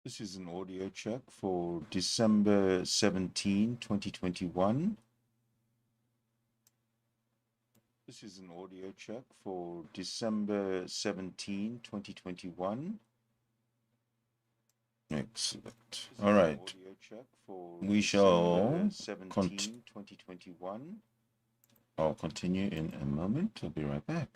This is an audio check for December 17, 2021. This is an audio check for December 17, 2021. Excellent. All right. We shall I'll continue in a moment. I'll be right back.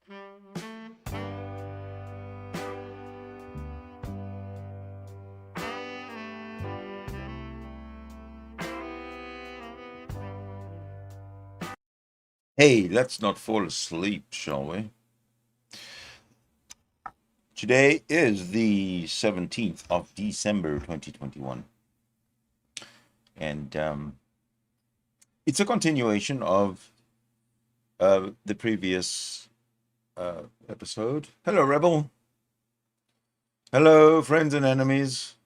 Hey, let's not fall asleep, shall we? Today is the 17th of December 2021. And it's a continuation of the previous episode. Hello, Rebel. Hello, friends and enemies.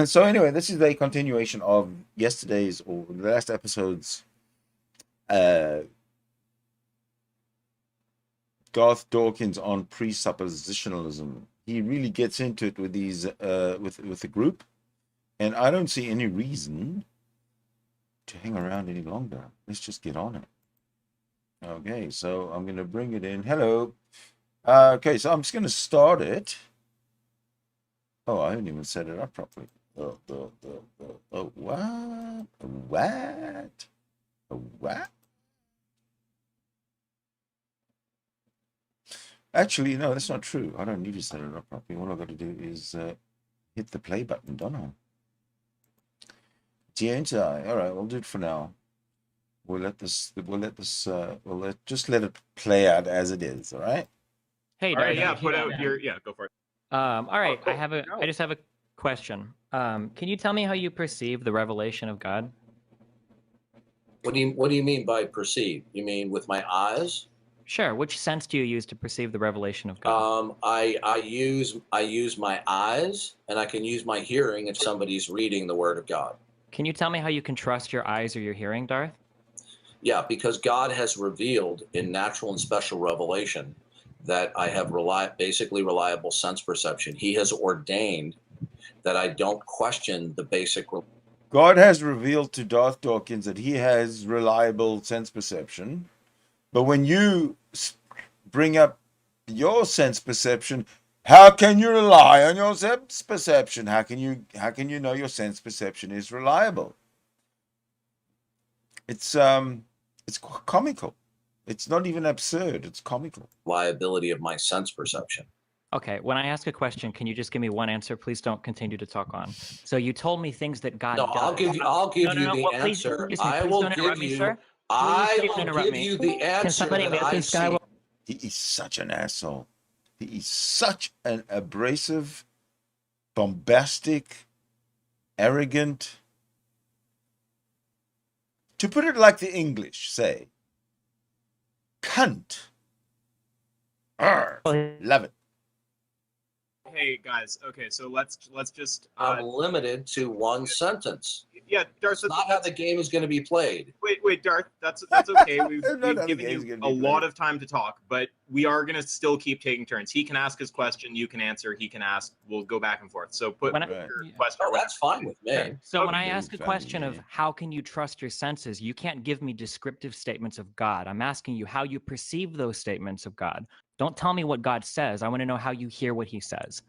So anyway, this is a continuation of yesterday's or the last episode's Darth Dawkins on presuppositionalism. He really gets into it with these with the group, and I don't see any reason to hang around any longer. Let's just get on it. Okay, so I'm going to bring it in. Hello. Okay, so I'm just going to start it. Oh, I haven't even set it up properly. Oh, what? What? What? Actually, no, that's not true. I don't need to set it up properly. All I've got to do is hit the play button, don't I? All right, we'll do it for now. Just let it play out as it is, all right? Hey, all right, Darth, put out your, go for it. all right, cool. I just have a question. Can you tell me how you perceive the revelation of God? What do you mean by perceive? You mean with my eyes? Sure. Which sense do you use to perceive the revelation of God? I use my eyes, and I can use my hearing if somebody's reading the Word of God. Can you tell me how you can trust your eyes or your hearing, Darth? Yeah, because God has revealed in natural and special revelation that I have basically reliable sense perception. He has ordained that I don't question the basic. God has revealed to Darth Dawkins that he has reliable sense perception, but when you bring up your sense perception, how can you rely on your sense perception? How can you know your sense perception is reliable? It's comical. It's not even absurd. It's comical. Reliability of my sense perception. Okay, when I ask a question, can you just give me one answer? Please don't continue to talk on. So you told me things that God does. I'll give you the answer. I will give you. I will give you the answer that I see. He is such an asshole. He is such an abrasive, bombastic, arrogant. To put it like the English say, cunt. Love it. Hey guys, okay, so let's just. I'm limited to one sentence. Yeah, Darth. That's not how the game is going to be played. Wait, Darth. That's okay. We've given you a lot of time to talk, but we are going to still keep taking turns. He can ask his question, you can answer. He can ask. We'll go back and forth. So put your question. Oh, that's fine with me. Sure. So when I ask a question of how can you trust your senses, you can't give me descriptive statements of God. I'm asking you how you perceive those statements of God. Don't tell me what God says. I want to know how you hear what he says.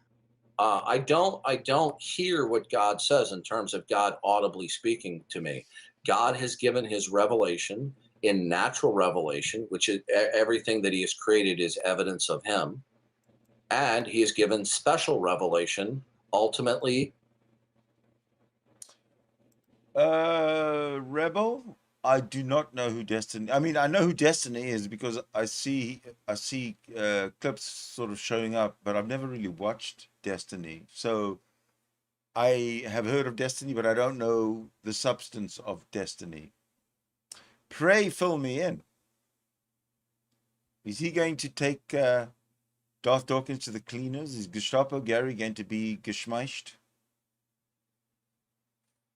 I don't hear what God says in terms of God audibly speaking to me. God has given his revelation in natural revelation, which is everything that he has created is evidence of him. And he has given special revelation, ultimately. Rebel, I do not know who Destiny. I mean, I know who Destiny is because I see clips sort of showing up, but I've never really watched Destiny. So I have heard of Destiny, but I don't know the substance of Destiny. Pray fill me in. Is he going to take Darth Dawkins to the cleaners? Is Gestapo Gary going to be geschmeischt?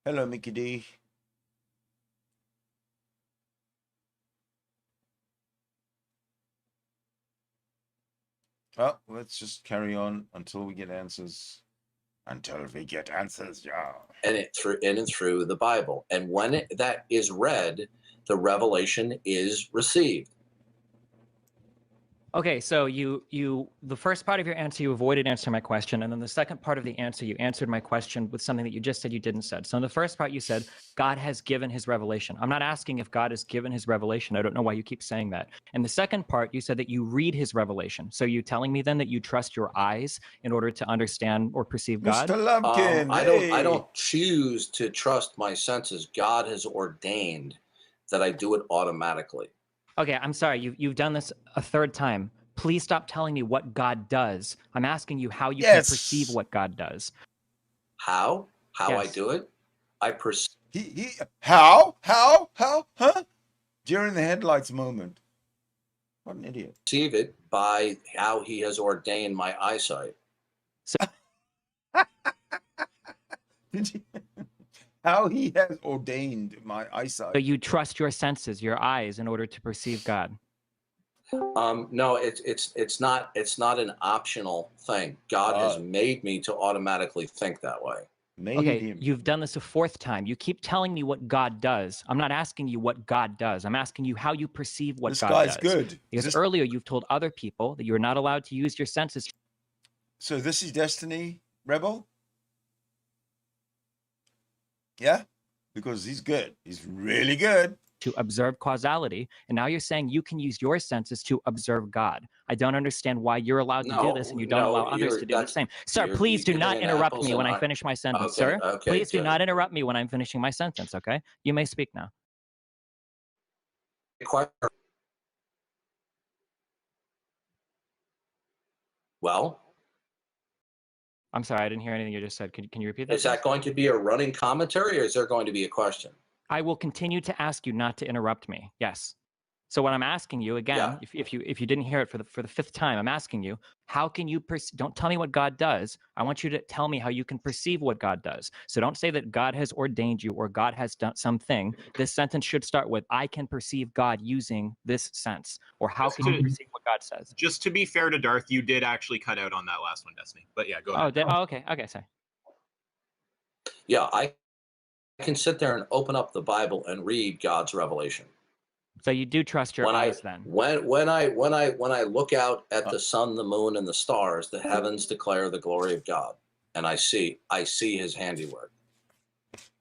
Hello, Mickey D. Well, let's just carry on until we get answers. Until we get answers, yeah. And through the Bible. And when that is read, the revelation is received. Okay, so the first part of your answer, you avoided answering my question, and then the second part of the answer, you answered my question with something that you just said you didn't said. So in the first part, you said God has given his revelation. I'm not asking if God has given his revelation. I don't know why you keep saying that. In the second part, you said that you read his revelation. So you telling me then that you trust your eyes in order to understand or perceive God? Mr. Lumpkin, I hey. don't choose to trust my senses. God has ordained that I do it automatically. Okay, I'm sorry. You've done this a third time. Please stop telling me what God does. I'm asking you how you can perceive what God does. How? How I Yes. do it? I perceive. How? Huh? During the headlights moment. What an idiot. Perceive it by how he has ordained my eyesight. How he has ordained my eyesight. So you trust your senses, your eyes, in order to perceive God. No, it's not an optional thing. God has made me to automatically think that way. You've done this a fourth time. You keep telling me what God does. I'm not asking you what God does. I'm asking you how you perceive what God does. This guy's good. Because earlier you've told other people that you're not allowed to use your senses. So this is Destiny, Rebel? Yeah? Because he's good. He's really good. To observe causality, and now you're saying you can use your senses to observe God. I don't understand why you're allowed to do this and you don't allow others to do the same. Sir, please do not interrupt me when I finish my sentence, sir. Please do not interrupt me when I'm finishing my sentence, okay? You may speak now. Well, I'm sorry, I didn't hear anything you just said. Can you repeat that? Is that going to be a running commentary, or is there going to be a question? I will continue to ask you not to interrupt me. Yes. So what I'm asking you again, if you didn't hear it for the fifth time, I'm asking you, how can you don't tell me what God does. I want you to tell me how you can perceive what God does. So don't say that God has ordained you or God has done something. This sentence should start with, I can perceive God using this sense, or how can you perceive what God says? Just to be fair to Darth, you did actually cut out on that last one, Destiny. But yeah, go ahead. Okay, sorry. Yeah, I can sit there and open up the Bible and read God's revelation. So you do trust your eyes then? When I look out at the sun, the moon, and the stars, the heavens declare the glory of God, and I see his handiwork.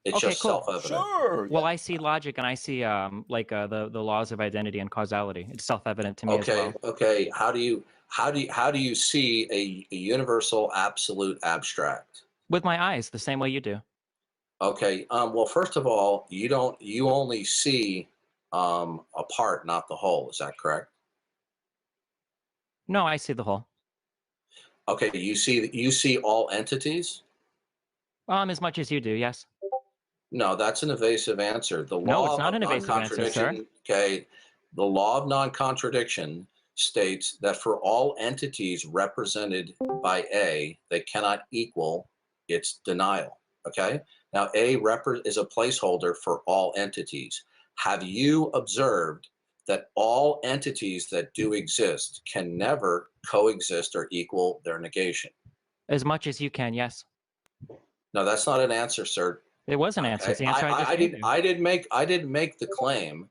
It's just self-evident. Sure. Well, I see logic, and I see the laws of identity and causality. It's self-evident to me as well. Okay. How do you see a universal, absolute, abstract? With my eyes, the same way you do. Okay. Well, first of all, you only see a part, not the whole. Is that correct? No, I see the whole. Okay. You see all entities? As much as you do, yes. No, that's an evasive answer. No, it's not an evasive answer, sir. Okay. The law of non-contradiction states that for all entities represented by A, they cannot equal its denial. Okay. Now, A is a placeholder for all entities. Have you observed that all entities that do exist can never coexist or equal their negation? As much as you can, yes. No, that's not an answer, sir. It was an answer. It's the answer I just gave you. I didn't make the claim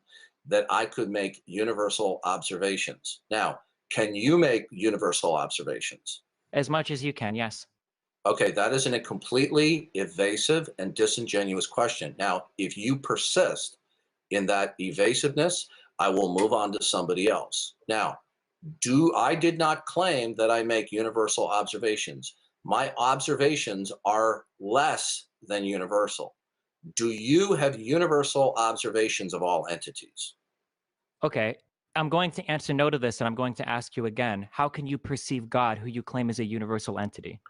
that I could make universal observations. Now, can you make universal observations? As much as you can, yes. Okay, that isn't a completely evasive and disingenuous question. Now, if you persist in that evasiveness, I will move on to somebody else. Now, I did not claim that I make universal observations. My observations are less than universal. Do you have universal observations of all entities? Okay, I'm going to answer no to this, and I'm going to ask you again. How can you perceive God, who you claim is a universal entity?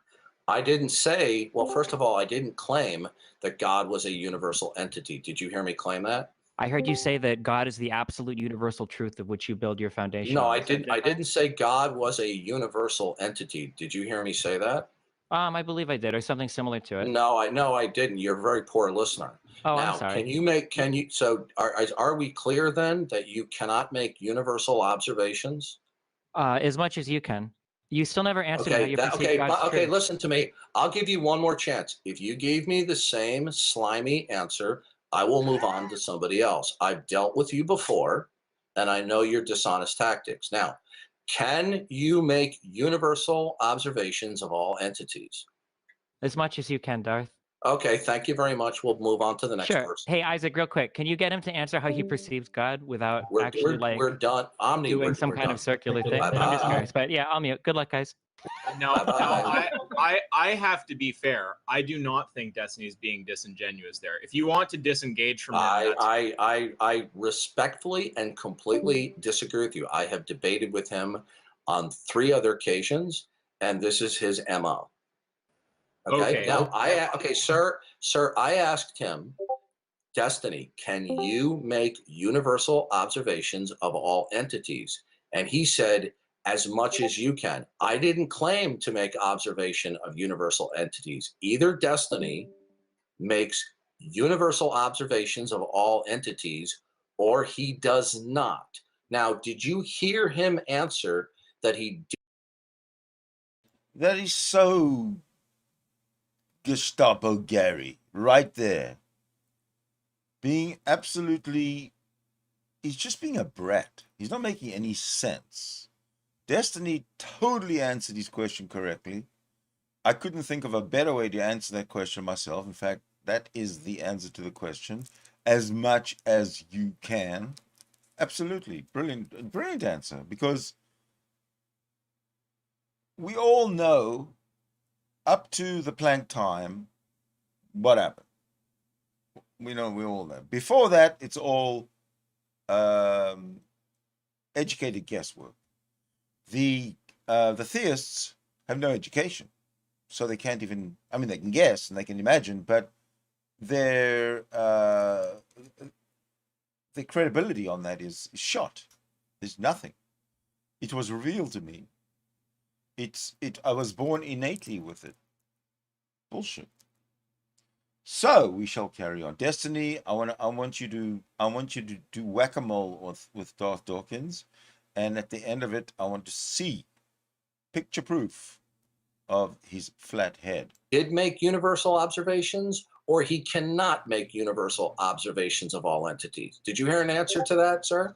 I didn't say, well, first of all, I didn't claim that God was a universal entity. Did you hear me claim that? I heard you say that God is the absolute universal truth of which you build your foundation. No, I didn't say God was a universal entity. Did you hear me say that? I believe I did, or something similar to it. No, I didn't. You're a very poor listener. Oh, now, I'm sorry. So are we clear then that you cannot make universal observations? As much as you can. You still never answered how you perceive God's truth. Okay, listen to me. I'll give you one more chance. If you gave me the same slimy answer, I will move on to somebody else. I've dealt with you before, and I know your dishonest tactics. Now, Can you make universal observations of all entities? As much as you can, Darth. Okay, thank you very much. We'll move on to the next Sure. person. Hey, Isaac, real quick, can you get him to answer how he perceives God without actually We're done. Omni, doing some kind done. of circular thing? Bye-bye. I'm just curious, but yeah, I'll mute. Good luck, guys. No, Bye-bye. I have to be fair. I do not think Destiny is being disingenuous there. If you want to disengage from him, I respectfully and completely disagree with you. I have debated with him on 3 other occasions, and this is his MO. Okay. Now, sir, I asked him, Destiny, can you make universal observations of all entities? And he said, as much as you can. I didn't claim to make observation of universal entities. Either Destiny makes universal observations of all entities, or he does not. Now, did you hear him answer that he did? That is so Gestapo Gary, right there. Being absolutely, he's just being a brat. He's not making any sense. Destiny totally answered his question correctly. I couldn't think of a better way to answer that question myself. In fact, that is the answer to the question. As much as you can. Absolutely. Brilliant, brilliant answer. Because we all know, up to the Planck time, what happened. We all know. Before that, it's all educated guesswork. The theists have no education, so they can't even, I mean, they can guess and they can imagine, but their credibility on that is shot. There's nothing. It was revealed to me. I was born innately with it. Bullshit. So we shall carry on. Destiny, I want you to do whack-a-mole with Darth Dawkins, and at the end of it, I want to see picture proof of his flat head. Did make universal observations, or he cannot make universal observations of all entities. Did you hear an answer to that, sir?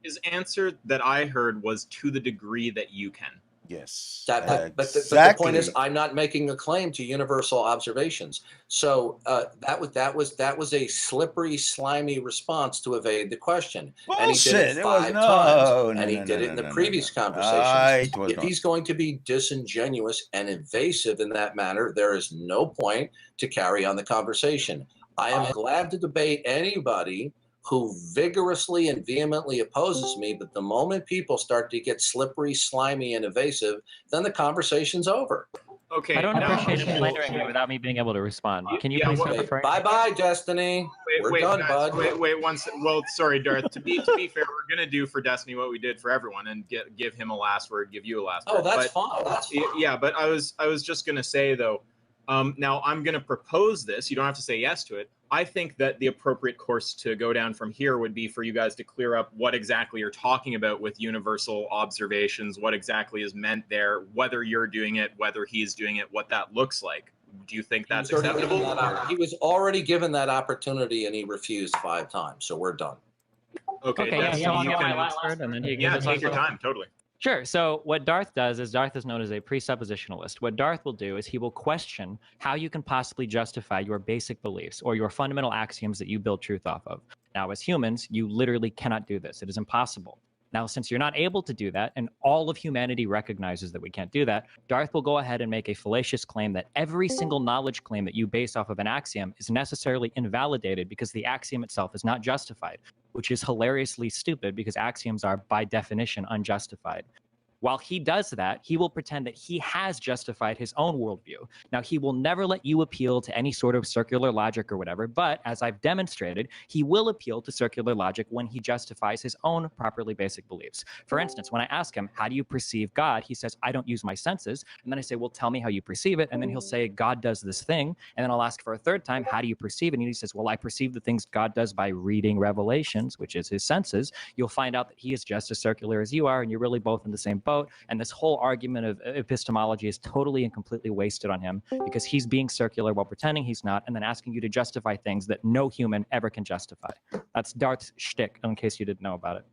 His answer that I heard was to the degree that you can. Yes. But the point is, I'm not making a claim to universal observations. So that was a slippery, slimy response to evade the question. Bullshit. And he did it 5 times. And he did it in the previous conversations. If he's going to be disingenuous and evasive in that manner, there is no point to carry on the conversation. I am glad to debate anybody who vigorously and vehemently opposes me, but the moment people start to get slippery, slimy, and evasive, then the conversation's over. Okay. I don't appreciate it slandering me without me being able to respond. Can you please start referring? Bye-bye, Destiny. We're done, guys, bud. Wait, well, sorry, Darth. To be fair, we're gonna do for Destiny what we did for everyone, and give him a last word, give you a last word. Oh, that's fine. That's fine. Yeah, but I was just gonna say though. Now I'm gonna propose this. You don't have to say yes to it. I think that the appropriate course to go down from here would be for you guys to clear up what exactly you're talking about with universal observations, what exactly is meant there, whether you're doing it, whether he's doing it, what that looks like. Do you think that's acceptable? He was already given that opportunity and he refused 5 times, so we're done. Okay, yeah, so I'll get my last word and then he yeah, take your time, totally. Sure. So what Darth does is Darth is known as a presuppositionalist. What Darth will do is he will question how you can possibly justify your basic beliefs or your fundamental axioms that you build truth off of. Now, as humans, you literally cannot do this. It is impossible. Now, since you're not able to do that, and all of humanity recognizes that we can't do that, Darth will go ahead and make a fallacious claim that every single knowledge claim that you base off of an axiom is necessarily invalidated because the axiom itself is not justified, which is hilariously stupid because axioms are, by definition, unjustified. While he does that, he will pretend that he has justified his own worldview. Now, he will never let you appeal to any sort of circular logic or whatever, but as I've demonstrated, he will appeal to circular logic when he justifies his own properly basic beliefs. For instance, when I ask him, how do you perceive God? He says, I don't use my senses. And then I say, well, tell me how you perceive it. And then he'll say, God does this thing. And then I'll ask for a third time, how do you perceive it? And he says, well, I perceive the things God does by reading Revelations, which is his senses. You'll find out that he is just as circular as you are, and you're really both in the same boat. And this whole argument of epistemology is totally and completely wasted on him because he's being circular while pretending he's not, and then asking you to justify things that no human ever can justify. That's Darth's shtick, in case you didn't know about it.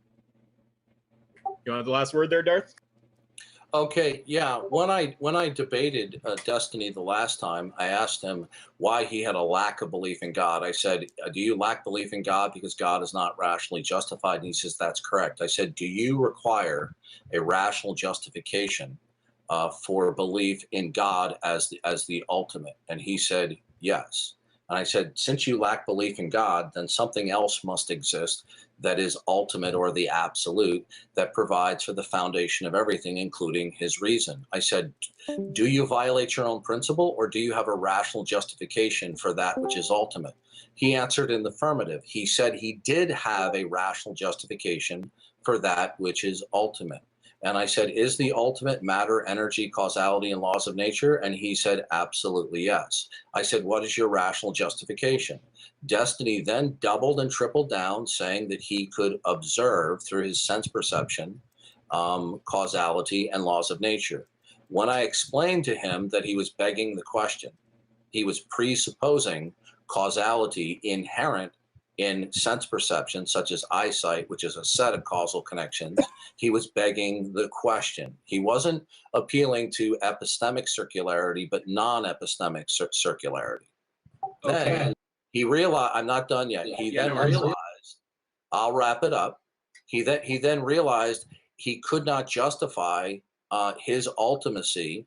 You want the last word there, Darth? Okay, yeah. When I debated Destiny the last time, I asked him why he had a lack of belief in God. I said, "Do you lack belief in God because God is not rationally justified?" And he says, "That's correct." I said, "Do you require a rational justification for belief in God as the ultimate?" And he said, "Yes." And I said, "Since you lack belief in God, then something else must exist that is ultimate or the absolute, that provides for the foundation of everything, including his reason." I said, "Do you violate your own principle, or do you have a rational justification for that which is ultimate?" He answered in the affirmative. He said he did have a rational justification for that which is ultimate. And I said, "Is the ultimate matter, energy, causality, and laws of nature?" And he said, "Absolutely yes." I said, "What is your rational justification?" Destiny then doubled and tripled down, saying that he could observe through his sense perception, causality, and laws of nature. When I explained to him that he was begging the question, he was presupposing causality inherent in sense perception, such as eyesight, which is a set of causal connections. He was begging the question. He wasn't appealing to epistemic circularity, but non-epistemic circularity. Okay. Then he realized, I'm not done yet. He then realized, I'll wrap it up. He then realized he could not justify his ultimacy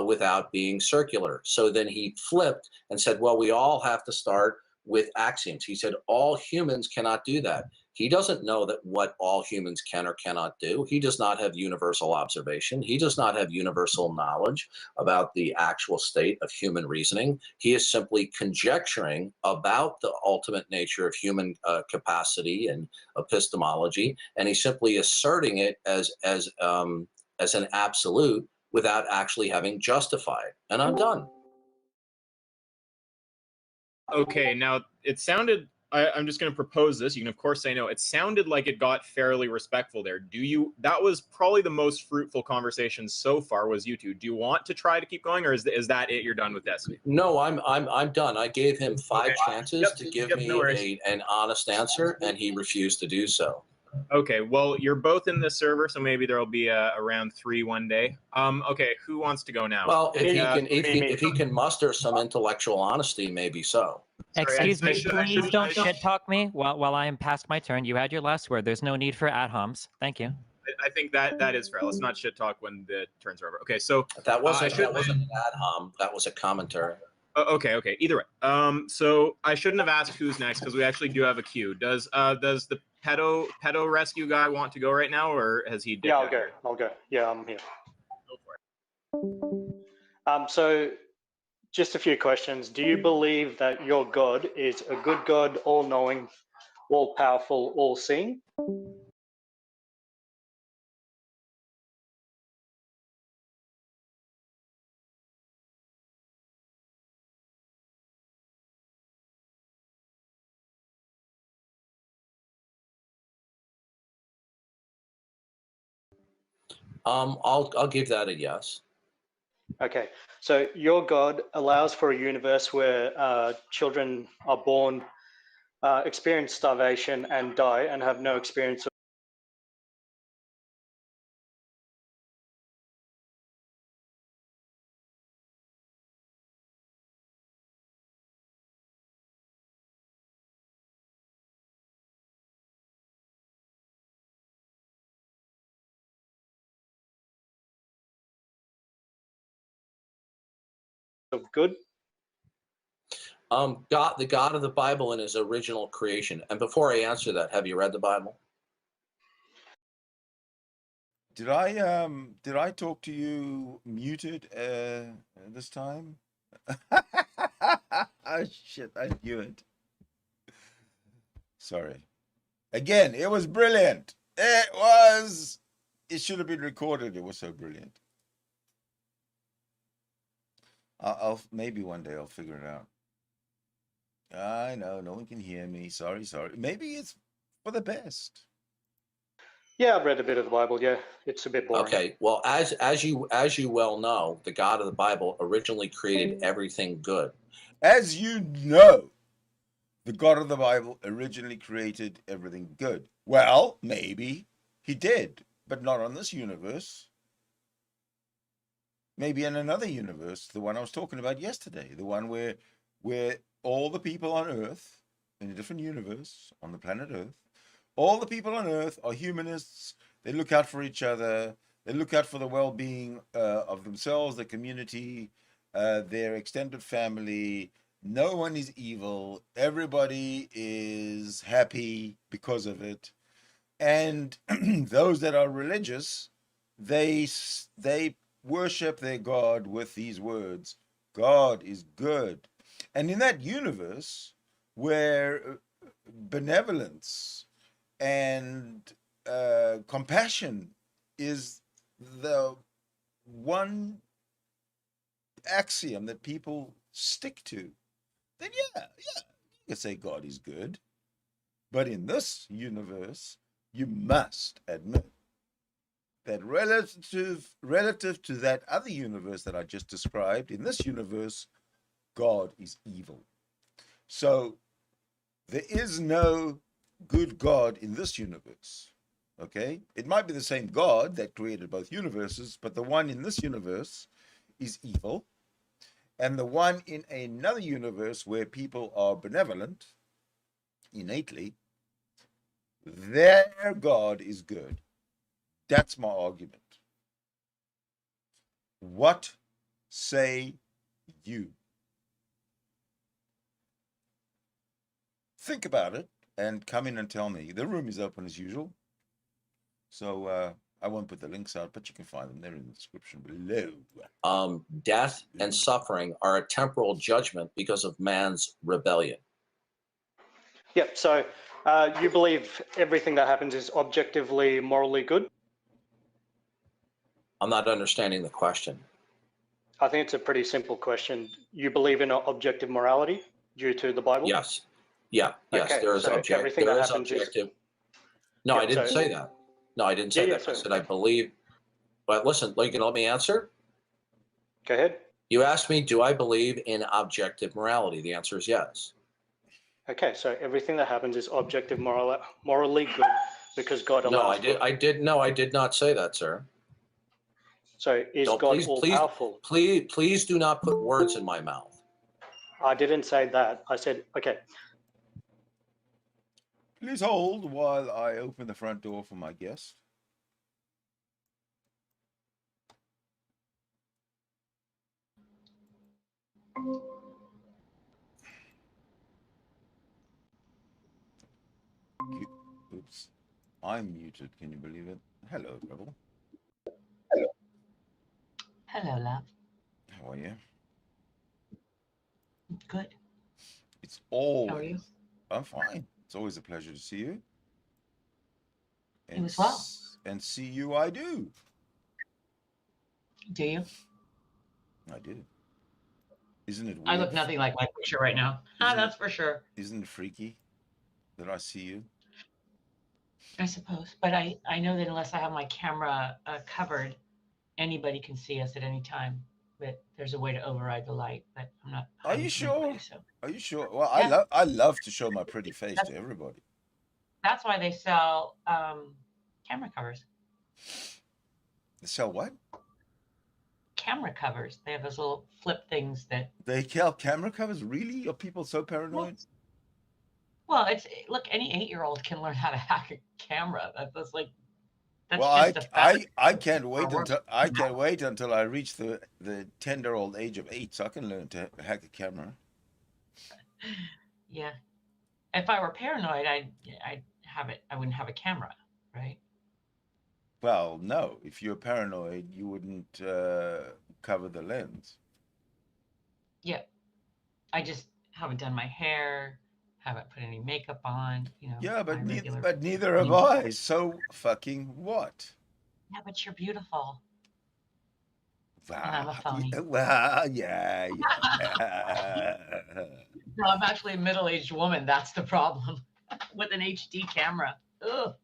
without being circular. So then he flipped and said, "Well, we all have to start with axioms." He said, "All humans cannot do that." He doesn't know that what all humans can or cannot do. He does not have universal observation. He does not have universal knowledge about the actual state of human reasoning. He is simply conjecturing about the ultimate nature of human capacity and epistemology, and he's simply asserting it as an absolute without actually having justified. And I'm done. Okay, now it sounded. I'm just going to propose this. You can, of course, say no. It sounded like it got fairly respectful there. Do you? That was probably the most fruitful conversation so far. Was you two? Do you want to try to keep going, or is that it? You're done with Destiny? No, I'm done. I gave him 5 chances Yep, to give yep, me no worries. an honest answer, and he refused to do so. Okay, well, you're both in this server, so maybe there'll be a round 3 one day. Okay, who wants to go now? Well, if he can muster some intellectual honesty, maybe so. Sorry, Excuse I me, should- please don't shit talk me while I am past my turn. You had your last word. There's no need for ad homs. Thank you. I think that is fair. Let's not shit talk when the turns are over. Okay, so That wasn't should- that wasn't an ad hom. That was a commentary. okay. Either way, so I shouldn't have asked who's next because we actually do have a queue. Does the pedo rescue guy want to go right now, or has he? Yeah, I'll go. Yeah, I'm here. Go for it. So just a few questions. Do you believe that your God is a good God, all-knowing, all-powerful, all-seeing? I'll give that a yes. Okay, so your God allows for a universe where children are born, experience starvation and die and have no experience of good. God, the God of the Bible in his original creation. And before I answer that, have you read the Bible? Did I talk to you muted this time? Oh shit, I knew it. Sorry. Again, it was brilliant. It should have been recorded. It was so brilliant. I'll maybe one day I'll figure it out. I know no one can hear me. Sorry. Maybe it's for the best. Yeah, I've read a bit of the Bible. Yeah, it's a bit boring. Okay. Well, as you well know, the God of the Bible originally created everything good. As you know, the God of the Bible originally created everything good. Well, maybe he did, but not on this universe. maybe in another universe, the one I was talking about yesterday, the one where all the people on Earth, in a different universe on the planet Earth, all the people on Earth are humanists. They look out for each other. They look out for the well-being of themselves, the community, their extended family. No one is evil. Everybody is happy because of it. And those that are religious, they worship their God with these words: God is good. And in that universe where benevolence and compassion is the one axiom that people stick to, then yeah, you can say God is good. But in this universe, you must admit that relative to that other universe that I just described, in this universe, God is evil. So there is no good God in this universe. Okay? It might be the same God that created both universes, but the one in this universe is evil. And the one in another universe where people are benevolent, innately, their God is good. That's my argument. What say you? Think about it and come in and tell me. The room is open as usual. So I won't put the links out, but you can find them there in the description below. Death and suffering are a temporal judgment because of man's rebellion. Yep. So you believe everything that happens is objectively morally good? I'm not understanding the question. I think it's a pretty simple question. You believe in objective morality due to the Bible? Yes. Yeah. Yes. Okay, There is so everything there that is happens is- objective. No, Yeah, I didn't so- say that. No, I didn't say Yeah, that. I so- said I believe. But listen, you can let me answer. Go ahead. You asked me, do I believe in objective morality? The answer is yes. Okay, so everything that happens is objective morally good because God allows No, I did not say that, sir. So is Don't, God all-powerful? please do not put words in my mouth. I didn't say that. I said, okay, Please hold while I open the front door for my guest. Oops. I'm muted. Can you believe it? Hello, Rebel. Hello, love. How are you? Good. It's always. How are you? I'm fine. It's always a pleasure to see you. You as well. And see you I do. Do you? I do. Isn't it weird? I look nothing like my picture right now. That's for sure. Isn't it freaky that I see you? I suppose. But I know that unless I have my camera covered, anybody can see us at any time. But there's a way to override the light. But I'm not. Are you sure? So. Are you sure? Well, Yeah. I love to show my pretty face to everybody. That's why they sell camera covers. They sell what? Camera covers. They have those little flip things that. They sell camera covers? Really? Are people so paranoid? Well, look. Any 8-year-old can learn how to hack a camera. That's like. That's Well, just I can't wait until I reach the tender old age of 8, so I can learn to hack a camera. Yeah. If I were paranoid, I'd have it. I wouldn't have a camera, right? Well, no. If you're paranoid, you wouldn't cover the lens. Yeah. I just haven't done my hair, haven't put any makeup on, Yeah, but my regular. neither have I. So fucking what? Yeah, but you're beautiful. Wow. And I'm a phony. Well, yeah. No, I'm actually a middle-aged woman. That's the problem with an HD camera. Ugh.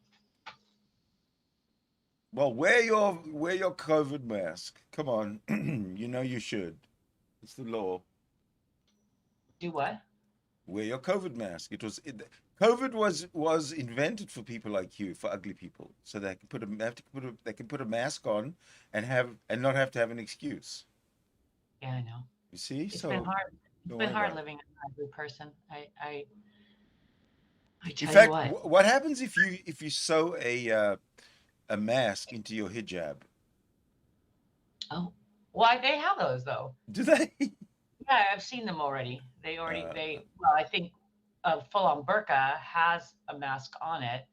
Well, wear your COVID mask. Come on. You know you should. It's the law. Do what? Wear your COVID mask. COVID was invented for people like you, for ugly people, so they can they can put a mask on and not have to have an excuse. Yeah, I know. You see, It's so been hard. It's don't been worry hard about it. living as an ugly person. I In tell you fact, what. what happens if you sew a mask into your hijab? Oh, why they have those though? Do they? Yeah, I've seen them already. Uh, Well, I think a full-on burqa has a mask on it,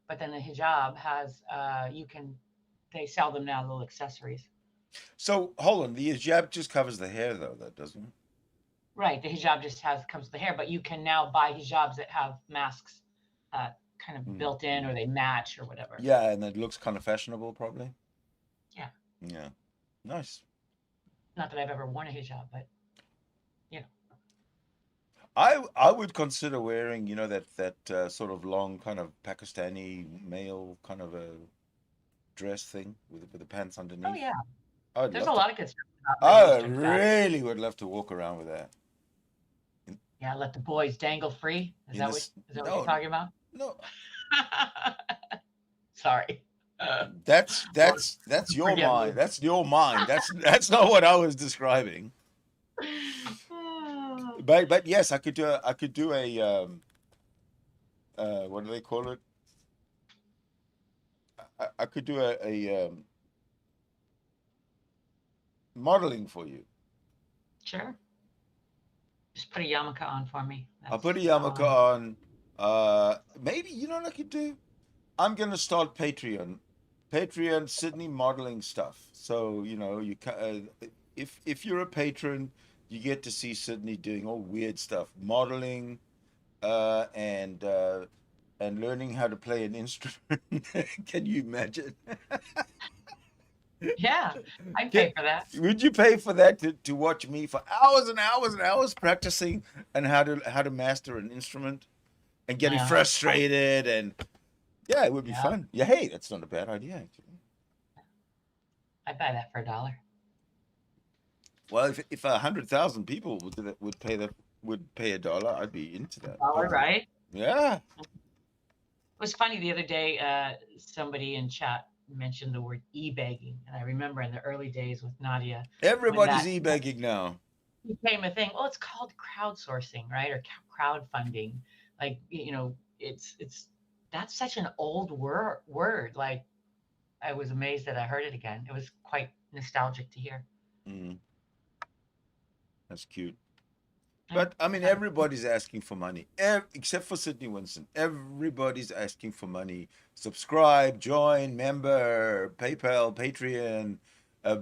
but then the hijab has, they sell them now, little accessories. so hold on, the hijab just covers the hair, though, that doesn't it? Right, the hijab just comes with the hair, but you can now buy hijabs that have masks kind of Mm, built in, or they match or whatever. Yeah, and it looks kind of fashionable, probably. Yeah, Yeah, nice. not that I've ever worn a hijab, but you know. I would consider wearing, that sort of long kind of Pakistani male kind of a dress thing with the pants Oh underneath. yeah, I'd there's love a to. lot of good stuff about Middle I Eastern fashion. really would love to walk around with that. Yeah, let the boys dangle free. Is In that this, what you're no, talking about? no, Sorry. that's Lord, your forgive me. mind. That's your mind. That's not what I was describing. But yes, I could do a what do they call it? I could do a modeling for you. Sure. Just put a yarmulke on for me. I'll put a That's all yarmulke on. Maybe you know what I could do? I'm gonna start Patreon Sydney modeling stuff. So if you're a patron, you get to see Sydney doing all weird stuff, modeling, and learning how to play an instrument. Can you imagine? Yeah, I'd pay for that. Would you pay for that to watch me for hours and hours and hours practicing and how to master an instrument and getting Yeah. frustrated and yeah, it would be Yeah. fun. Yeah, hey, that's not a bad idea actually. I'd buy that for $1. Well, if 100,000 people would pay $1, I'd be into that. All right. Yeah. It was funny the other day, somebody in chat mentioned the word e-begging, and I remember in the early days with Nadia, Everybody's that- e-begging now. became a thing. Well, it's called crowdsourcing, right? Or crowdfunding. Like, that's such an old word. Like, I was amazed that I heard it again. It was quite nostalgic to hear. Mm. That's cute. Yeah. But I mean, everybody's asking for money, except for Sydney Winston. Everybody's asking for money. Subscribe, join, member, PayPal, Patreon,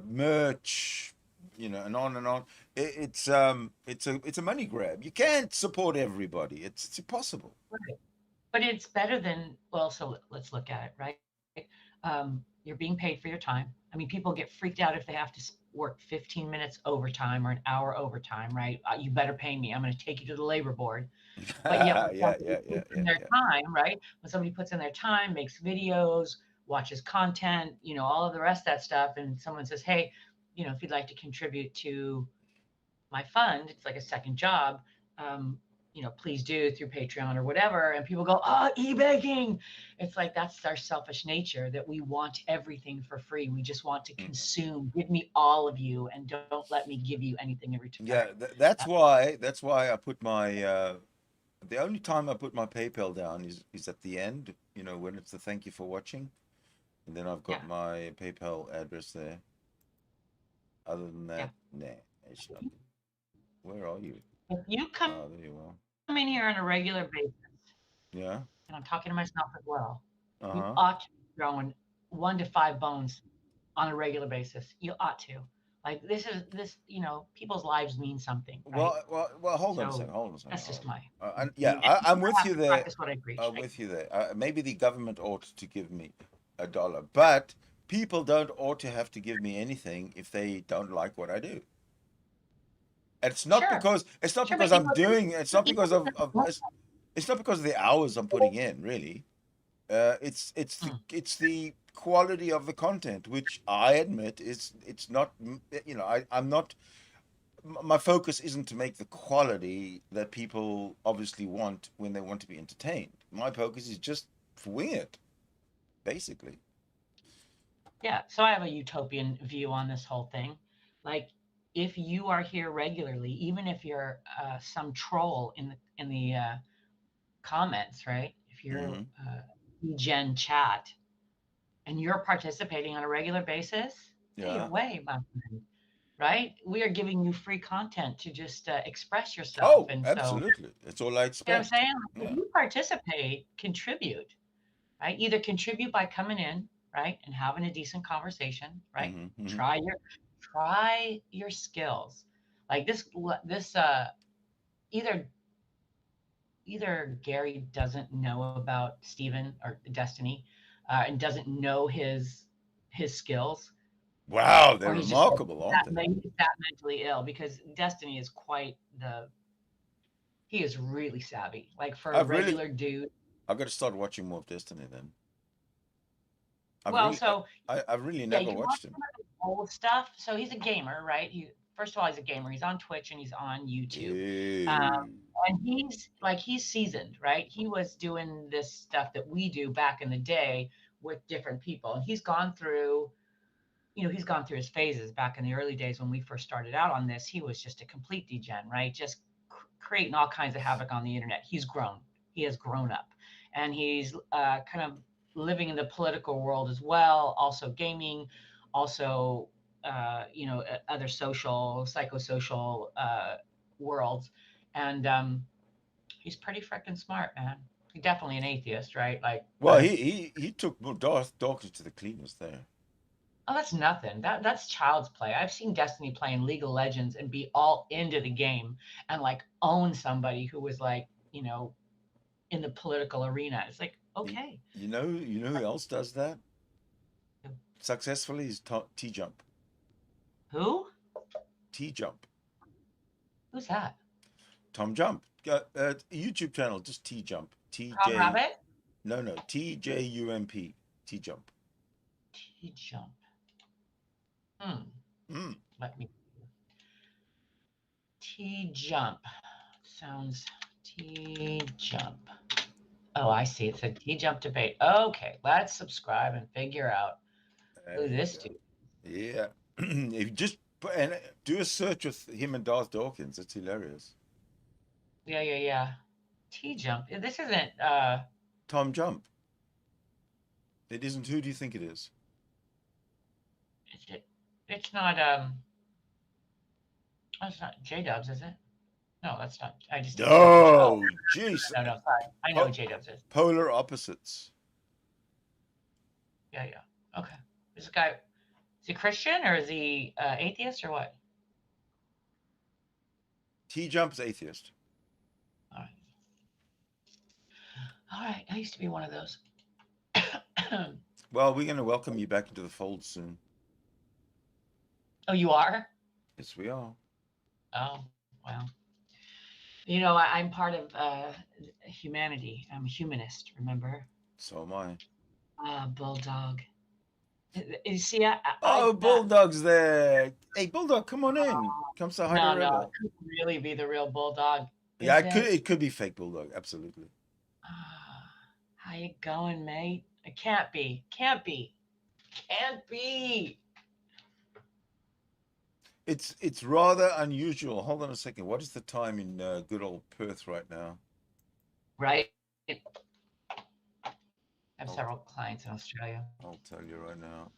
merch, and on and on. It's a money grab. You can't support everybody. It's impossible. Right. But it's better than, well, so let's look at it, right? You're being paid for your time. I mean, people get freaked out if they have to work 15 minutes overtime or an hour overtime, right? You better pay me. I'm going to take you to the labor board. But yet, when somebody puts in their time, right? When somebody puts in their time, makes videos, watches content, all of the rest of that stuff, and someone says, hey, if you'd like to contribute to my fund, it's like a second job, please do through Patreon or whatever. And people go, oh, e-begging. It's like, that's our selfish nature, that we want everything for free. We just want to consume. Give me all of you and don't let me give you anything in return. Yeah, that's why I put my the only time I put my PayPal down is at the end, when it's the thank you for watching. And then I've got my PayPal address there. Other than that, nah, it's not. Where are you? If you come there you are. in here on a regular basis, yeah, and I'm talking to myself as well, you uh-huh. ought to be throwing 1 to 5 bones on a regular basis. You ought to. Like, this, people's lives mean something. Right? Well, hold on a second. That's just my. I'm with you there. That's what I preach. I'm with you there. Maybe the government ought to give me $1, but people don't ought to have to give me anything if they don't like what I do. And it's not because I'm doing. It's not because of it's not because of the hours I'm putting in. Really, it's the quality of the content, which I admit it's not. I'm not my focus isn't to make the quality that people obviously want when they want to be entertained. My focus is just wing it, basically. Yeah, so I have a utopian view on this whole thing. Like, if you are here regularly, even if you're some troll in the comments, right? If you're gen chat and you're participating on a regular basis, pay your Yeah. way, my friend. Right? We are giving you free content to just express yourself, Oh, and so absolutely. That's all I you know what I'm expect. saying. If Yeah. you participate, contribute. Right? Either contribute by coming in, right, and having a decent conversation, right? Mm-hmm. Try your skills. Like this either Gary doesn't know about Stephen or Destiny, and doesn't know his skills, Wow, they're or he's just remarkable, aren't they? that mentally ill, because Destiny is he is really savvy. Like, for a regular dude. I've got to start watching more of Destiny then. I've really Yeah, never you watched watch him. some of his old stuff. So he's a gamer, right? First of all, he's a gamer. He's on Twitch and he's on YouTube. And he's seasoned, right? He was doing this stuff that we do back in the day with different people. And he's gone through his phases. Back in the early days when we first started out on this, he was just a complete degen, right? Just creating all kinds of havoc on the internet. He has grown up, and he's kind of living in the political world as well, also gaming, also other psychosocial worlds. And he's pretty freaking smart, man. He's definitely an atheist, right? Like, Well, he took Darth Dawkins to the cleaners there. oh, that's nothing. That's child's play. I've seen Destiny playing League of Legends and be all into the game and like own somebody who was like, in the political arena. It's like, okay. You know who else does that successfully? Is T-Jump. Who? T-Jump. Who's that? Tom Jump. YouTube channel, just T-Jump. Tom Rabbit? No, TJUMP. T-Jump. T-Jump. Let me. T-Jump. Sounds T-Jump. Oh, I see. It said T-Jump debate. Okay, let's subscribe and figure out who this dude. Yeah. If you just do a search with him and Darth Dawkins, it's hilarious. Yeah. T-Jump. This isn't Tom Jump. It isn't. Who do you think it is? It's not it's not J-Dubs, is it? No, that's not. I just No, jeez. No, sorry. I know who J-Dubs is. Polar opposites. Yeah. Okay. This guy, is he Christian or is he atheist or what? T-Jump's atheist. All right. I used to be one of those. Well, we're going to welcome you back into the fold soon. Oh, you are? Yes, we are. Oh, well. I'm part of humanity. I'm a humanist, remember? So am I. Bulldog. You see, Bulldog's there. Hey, Bulldog, come on in. Come say hi to Rebel. No, it could really be the real Bulldog. Yeah, it could be fake Bulldog, absolutely. How you going, mate? It can't be. It's rather unusual. Hold on a second. What is the time in good old Perth right now? Right. I have several clients in Australia. I'll tell you right now.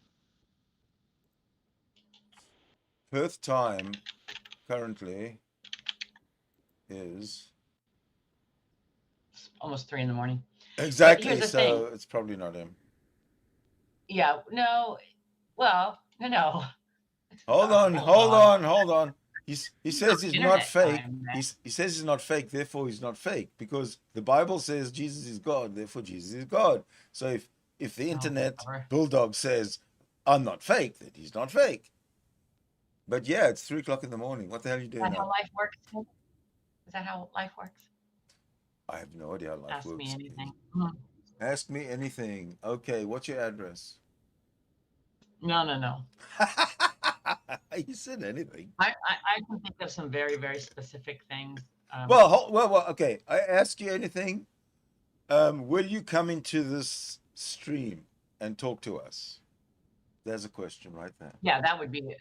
Perth time currently is It's almost 3 a.m. Exactly. So it's probably not him. Yeah. No. Well, no. Hold on. He says he's not fake. He says he's not fake, therefore he's not fake, because the Bible says Jesus is God, therefore Jesus is God. So if the internet Bulldog says I'm not fake, then he's not fake. But yeah, it's 3 o'clock in the morning. What the hell are you doing? Is that how life works? Is that how life works? I have no idea how life works. Ask me anything. Ask me anything. Okay, what's your address? No. You said anything. I can think of some very, very specific things. Well, okay. I ask you anything. Will you come into this stream and talk to us? There's a question right there. Yeah,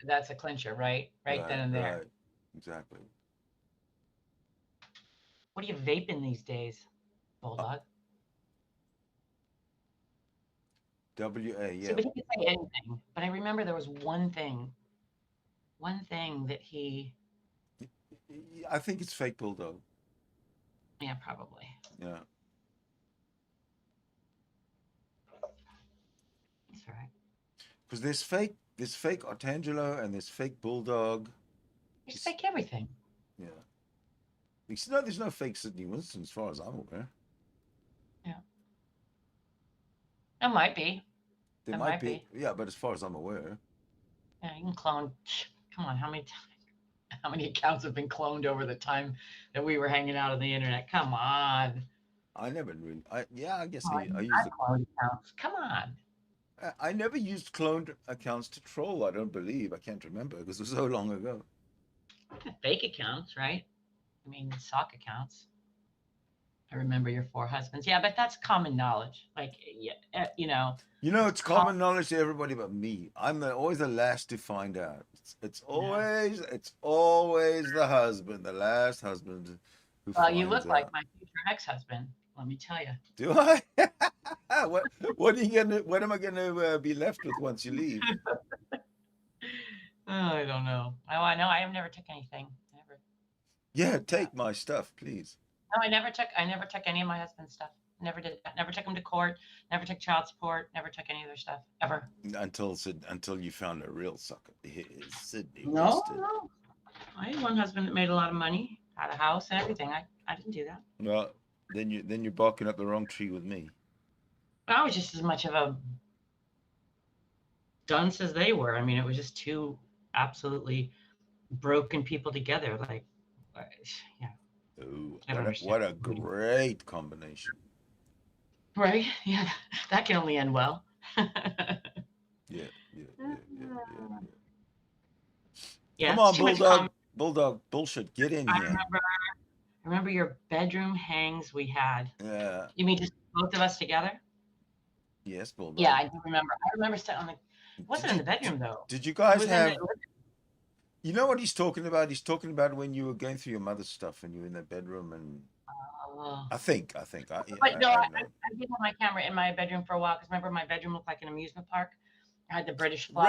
that's a clincher, right? Right then and there. Right. Exactly. What are you vaping these days, Bulldog? WA, yeah. See, but he could say anything. But I remember there was one thing that he. I think it's fake bulldog. Yeah, probably. Yeah. That's all right. Because there's fake Artangelo and there's fake bulldog. There's fake everything. Yeah. There's no fake Sydney Winston as far as I'm aware. Yeah. It might be. There might be. Yeah, but as far as I'm aware. Yeah, you can clone. Come on, how many accounts have been cloned over the time that we were hanging out on the internet? Come on. I never really. I guess I used cloned accounts. Come on. I never used cloned accounts to troll. I don't believe. I can't remember because it was so long ago. Fake accounts, right? I mean, sock accounts. I remember your 4 husbands. Yeah, but that's common knowledge. Like, yeah, you know. It's common knowledge to everybody but me. I'm always the last to find out. It's always the husband, the last husband. Well, you look like my future ex-husband. Let me tell you. Do I? What am I gonna be left with once you leave? I don't know. Oh, I know. I have never took anything. Never. Yeah, take my stuff, please. No, I never took any of my husband's stuff. Never did that. Never took him to court. Never took child support. Never took any of their stuff ever. Until you found a real sucker, Sydney. No. I had one husband that made a lot of money, had a house and everything. I didn't do that. Well, then you're barking up the wrong tree with me. I was just as much of a dunce as they were. I mean, it was just 2 absolutely broken people together. Like, yeah. Ooh, what a great combination. Right? Yeah, that can only end well. Yeah. Yeah. Come on, Bulldog, bullshit, get in here. I remember your bedroom hangs we had. Yeah. You mean just both of us together? Yes, Bulldog. Yeah, I do remember. I remember sitting on the. It wasn't in the bedroom though. Did you guys have? You know what he's talking about? He's talking about when you were going through your mother's stuff and you were in the bedroom and. I think. But no, I did have my camera in my bedroom for a while because remember my bedroom looked like an amusement park. I had the British flag.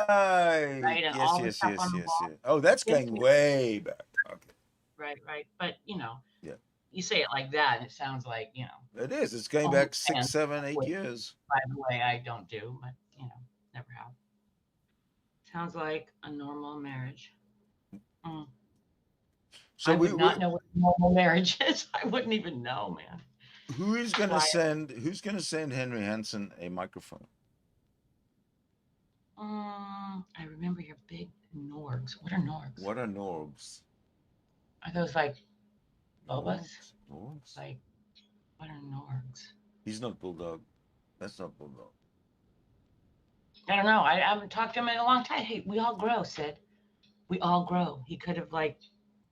Right. And Yes. Oh, that's going way back. Okay. Right. But Yeah. You say it like that, and it sounds like It is. It's going back 6, 7, 8 years. By the way, I don't do, but never have. Sounds like a normal marriage. So I would not know what a normal marriage is. I wouldn't even know, man. Who's gonna send Henry Hansen a microphone? I remember your big Norgs. What are Norgs? What are Norgs? Are those like Bobas? Norgs? Like, what are Norgs? He's not Bulldog. That's not Bulldog. I don't know. I haven't talked to him in a long time. Hey, we all grow, Sid. We all grow. He could have like.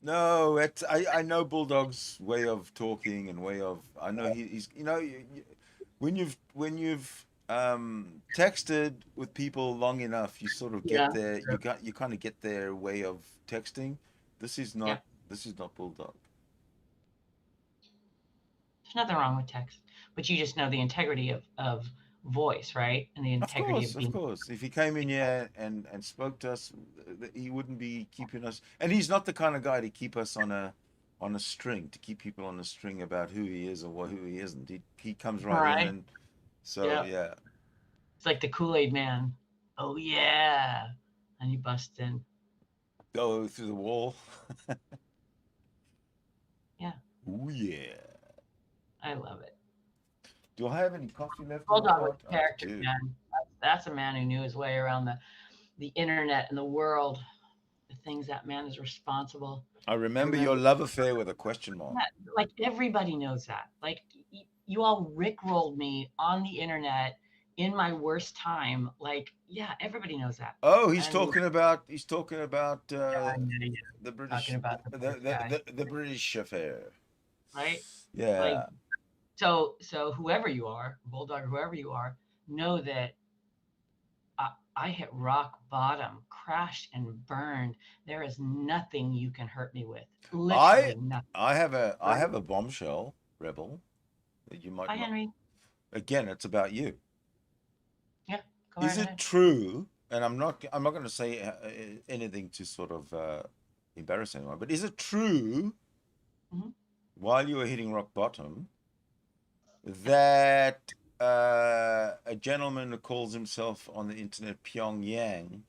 No, I know Bulldog's way of talking and way of. I know he's. When you've texted with people long enough, you sort of get there. You kind of get their way of texting. This is not. Yeah. This is not Bulldog. There's nothing wrong with text, but you just know the integrity of voice, right? And the integrity of course. If he came in here and spoke to us, he wouldn't be keeping us. And he's not the kind of guy to keep us on a string, to keep people on a string about who he is or who he isn't. He comes right in, and so yeah. It's like the Kool-Aid man. Oh yeah, and he busts in. Go through the wall. Yeah. Oh yeah. I love it. Do I have any coffee left? Bulldog was a character, man. That's a man who knew his way around the internet and the world. The things that man is responsible. I remember your love affair with a question mark. Yeah, like everybody knows that. Like you all rickrolled me on the internet in my worst time, like, yeah, everybody knows that. Oh, he's And talking about yeah, the British talking about the British guy, the British affair. right? Like, Yeah. so whoever you are, Bulldog, whoever you are, know that I hit rock bottom, crashed and burned. There is nothing you can hurt me with. Literally nothing. I have Right? a bombshell, Rebel, that you might Hi, not. Henry. Again, it's about you. Yeah, go Is right it ahead. true? And I'm not going to say anything to sort of embarrass anyone, but is it true, Mhm. while you were hitting rock bottom, that a gentleman who calls himself on the internet Pyongyang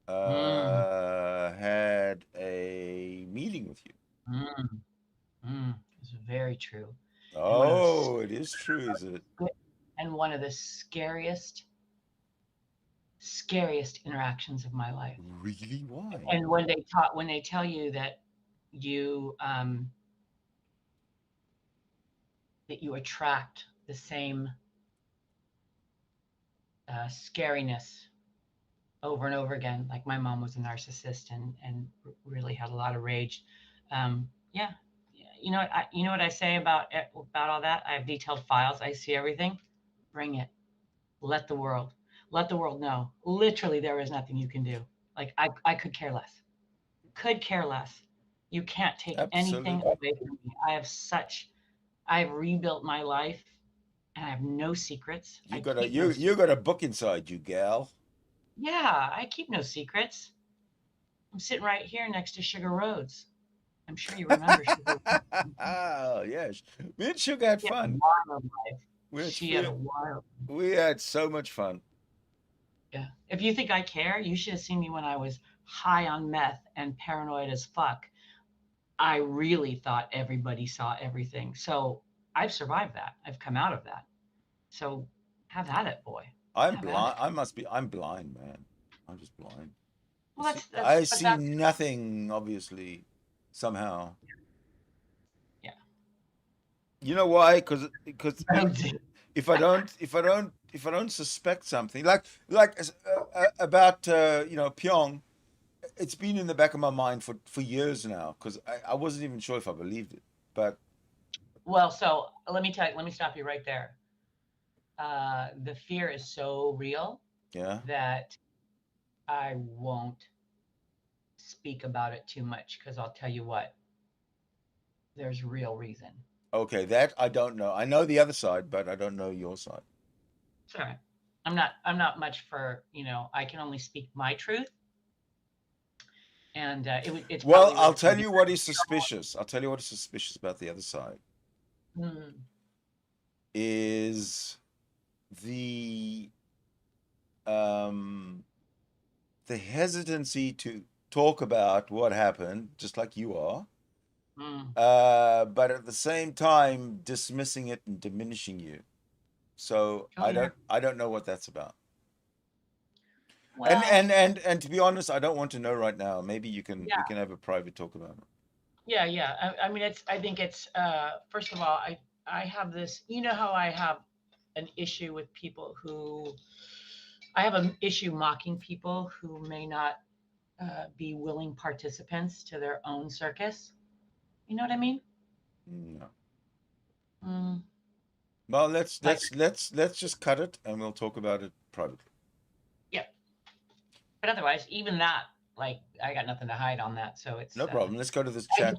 Mm, had a meeting with you? mm, it's very true. And Oh, it is true, is it? one of the scariest interactions of my life. Really? Why? And when they tell you that you attract the same scariness over and over again, like my mom was a narcissist and really had a lot of rage. Yeah, you know, you know what I say about all that? I have detailed files. I see everything. Bring it. Let the world know. Literally, there is nothing you can do. Like, I could care less. Could care less. You can't take anything Absolutely. away from me. I've rebuilt my life, and I have no secrets. I keep no You got a book inside you, gal. Yeah, I keep no secrets. I'm sitting right here next to Sugar Rhodes. I'm sure you remember Sugar Rhodes. Oh, yes. Me and Sugar had She had a fun. wild life. We had, She had a wild. we had so much fun. Yeah. If you think I care, you should have seen me when I was high on meth and paranoid as fuck. I really thought everybody saw everything. So I've survived that. I've come out of that. So have at it, boy. I'm Have at blind. it. I'm blind, man. I'm just blind. Well, I but see that's nothing, obviously, somehow. yeah. You know why? Because Oh, if I don't suspect something about Pyong, it's been in the back of my mind for years now, because I wasn't even sure if I believed it. But Well, so let me stop you right there. The fear is so real yeah, that I won't speak about it too much because I'll tell you what, there's real reason. okay, that I don't know. I know the other side, but I don't know your side. Sorry. I'm not much for, I can only speak my truth. And it's Well, probably I'll really tell you what is suspicious. I'll tell you what is suspicious about the other side is the hesitancy to talk about what happened, just like you are, but at the same time dismissing it and diminishing you. So I don't know what that's about. Well, And to be honest, I don't want to know right now. Maybe we can have a private talk about it. yeah. I mean, I think it's first of all, I have this. You know how I have an issue with people who I have an issue mocking people who may not be willing participants to their own circus. You know what I mean? No. Mm, Well, like, let's just cut it and we'll talk about it privately. yeah. But otherwise, even that, like, I got nothing to hide on that. So it's No problem. Let's go to this chat.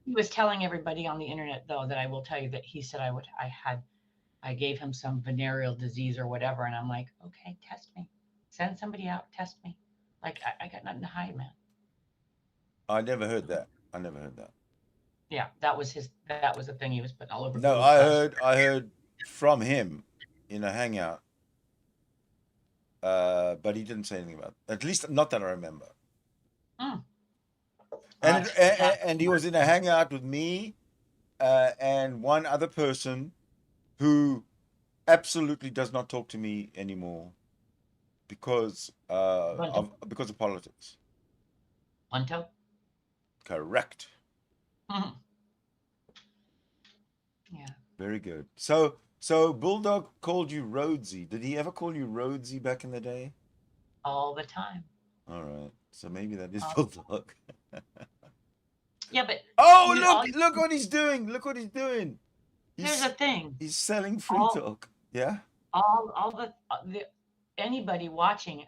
He was telling everybody on the internet, though, that I will tell you that he said I gave him some venereal disease or whatever. And I'm like, okay, test me. Send somebody out, test me. Like, I got nothing to hide, man. I never heard that. Yeah, that was the thing he was putting all over. No, I heard from him in a hangout, but he didn't say anything about it. At least not that I remember. And he was in a hangout with me and one other person who absolutely does not talk to me anymore because of politics. Punto? Correct. Yeah. Very good. So So Bulldog called you Rhodesy. Did he ever call you Rhodesy back in the day? all the time. All right. So maybe that is All- Bulldog. Yeah, but Oh, all, look what he's doing. Look what he's doing. here's the thing. He's selling free All- talk. Yeah. all the anybody watching,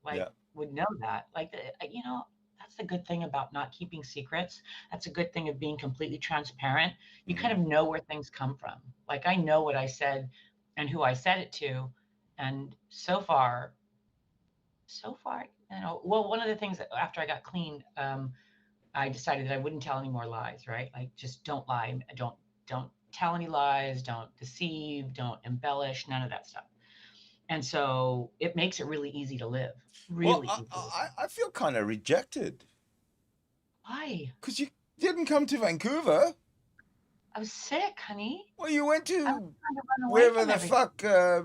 like Yeah. would know that. Like, that's the good thing about not keeping secrets. That's a good thing of being completely transparent. You kind of know where things come from. Like, I know what I said and who I said it to, and so far, well, one of the things that after I got clean, I decided that I wouldn't tell any more lies, right? Like, just don't lie. Don't tell any lies. Don't deceive. Don't embellish. None of that stuff. And so it makes it really easy to live. Really Well, easy to live. I feel kind of rejected Why? because you didn't come to Vancouver. I was sick, honey. Well, you went I was to trying to run away wherever from the everything. fuck I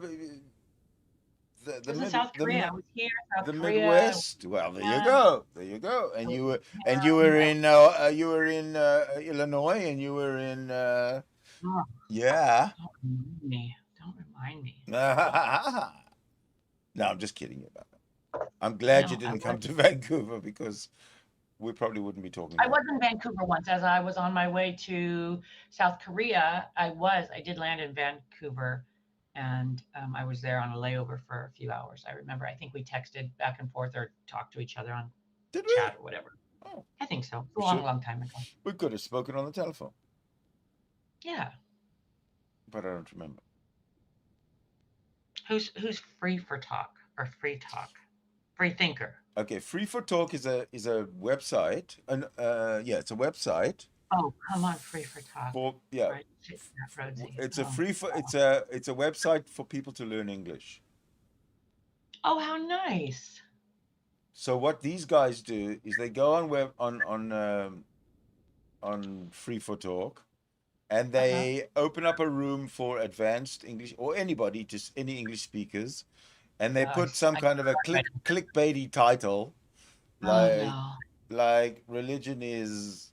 was in South Korea. I was here, South the Korea. Midwest. Well, there Yeah. you go. There you go. And you were in Illinois, and you were in Oh, yeah. don't remind me. Don't remind me. No, I'm just kidding you about that. I'm glad you No, I didn't come to Vancouver because we probably wouldn't be talking. I was in Vancouver once as I was on my way to South Korea. I did land in Vancouver, and I was there on a layover for a few hours. I remember, I think we texted back and forth or talked to each other on Did we? chat or whatever. Oh, I think so. It's a We long, should- long time ago. we could have spoken on the telephone, Yeah. but I don't remember. Who's free for talk or free talk? Free thinker. Okay, Free for Talk is a website, and it's a website Oh, come on, free for talk. for Right, shit, that Rhodesy. it's a Oh. free for it's a website for people to learn English. Oh, how nice. So what these guys do is they go on Free for Talk, and they open up a room for advanced English or anybody, just any English speakers, and they put some kind of a clickbaity title, like Oh, like religion is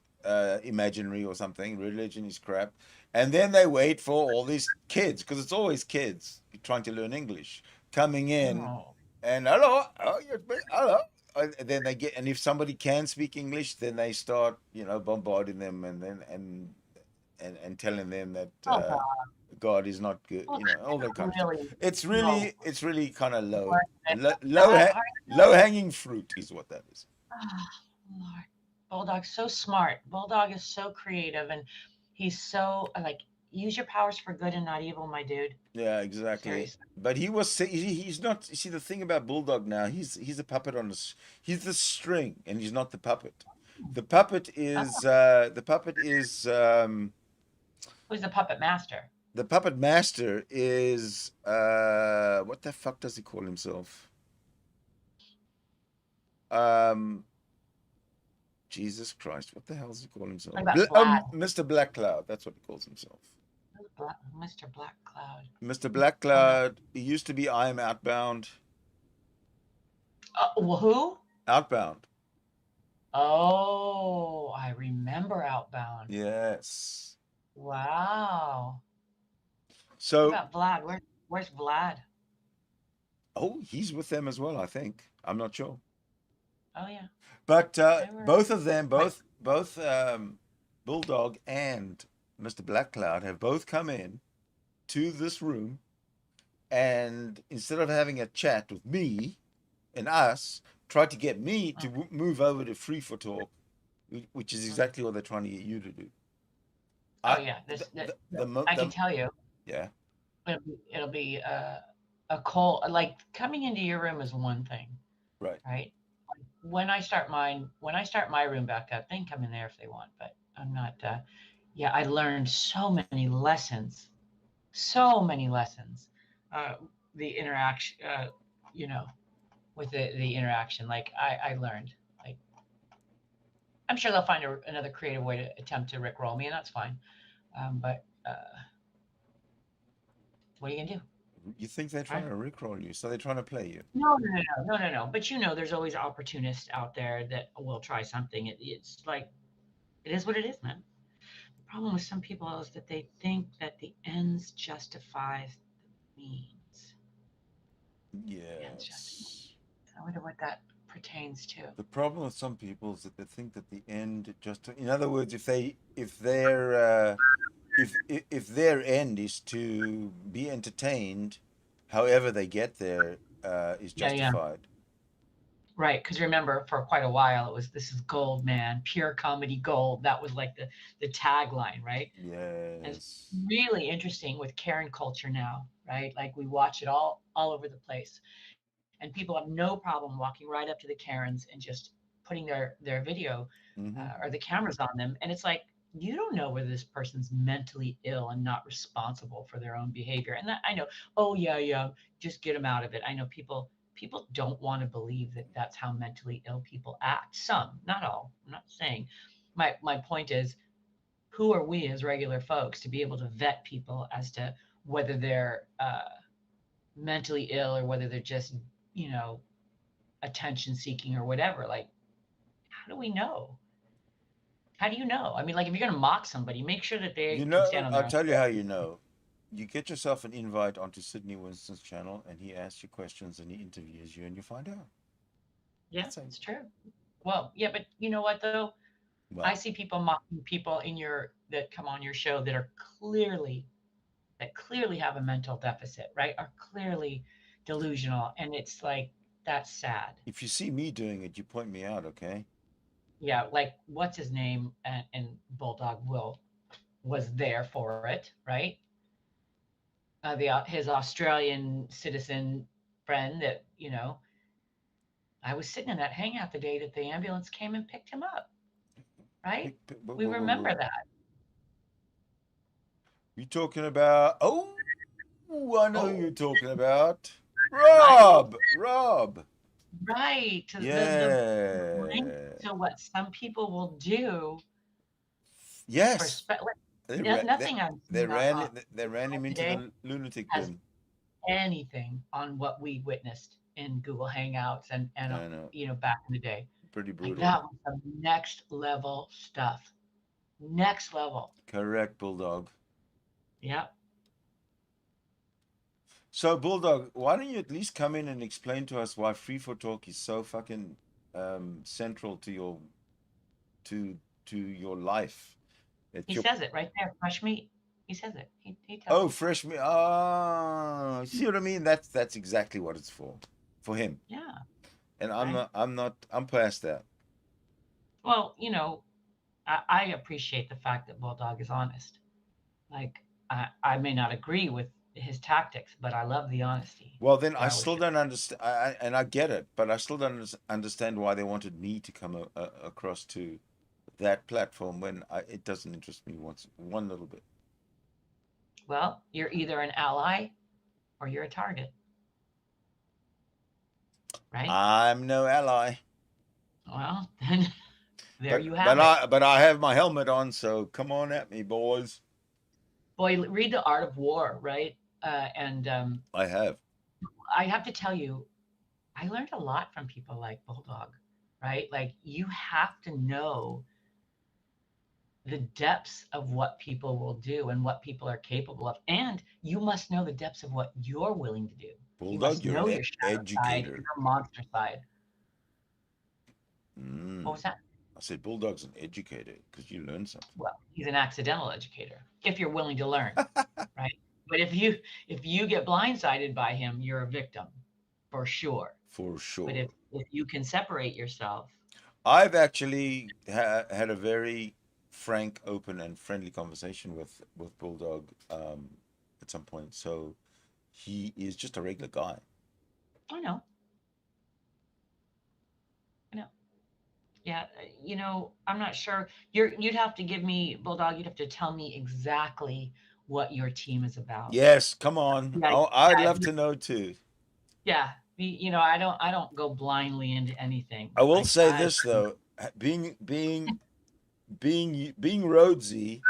imaginary or something. Religion is crap, and then they wait for all these kids, because it's always kids trying to learn English coming in. no. And hello, hello. And then they get, and if somebody can speak English, then they start, bombarding them, and then and telling them that God is not good, all that kind of stuff. Really, It's really kind of low Lord. hanging fruit is what that is. Lord. Bulldog's so smart. Bulldog is so creative, and he's so use your powers for good and not evil, my dude. Yeah, exactly. Seriously. But he's not. You see, the thing about Bulldog now, he's a puppet on this. He's the string, and he's not the puppet. The puppet is Who's the puppet master? the puppet master is what the fuck does he call himself? Jesus Christ, what the hell does he call himself? What about Vlad? Mr. Black Cloud, that's what he calls himself. Mr. Black Cloud. Mr. Black Cloud. He used to be I Am Outbound. Well, who? Outbound. Oh, I remember Outbound. Yes. Wow. So, What about Vlad? Where's Vlad? oh, he's with them as well, I think. I'm not sure. Oh yeah. But were- both of them, both Bulldog and Mr. Black Cloud have both come in to this room, and instead of having a chat with me and us, tried to get me to move over to Free for Talk, which is exactly what they're trying to get you to do. Oh yeah. I can tell you. Yeah. It'll be a call. Like, coming into your room is one thing. Right. Right. When I start my room back up, they can come in there if they want, but I'm not. Yeah, I learned so many lessons. The interaction, with the interaction. Like, I learned. Like, I'm sure they'll find another creative way to attempt to rickroll me, and that's fine. But what are you gonna do? You think they're trying to rickroll you, so they're trying to play you. No. But there's always opportunists out there that will try something. It's like, it is what it is, man. problem with some people is that they think that the ends justify the means. Ends justify. Yes. I wonder what that pertains to. The problem with some people is that they think that the end just, in other words, if their end is to be entertained, however they get there, is Yeah, yeah. justified. Right, because remember, for quite a while, it was "This is gold, man, pure comedy gold." That was like the tagline, right? And it's Yes. really interesting with Karen culture now, right? Like we watch it all over the place, and people have no problem walking right up to the Karens and just putting their video Mm-hmm. or the cameras on them, and it's like you don't know whether this person's mentally ill and not responsible for their own behavior. And that I know, oh yeah, yeah, just get them out of it. I know people don't want to believe that that's how mentally ill people act. Some, not all. I'm not saying. My point is, who are we as regular folks to be able to vet people as to whether they're mentally ill or whether they're just, you know, attention seeking or whatever? Like, how do we know? How do you know? I mean, like, if you're going to mock somebody, make sure that they You can stand know, on their I'll own. tell you how you know. You get yourself an invite onto Sydney Winston's channel, and he asks you questions, and he interviews you, and you find out. Yeah, That's it. it's true. Well, yeah, but you know what though? Well, I see people mocking people that come on your show that are clearly have a mental deficit, right? Are clearly delusional, and it's like that's sad. if you see me doing it, you point me out, okay? Yeah, like what's his name and Bulldog Will was there for it, right? His Australian citizen friend that I was sitting in that hangout the day that the ambulance came and picked him up, right? We remember that. You talking about? Oh, I know who Oh, you're talking about. right, Rob. right. Yeah. So what some people will do for Yes. nothing I've They seen ran they ran him into today the lunatic has bin. anything on what we witnessed in Google Hangouts and I know. back in the day. Pretty Like brutal. that was some next level stuff. Next level. Correct, Bulldog. Yep. So, Bulldog, why don't you at least come in and explain to us why Free for Talk is so fucking central to your life? He says it right there, fresh meat. He says it. He tells Oh, you. fresh meat. Oh, see what I mean? That's exactly what it's for him. Yeah. And Right. I'm past that. Well, I appreciate the fact that Bulldog is honest. Like I may not agree with his tactics, but I love the honesty. Well, then So I I always still say, don't understand, and I get it, but I still don't understand why they wanted me to come across to that platform when it doesn't interest me one little bit. well, you're either an ally or you're a target. Right? I'm no ally. Well, then there But you have it. but I have my helmet on, so come on at me, boys. Boy, read The Art of War, right? And I have. I have to tell you, I learned a lot from people like Bulldog, right? Like you have to know the depths of what people will do and what people are capable of. And you must know the depths of what you're willing to do. You Bulldog, must you're know an your shadow side, educator. your monster side. Mm. What was that? I said Bulldog's an educator because you learn something. Well, he's an accidental educator if you're willing to learn, right? But if you get blindsided by him, you're a victim for sure. For sure. But if you can separate yourself. I've actually had a very frank, open, and friendly conversation with Bulldog at some point. So he is just a regular guy. I know. Yeah, I'm not sure. You'd have to give me, Bulldog, you'd have to tell me exactly what your team is about. Yes, come on. Yeah, I'd love to know too. Yeah, I don't go blindly into anything. I will say this though, being Rhodesy,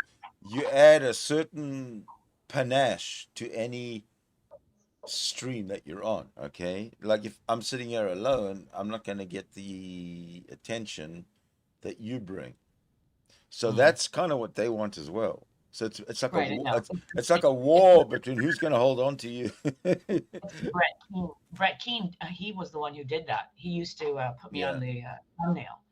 you add a certain panache to any stream that you're on, okay? Like if I'm sitting here alone, I'm not going to get the attention that you bring. So Mm. that's kind of what they want as well. So it's like Right, I know. it's like a war between who's going to hold on to you. It's Brett Keane. Brett Keane, he was the one who did that. He used to put me Yeah. on the thumbnail,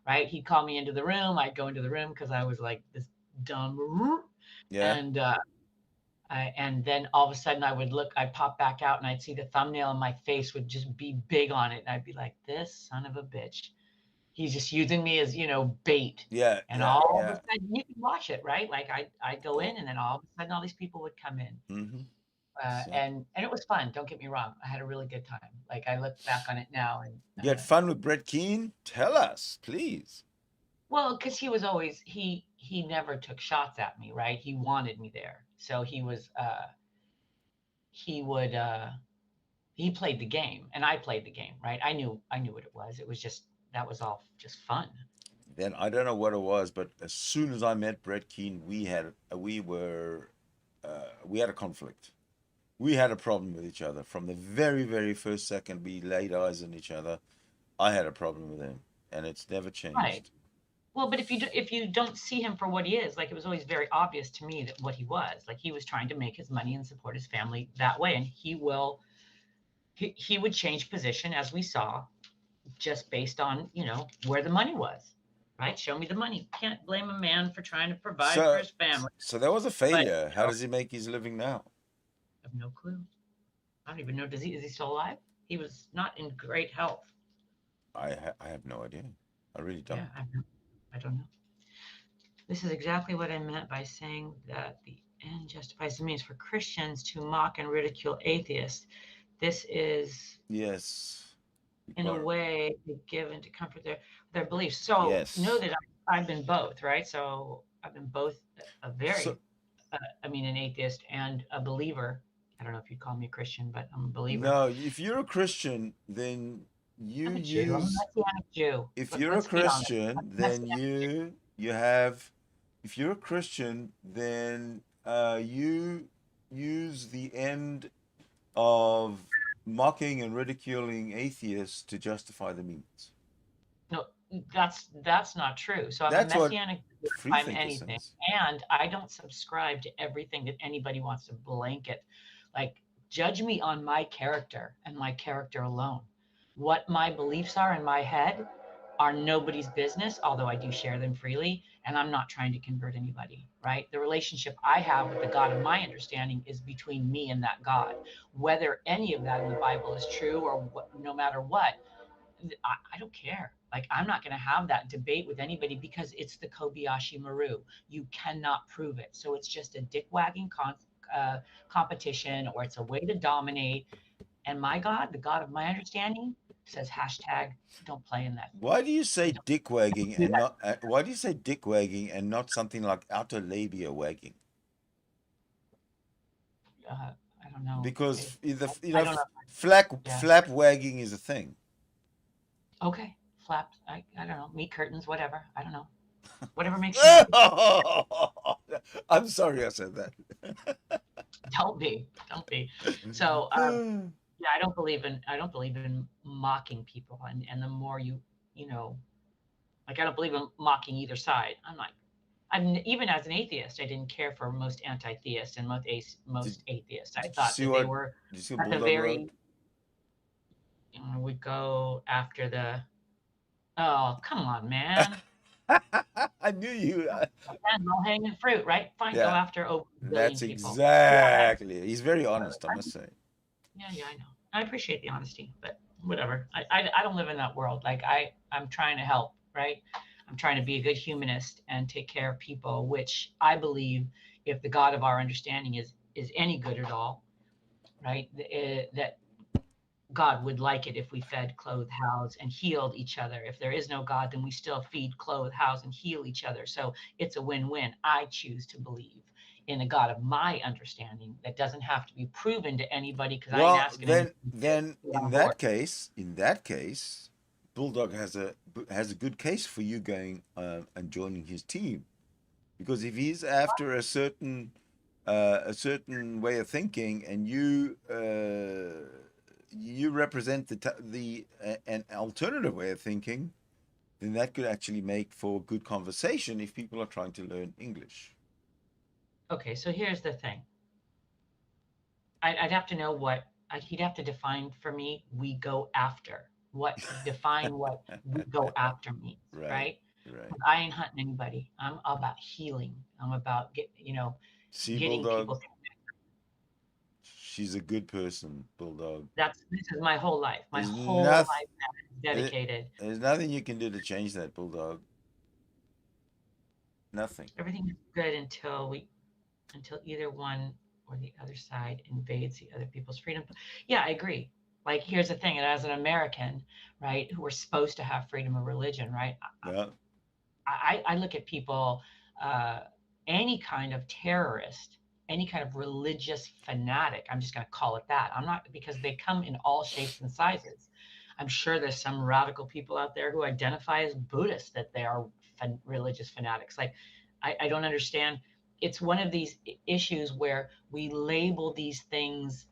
right? He'd call me into the room. I'd go into the room because I was like this dumb, Yeah. and then all of a sudden I'd pop back out and I'd see the thumbnail and my face would just be big on it. And I'd be like, this son of a bitch. He's just using me as, bait. Yeah. And Yeah. all of Yeah. a sudden you can watch it, right? Like I'd go Cool. in and then all of a sudden all these people would come in. Mm-hmm. And it was fun. Don't get me wrong. I had a really good time. Like I look back on it now and You had fun with Brett Keane? Tell us, please. well, because he was always he never took shots at me, right? He wanted me there. So he played the game and I played the game, right? I knew what it was. It was just that was all just fun. Then I don't know what it was, but as soon as I met Brett Keane, we had a conflict. We had a problem with each other from the very, very first second we laid eyes on each other. I had a problem with him, and it's never changed. Right. Well, but if you don't see him for what he is, like it was always very obvious to me that what he was, like he was trying to make his money and support his family that way, and he would change position as we saw, just based on where the money was, right? Show me the money. Can't blame a man for trying to provide for his family. So that was a But failure. How does he make his living now? I have no clue. I don't even know. Is he still alive? He was not in great health. I have no idea. I really don't. Yeah, I don't know. This is exactly what I meant by saying that the end justifies the means. For Christians to mock and ridicule atheists, this is Yes. in a way given to comfort their beliefs. So Yes. know that I've been both, right? So I've been both an atheist and a believer. I don't know if you'd call me a Christian, but I'm a believer. No, if you're a Christian, then you I'm a Jew. I'm a use. Messianic Jew. If you're a Let's be honest. Christian, I'm a then Messianic you have. If you're a Christian, then you use the end of mocking and ridiculing atheists to justify the means. No, that's not true. So I'm That's a what Messianic. free I'm thinker anything, says. and I don't subscribe to everything that anybody wants to blanket. Like, judge me on my character and my character alone. What my beliefs are in my head are nobody's business, although I do share them freely, and I'm not trying to convert anybody, right? The relationship I have with the God of my understanding is between me and that God. Whether any of that in the Bible is true or what, no matter what, I don't care. Like, I'm not going to have that debate with anybody because it's the Kobayashi Maru. You cannot prove it. So it's just a dick wagging competition, or it's a way to dominate. And my God, the God of my understanding, says hashtag don't play in that. Why do you say dick wagging and not? Why do you say dick wagging and not something like outer labia wagging? I don't know. Because flap wagging is a thing. Okay, flaps. I don't know. Meat curtains, whatever. I don't know. Whatever makes you happy. I'm sorry I said that. Don't be. So yeah, I don't believe in mocking people, and the more like, I don't believe in mocking either side. Even as an atheist, I didn't care for most anti-theists and most atheists. I thought that they were at the very. We go after the. Oh, come on, man! I knew you. Low hanging fruit, right? Fine, Yeah. go after over a billion That's people. exactly. He's very honest, I must say. Yeah, I know. I appreciate the honesty, but whatever. I don't live in that world. Like, I'm trying to help, right? I'm trying to be a good humanist and take care of people, which I believe, if the God of our understanding is any good at all, right? That God would like it if we fed, clothed, housed, and healed each other. If there is no God, then we still feed, clothe, house, and heal each other. So it's a win-win. I choose to believe in a God of my understanding that doesn't have to be proven to anybody, because I ain't asking. Then in that case, Bulldog has a good case for you going and joining his team, because if he's after a certain way of thinking, and you represent an alternative way of thinking, then that could actually make for good conversation if people are trying to learn English. Okay, so here's the thing. I'd have to know what he'd have to define for me. We go after define what we go after means, Right, right? right. I ain't hunting anybody. I'm about healing. I'm about See, getting Bulldog, people. she's a good person, Bulldog. This is my whole life. My There's whole nothing. life is dedicated. There's nothing you can do to change that, Bulldog. Nothing. Everything is good until either one or the other side invades the other people's freedom. Yeah, I agree. Like, here's the thing, and as an American, right, who are supposed to have freedom of religion, right? Yeah. I look at people, any kind of terrorist, any kind of religious fanatic, I'm just going to call it that. I'm not, because they come in all shapes and sizes. I'm sure there's some radical people out there who identify as Buddhist, that they are religious fanatics. Like, I don't understand. It's one of these issues where we label these things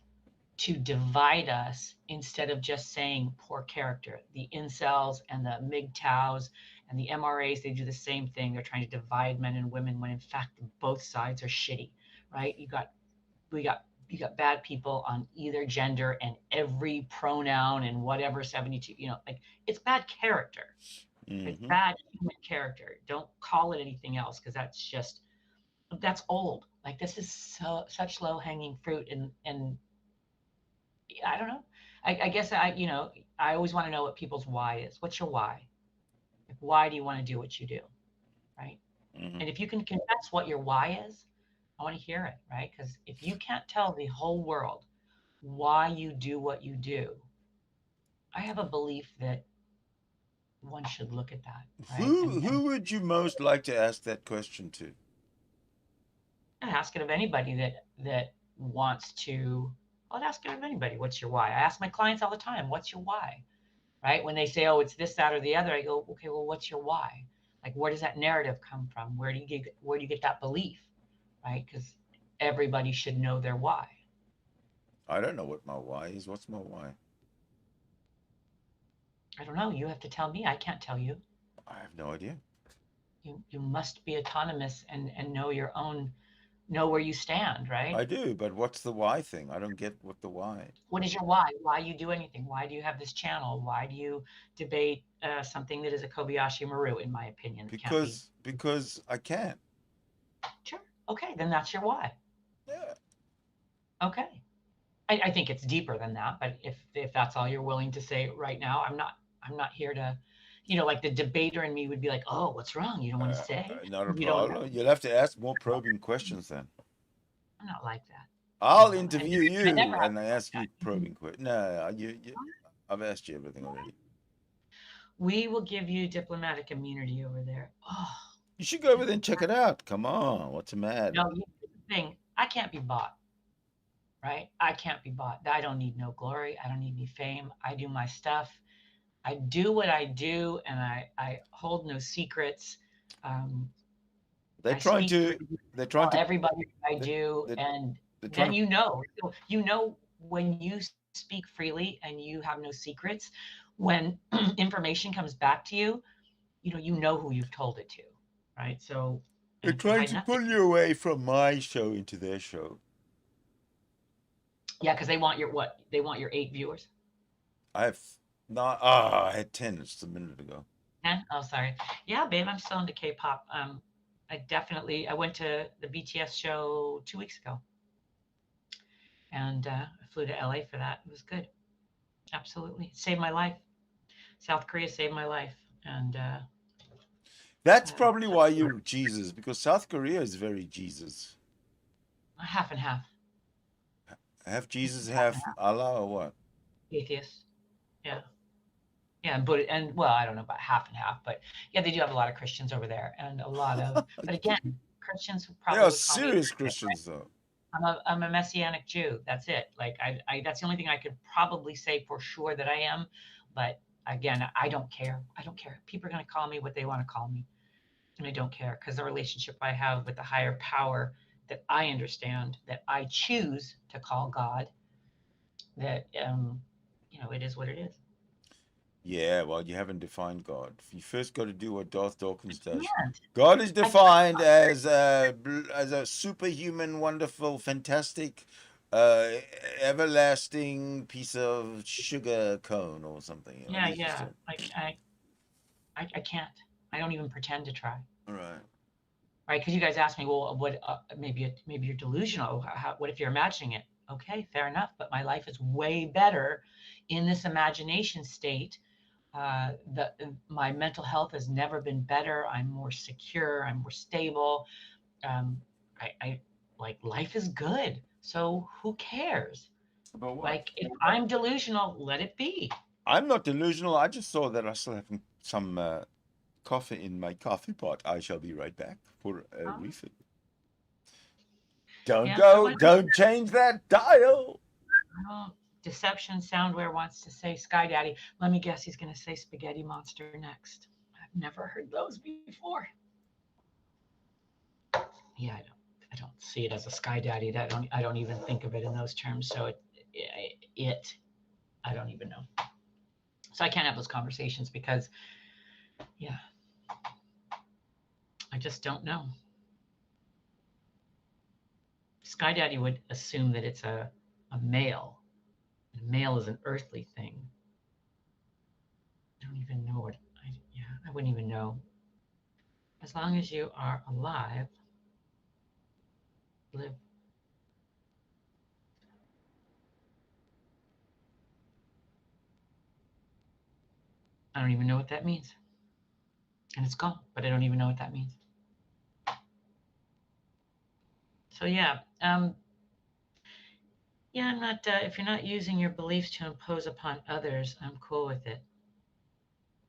to divide us instead of just saying poor character. The incels and the MGTOWs and the MRAs, they do the same thing. They're trying to divide men and women when in fact both sides are shitty, right? You got bad people on either gender and every pronoun and whatever 72, like, it's bad character. It's bad human character. Don't call it anything else, because that's old. Like, this is such low hanging fruit, and I don't know. I guess I always want to know what people's why is. What's your why? Like, why do you want to do what you do, right? And if you can confess what your why is, I want to hear it, right? Because if you can't tell the whole world why you do what you do, I have a belief that one should look at that, right? Who would you most like to ask that question to? I ask it of anybody that wants to. I'll ask it of anybody. What's your why? I ask my clients all the time, what's your why? Right? When they say, oh, it's this, that, or the other, I go, okay, well, what's your why? Like, where does that narrative come from? Where do you get that belief? Right? Because everybody should know their why. I don't know what my why is. What's my why? I don't know. You have to tell me. I can't tell you. I have no idea. You must be autonomous and know where you stand, right? I do, but what's the why thing? I don't get what the why. What is your why? Why you do anything? Why do you have this channel? Why do you debate something that is a Kobayashi Maru, in my opinion? Because I can. Sure. Okay, then that's your why. Yeah. Okay. I think it's deeper than that, but if that's all you're willing to say right now, I'm not here to, like, the debater in me would be like, oh, what's wrong? You don't want to say? Not a You don't problem. You'll have to ask more probing questions then. I'm not like that. I'll interview you never have and I ask you probing questions. No, I've asked you everything already. We will give you diplomatic immunity over there. Oh, You should go over there and check it out. Come on, what's the matter? no, here's the thing. I can't be bought, right? I can't be bought. I don't need no glory. I don't need any fame. I do my stuff. I do what I do, and I hold no secrets. They're trying to everybody I do, and then you know when you speak freely and you have no secrets, when information comes back to you, you know who you've told it to, right? So they're trying to pull you away from my show into their show. Yeah, because they want your 8 viewers. I had 10 just a minute ago. 10? Oh, sorry. Yeah, babe, I'm still into K-pop. I went to the BTS show 2 weeks ago, and I flew to LA for that. It was good. Absolutely. Saved my life. South Korea saved my life. And that's probably why you're Jesus, because South Korea is very Jesus. Half and half. Half Jesus, half Allah, or what? Atheist. Yeah. Yeah, and well, I don't know about half and half, but yeah, they do have a lot of Christians over there, and a lot of. But again, Christians who probably. They are serious Christians, though. I'm a Messianic Jew. That's it. Like, I that's the only thing I could probably say for sure that I am. But again, I don't care. I don't care. People are going to call me what they want to call me, and I don't care, because the relationship I have with the higher power that I understand, that I choose to call God, that it is what it is. Yeah, well, you haven't defined God. You first got to do what Darth Dawkins does. can't. God is defined as a superhuman, wonderful, fantastic, everlasting piece of sugar cone or something. You know, Yeah, he's just yeah. I can't. I don't even pretend to try. all right. Right? Because you guys asked me, well, what? Maybe you're delusional. What if you're imagining it? Okay, fair enough. But my life is way better in this imagination state. My mental health has never been better. I'm more secure. I'm more stable. I like life is good. So who cares? About what? Like if I'm delusional, let it be. I'm not delusional. I just saw that I still have some coffee in my coffee pot. I shall be right back for a refill. Don't Yeah, go. Don't change that dial. Oh, Deception Soundware wants to say Sky Daddy. Let me guess, he's going to say Spaghetti Monster next. I've never heard those before. Yeah, I don't see it as a Sky Daddy. I don't even think of it in those terms. So I don't even know. So I can't have those conversations because, yeah, I just don't know. Sky Daddy would assume that it's a male. And male is an earthly thing. I don't even know what. I wouldn't even know. As long as you are alive, live. I don't even know what that means. And it's gone, but I don't even know what that means. So yeah, I'm not. If you're not using your beliefs to impose upon others, I'm cool with it.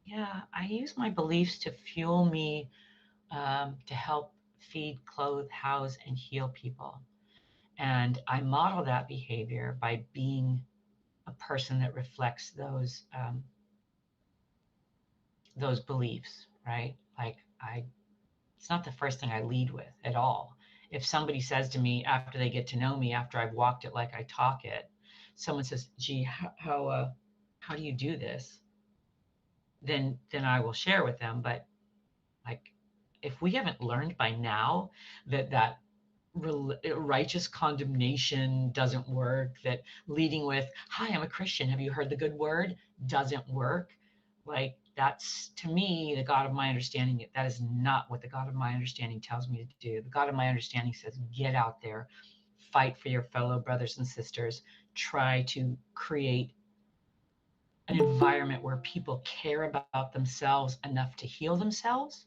Yeah, I use my beliefs to fuel me, to help feed, clothe, house, and heal people. And I model that behavior by being a person that reflects those beliefs, right? Like it's not the first thing I lead with at all. If somebody says to me after they get to know me, after I've walked it like I talk it, someone says, "Gee, how do you do this?" Then I will share with them. But like, if we haven't learned by now that righteous condemnation doesn't work, that leading with, "Hi, I'm a Christian. Have you heard the good word?" doesn't work. Like that's to me the God of my understanding. That is not what the God of my understanding tells me to do. The God of my understanding says, get out there, fight for your fellow brothers and sisters, try to create an environment where people care about themselves enough to heal themselves,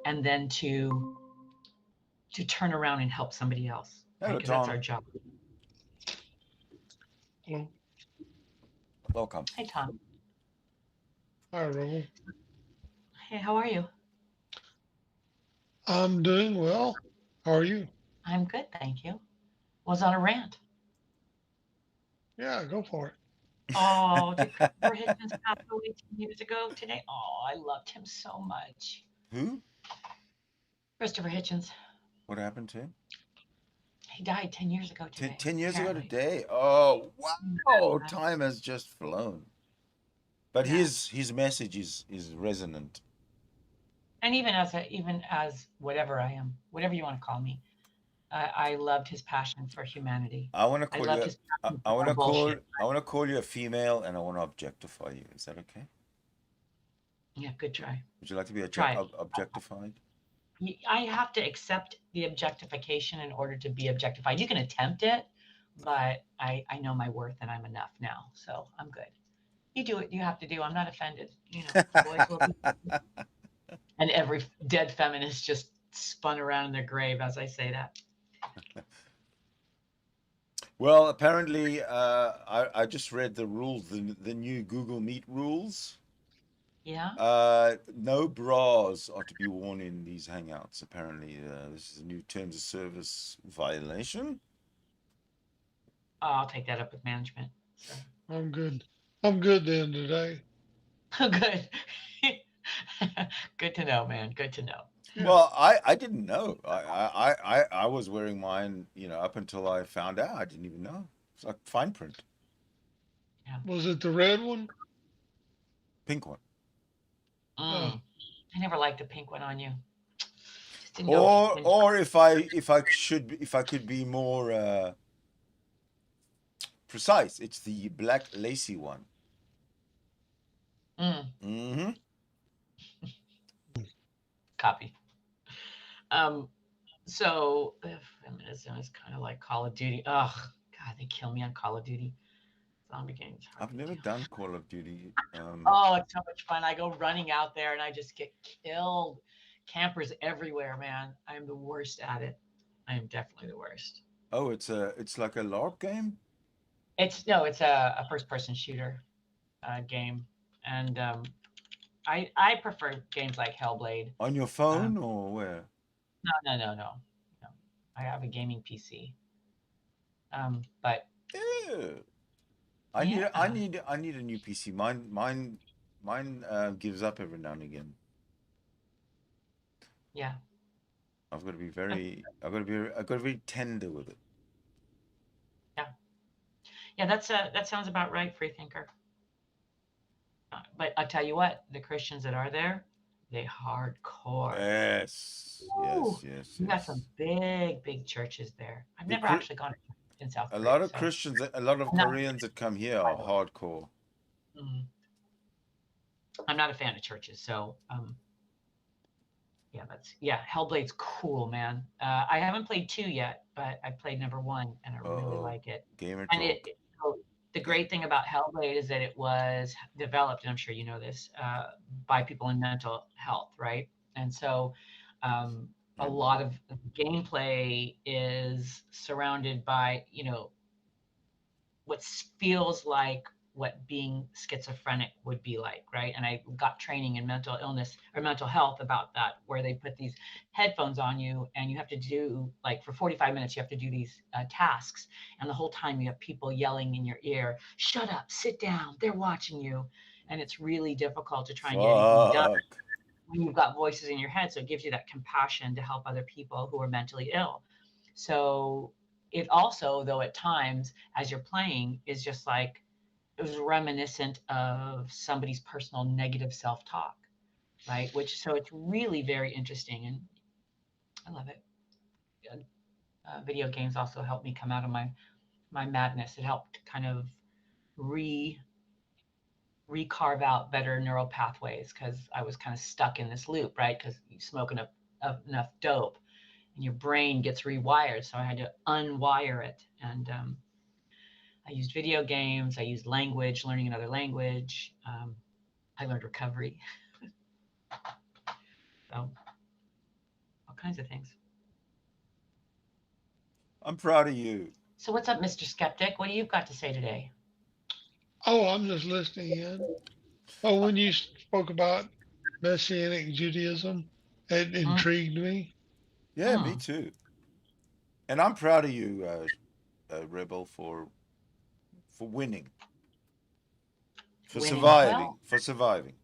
and then to turn around and help somebody else. Hello, Because that's our Tom. job. Hello. Welcome. Hey, Tom. Hi, Rebel. Hey, how are you? I'm doing well. How are you? I'm good, thank you. Was on a rant. Yeah, go for it. Oh, did Christopher Hitchens pass away 10 years ago today? Oh, I loved him so much. Who? Christopher Hitchens. What happened to him? He died 10 years ago today. 10 years ago apparently. today. Oh, wow. Yeah. Time has just flown. But Yeah. his message is resonant. And even as whatever I am, whatever you want to call me, I loved his passion for humanity. I want to I call loved you. his passion I want for to call. bullshit. I want to call you a female, and I want to objectify you. Is that okay? Yeah, good try. Would you like to be Try it. objectified? I have to accept the objectification in order to be objectified. You can attempt it, but I know my worth and I'm enough now, so I'm good. You do what you have to do. I'm not offended. You know, boys will be. And every dead feminist just spun around in their grave as I say that. Well, apparently, I just read the rules, the new Google Meet rules. Yeah. No bras are to be worn in these hangouts. Apparently, this is a new terms of service violation. I'll take that up with management. So. I'm good. I'm good then today. Good. Good to know, man. Good to know. Yeah. Well, I didn't know. I was wearing mine, up until I found out. I didn't even know. It's like fine print. Was it the red one? Pink one. I never liked a pink one on you. Just didn't know if you can- Or if I could be more precise, it's the black lacy one. Mm-hmm. Copy. So feminism is kind of like Call of Duty. Ugh, God, they kill me on Call of Duty. Zombie games. I've never done Call of Duty. Oh, it's so much fun. I go running out there and I just get killed. Campers everywhere, man. I am the worst at it. I am definitely the worst. Oh, it's like a LARP game? It's a first-person shooter game, and I prefer games like Hellblade. On your phone or where? No. I have a gaming PC. But Ew. I need a new PC. Mine gives up every now and again. Yeah. I've got to be very tender with it. Yeah, that sounds about right, Freethinker. But I'll tell you what, the Christians that are there, they hardcore. Yes. You got some big churches there. I've never actually gone in South Korea. A lot of Christians, a lot of Koreans that come here are hardcore. I'm not a fan of churches, so Hellblade's cool, man. I haven't played 2 yet, but I played number 1 and I really like it. Gamer and talk. The great thing about Hellblade is that it was developed, and I'm sure you know this, by people in mental health, right? And so a lot of gameplay is surrounded by, what feels like what being schizophrenic would be like, right? And I got training in mental illness or mental health about that, where they put these headphones on you and you have to do, like, for 45 minutes, you have to do these tasks. And the whole time you have people yelling in your ear, shut up, sit down, they're watching you. And it's really difficult to try and get anything done when you've got voices in your head. So it gives you that compassion to help other people who are mentally ill. So it also, though, at times as you're playing, is just like, it was reminiscent of somebody's personal negative self-talk, right? So it's really very interesting, and I love it. Video games also helped me come out of my madness. It helped kind of carve out better neural pathways, because I was kind of stuck in this loop, right? Because you smoke enough dope and your brain gets rewired. So I had to unwire it. And I used video games. I used language, learning another language. I learned recovery. So all kinds of things. I'm proud of you. So what's up, Mr. Skeptic? What do you got to say today? Oh, I'm just listening in. Oh, when you spoke about Messianic Judaism, it intrigued me. Yeah, me too. And I'm proud of you, Rebel, for winning. For surviving.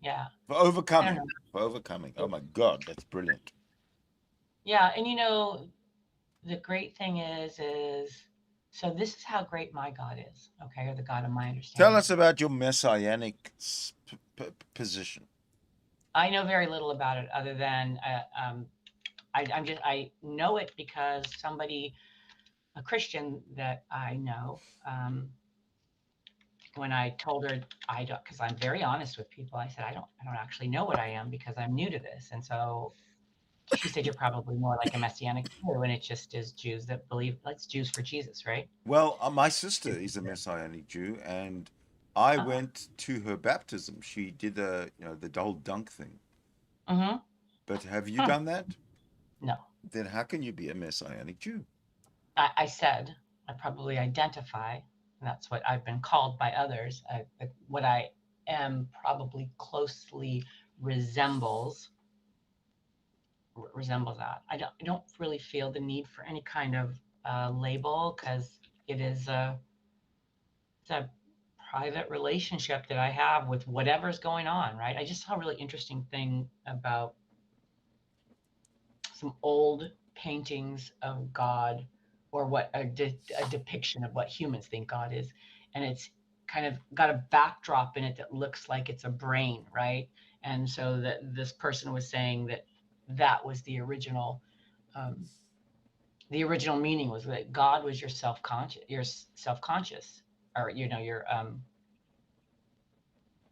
Yeah. For overcoming. Oh my God, that's brilliant. Yeah, and the great thing is so this is how great my God is, okay, or the God of my understanding. Tell us about your messianic position. I know very little about it, other than I know it because a Christian that I know, when I told her, because I'm very honest with people, I said, I don't actually know what I am, because I'm new to this. And so she said, you're probably more like a Messianic Jew, and it just is Jews that believe, like, it's Jews for Jesus, right? Well, my sister is a Messianic Jew, and I went to her baptism. She did the whole dunk thing. Mm-hmm. But have you done that? No. Then how can you be a Messianic Jew? I said I probably identify, and that's what I've been called by others. What I am probably closely resembles that. I don't really feel the need for any kind of label, because it's a private relationship that I have with whatever's going on, right? I just saw a really interesting thing about some old paintings of God, or what a depiction of what humans think God is, and it's kind of got a backdrop in it that looks like it's a brain, right? And so that this person was saying that that was the original meaning, was that God was your self-conscious, or your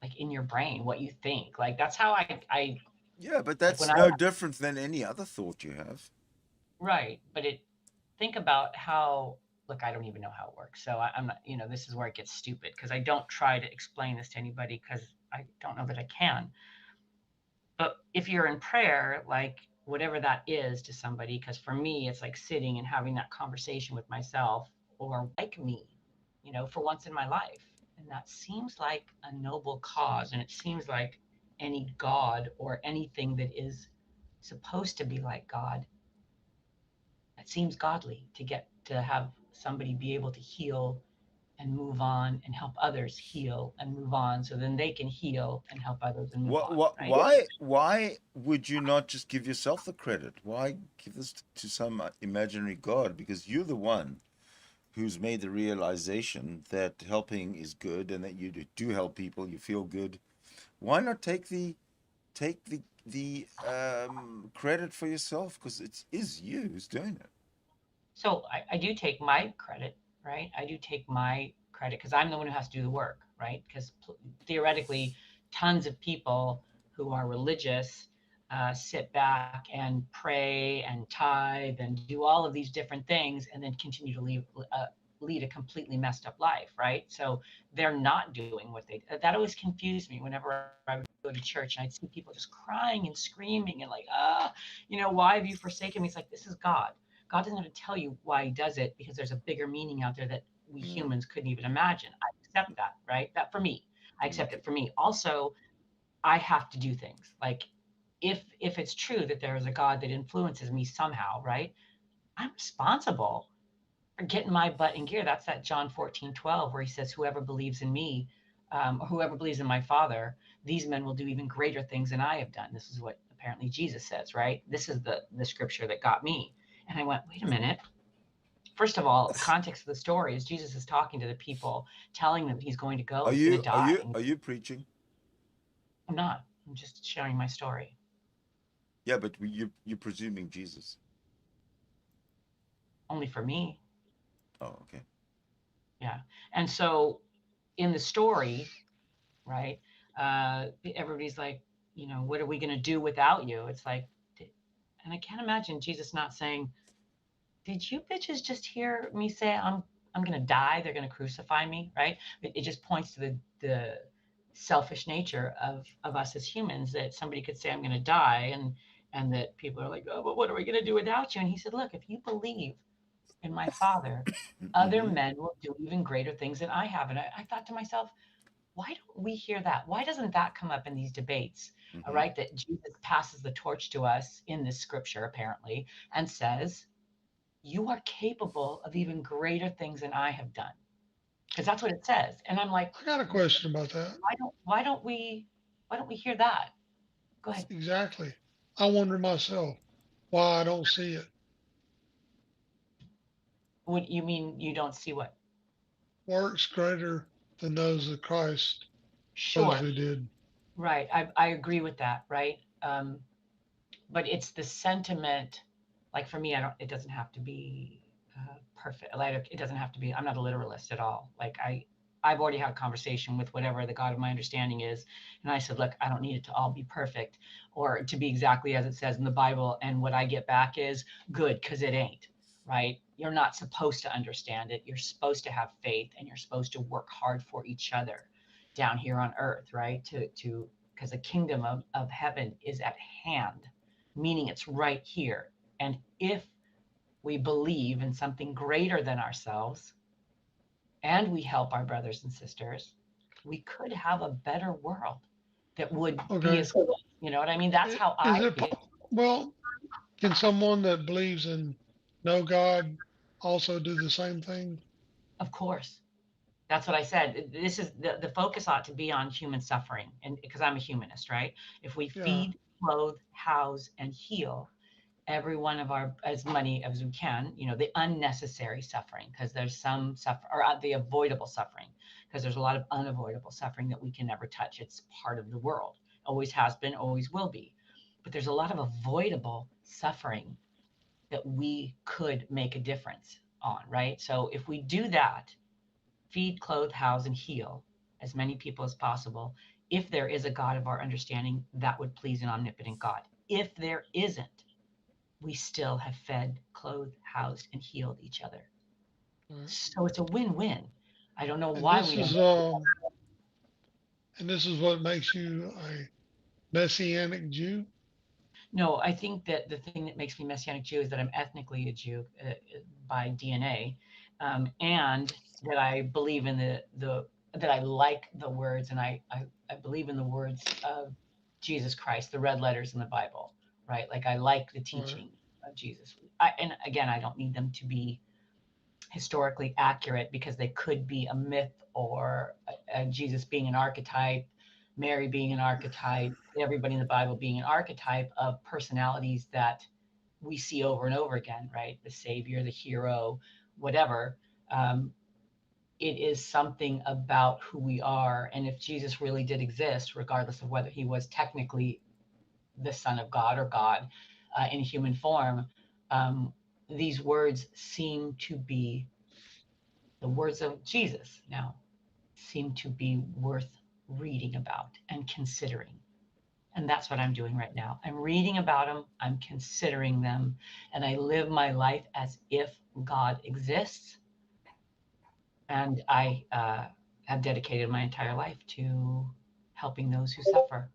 like in your brain, what you think. Like that's how I Yeah, but like when that's I no different than any other thought you have. right, but think about how, look, I don't even know how it works. So I'm not, this is where it gets stupid, because I don't try to explain this to anybody because I don't know that I can. But if you're in prayer, like whatever that is to somebody, because for me, it's like sitting and having that conversation with myself, or like me, for once in my life. And that seems like a noble cause. And it seems like any God or anything that is supposed to be like God, it seems godly to get to have somebody be able to heal and move on and help others heal and move on, so then they can heal and help others and move on, right? Why would you not just give yourself the credit? Why give this to some imaginary God? Because you're the one who's made the realization that helping is good and that you do help people, you feel good. Why not take the credit for yourself? Because it is you who's doing it. So I do take my credit, right? I do take my credit because I'm the one who has to do the work, right? Because theoretically, tons of people who are religious sit back and pray and tithe and do all of these different things, and then continue to lead a completely messed up life, right? So they're not doing what they. That always confused me whenever I would go to church and I'd see people just crying and screaming and like, why have you forsaken me? It's like, this is God. God doesn't have to tell you why he does it, because there's a bigger meaning out there that we humans couldn't even imagine. I accept that, right? That for me, I accept it for me. Also, I have to do things. Like if it's true that there is a God that influences me somehow, right? I'm responsible for getting my butt in gear. That's that John 14:12, where he says, whoever believes in me, or whoever believes in my Father, these men will do even greater things than I have done. This is what apparently Jesus says, right? This is the scripture that got me. And I went, wait a minute. First of all, context of the story is Jesus is talking to the people, telling them he's going to go, he's going to die. Are you preaching? I'm not. I'm just sharing my story. Yeah, but you're presuming Jesus. Only for me. Oh, okay. Yeah. And so in the story, right, everybody's like, what are we going to do without you? It's like, and I can't imagine Jesus not saying, did you bitches just hear me say I'm going to die? They're going to crucify me, right? It just points to the selfish nature of us as humans, that somebody could say I'm going to die, and that people are like, oh, but what are we going to do without you? And he said, look, if you believe in my Father, other men will do even greater things than I have. And I thought to myself, why don't we hear that? Why doesn't that come up in these debates? All right, that Jesus passes the torch to us in this scripture, apparently, and says, you are capable of even greater things than I have done. Because that's what it says. And I'm like, I got a question about that. why don't we hear that? Go ahead. Exactly. I wonder myself why I don't see it. What you mean you don't see what? Works greater than those that Christ Sure. supposedly did. Right. I agree with that, right? But it's the sentiment, like for me, it doesn't have to be perfect. Like it doesn't have to be, I'm not a literalist at all. Like I've already had a conversation with whatever the God of my understanding is. And I said, look, I don't need it to all be perfect or to be exactly as it says in the Bible. And what I get back is good, because it ain't, right? You're not supposed to understand it. You're supposed to have faith, and you're supposed to work hard for each other down here on earth, right? Because the kingdom of heaven is at hand, meaning it's right here. And if we believe in something greater than ourselves, and we help our brothers and sisters, we could have a better world that would be as good. You know what I mean? That's how Is I it feel. well? Can someone that believes in no God also do the same thing? Of course. That's what I said. This is the focus ought to be on human suffering. And because I'm a humanist, right? If we Yeah. feed, clothe, house, and heal, every one of our, as many as we can, the unnecessary suffering, because there's some suffer, or the avoidable suffering, because there's a lot of unavoidable suffering that we can never touch. It's part of the world, always has been, always will be. But there's a lot of avoidable suffering that we could make a difference on, right? So if we do that, feed, clothe, house, and heal as many people as possible, if there is a God of our understanding, that would please an omnipotent God. If there isn't, we still have fed, clothed, housed, and healed each other. Right. So it's a win-win. I don't know And why this we is don't. and this is what makes you a Messianic Jew. No, I think that the thing that makes me Messianic Jew is that I'm ethnically a Jew by DNA, and that I believe in that I like the words, and I believe in the words of Jesus Christ, the red letters in the Bible, right? Like I like the Right. teaching of Jesus. And again, I don't need them to be historically accurate, because they could be a myth, or Jesus being an archetype, Mary being an archetype, everybody in the Bible being an archetype of personalities that we see over and over again, right? The savior, the hero, whatever. Um, it is something about who we are. And if Jesus really did exist, regardless of whether he was technically the Son of God or God in human form, these words seem to be the words of Jesus now seem to be worth reading about and considering. And that's what I'm doing right now. I'm reading about them, I'm considering them, and I live my life as if God exists. And I have dedicated my entire life to helping those who suffer.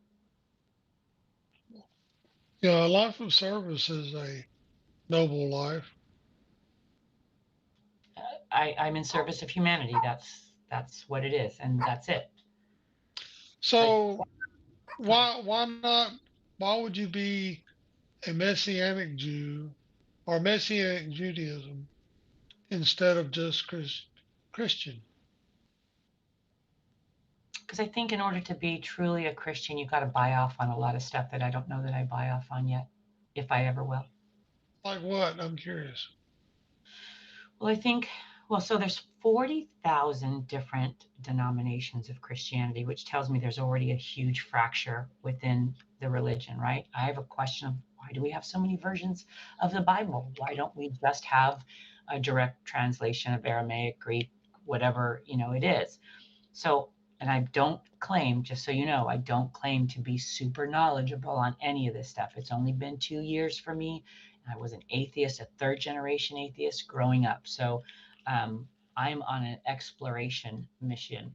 Yeah, a life of service is a noble life. I'm in service of humanity. That's what it is, and that's it. Like, So why not? Why would you be a Messianic Jew or Messianic Judaism instead of just Christian? because I think in order to be truly a Christian, you've got to buy off on a lot of stuff that I don't know that I buy off on yet, if I ever will. Like what? I'm curious. Well, I think, so there's 40,000 different denominations of Christianity, which tells me there's already a huge fracture within the religion, right? I have a question of why do we have so many versions of the Bible? Why don't we just have a direct translation of Aramaic, Greek, whatever, it is? So, and I don't claim, just so you know, I don't claim to be super knowledgeable on any of this stuff. It's only been 2 years for me. I was an atheist, a third generation atheist growing up. So I'm on an exploration mission,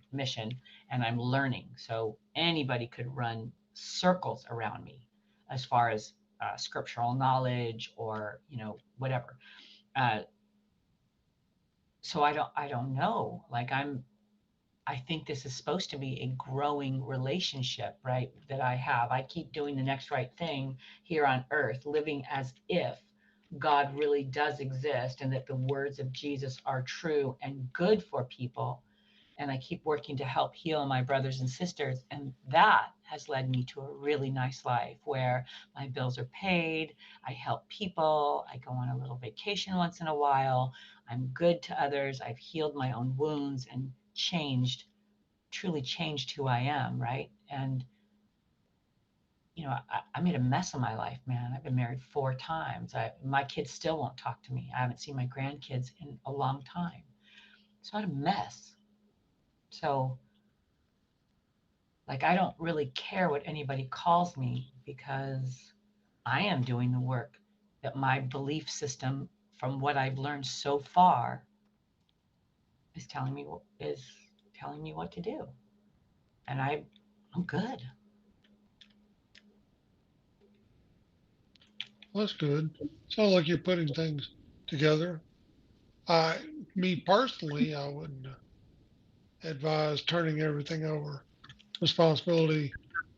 and I'm learning. So anybody could run circles around me as far as scriptural knowledge or, whatever. So I don't know. Like I think this is supposed to be a growing relationship, right? That I have. I keep doing the next right thing here on earth, living as if God really does exist and that the words of Jesus are true and good for people. And I keep working to help heal my brothers and sisters. And that has led me to a really nice life where my bills are paid. I help people. I go on a little vacation once in a while. I'm good to others. I've healed my own wounds and truly changed who I am, right? And I made a mess of my life, man. I've been married 4 times. My kids still won't talk to me. I haven't seen my grandkids in a long time. So I had a mess. So, like, I don't really care what anybody calls me, because I am doing the work that my belief system, from what I've learned so far, is telling me what to do. And I'm good. Well, that's good. Sounds like you're putting things together. I, me personally, I wouldn't advise turning everything over, responsibility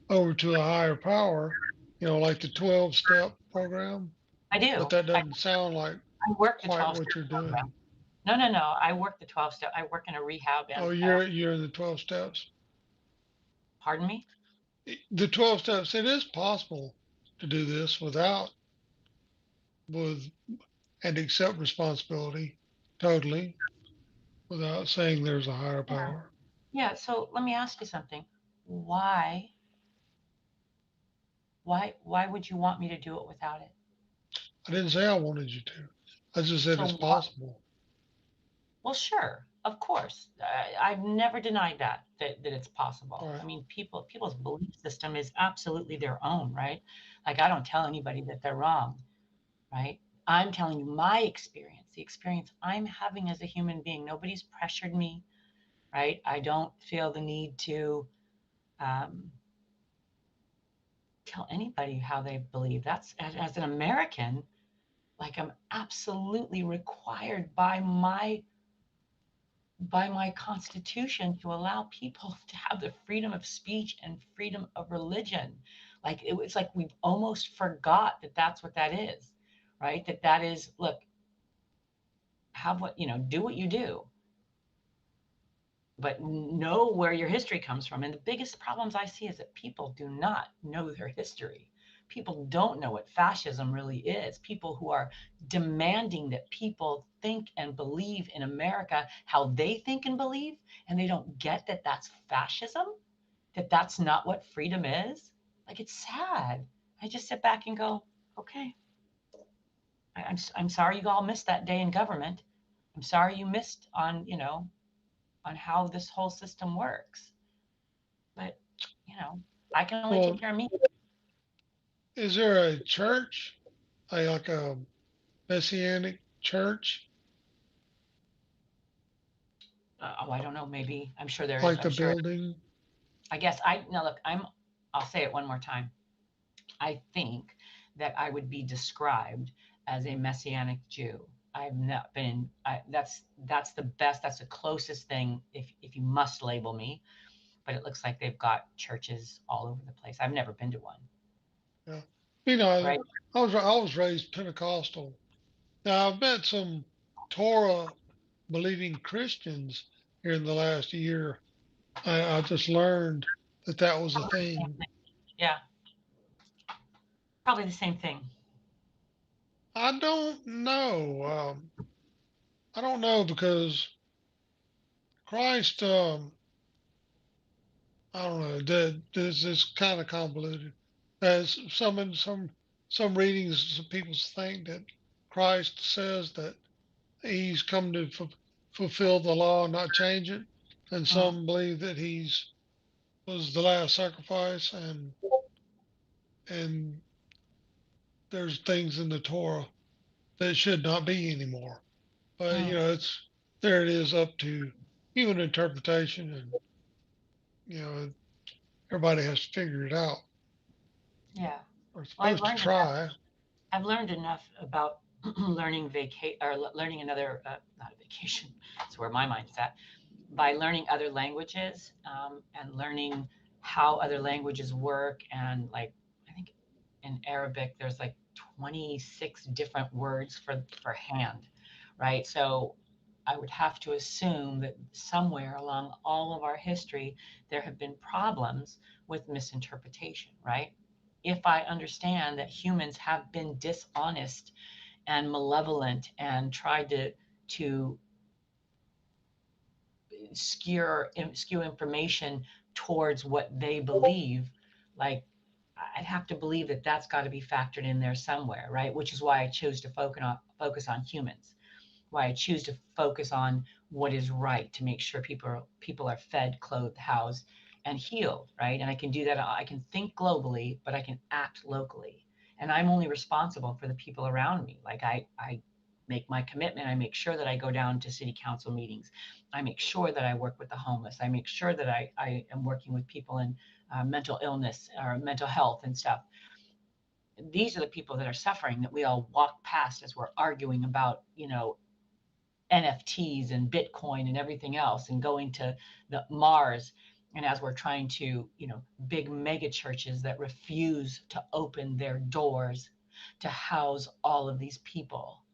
over to a higher power, like the 12-step program. I But do. that doesn't sound like I work the quite 12 what step you're program. doing. No. I work the 12 step. I work in a rehab. Oh, you're in the 12 steps. Pardon me? The 12 steps, it is possible to do this without with and accept responsibility totally without saying there's a higher Yeah. power. Yeah. So let me ask you something. Why? Why would you want me to do it without it? I didn't say I wanted you to. I just said So it's what? possible. Well, sure, of course. I've never denied that it's All possible. I right. mean, people's belief system is absolutely their own, right? Like I don't tell anybody that they're wrong, right? I'm telling you my experience, the experience I'm having as a human being. Nobody's pressured me, right? I don't feel the need to um, tell anybody how they believe. That's as an American, like I'm absolutely required by my constitution to allow people to have the freedom of speech and freedom of religion. Like it was like we've almost forgot that that's what that is, right? That is, look, have what, do what you do, but know where your history comes from. And the biggest problems I see is that people do not know their history. People don't know what fascism really is. People who are demanding that people think and believe in America how they think and believe, and they don't get that that's fascism, that that's not what freedom is. Like it's sad. I just sit back and go, okay, I'm sorry you all missed that day in government. I'm sorry you missed on how this whole system works. But, I can only take Well, care of me. is there a church, like a messianic church, Oh, I don't know. Maybe I'm sure there is. like I'm the sure. building? I guess now look, I'll say it one more time. I think that I would be described as a Messianic Jew. I've not been, that's the best, that's the closest thing if you must label me, but it looks like they've got churches all over the place. I've never been to one, Yeah. You know, right? I was raised Pentecostal. Now I've met some Torah believing Christians here in the last year. I just learned that that was a thing. Yeah, probably the same thing. I don't know. I don't know because Christ. I don't know. This is kind of convoluted. As some readings, some people think that Christ says that he's come to fulfill the law, not change it, and Mm, some believe that he's was the last sacrifice, and there's things in the Torah that should not be anymore. But mm, it's there. It is up to human interpretation, and everybody has to figure it out. yeah. We're Well, I've supposed to learned enough. try. I've learned enough about learning another, not a vacation. That's where my mind's at. By learning other languages, and learning how other languages work, and like I think in Arabic there's like 26 different words for hand, right? So I would have to assume that somewhere along all of our history there have been problems with misinterpretation, right? If I understand that humans have been dishonest and malevolent and tried to skew information towards what they believe, like I'd have to believe that that's got to be factored in there somewhere, right? Which is why I chose to focus on humans, why I choose to focus on what is right to make sure people are fed, clothed, housed, and healed, right? And I can do that. I can think globally, but I can act locally. And I'm only responsible for the people around me. Like I make my commitment. I make sure that I go down to city council meetings. I make sure that I work with the homeless. I make sure that I am working with people in mental illness or mental health and stuff. These are the people that are suffering that we all walk past as we're arguing about, NFTs and Bitcoin and everything else, and going to the Mars. And as we're trying to, big mega churches that refuse to open their doors to house all of these people,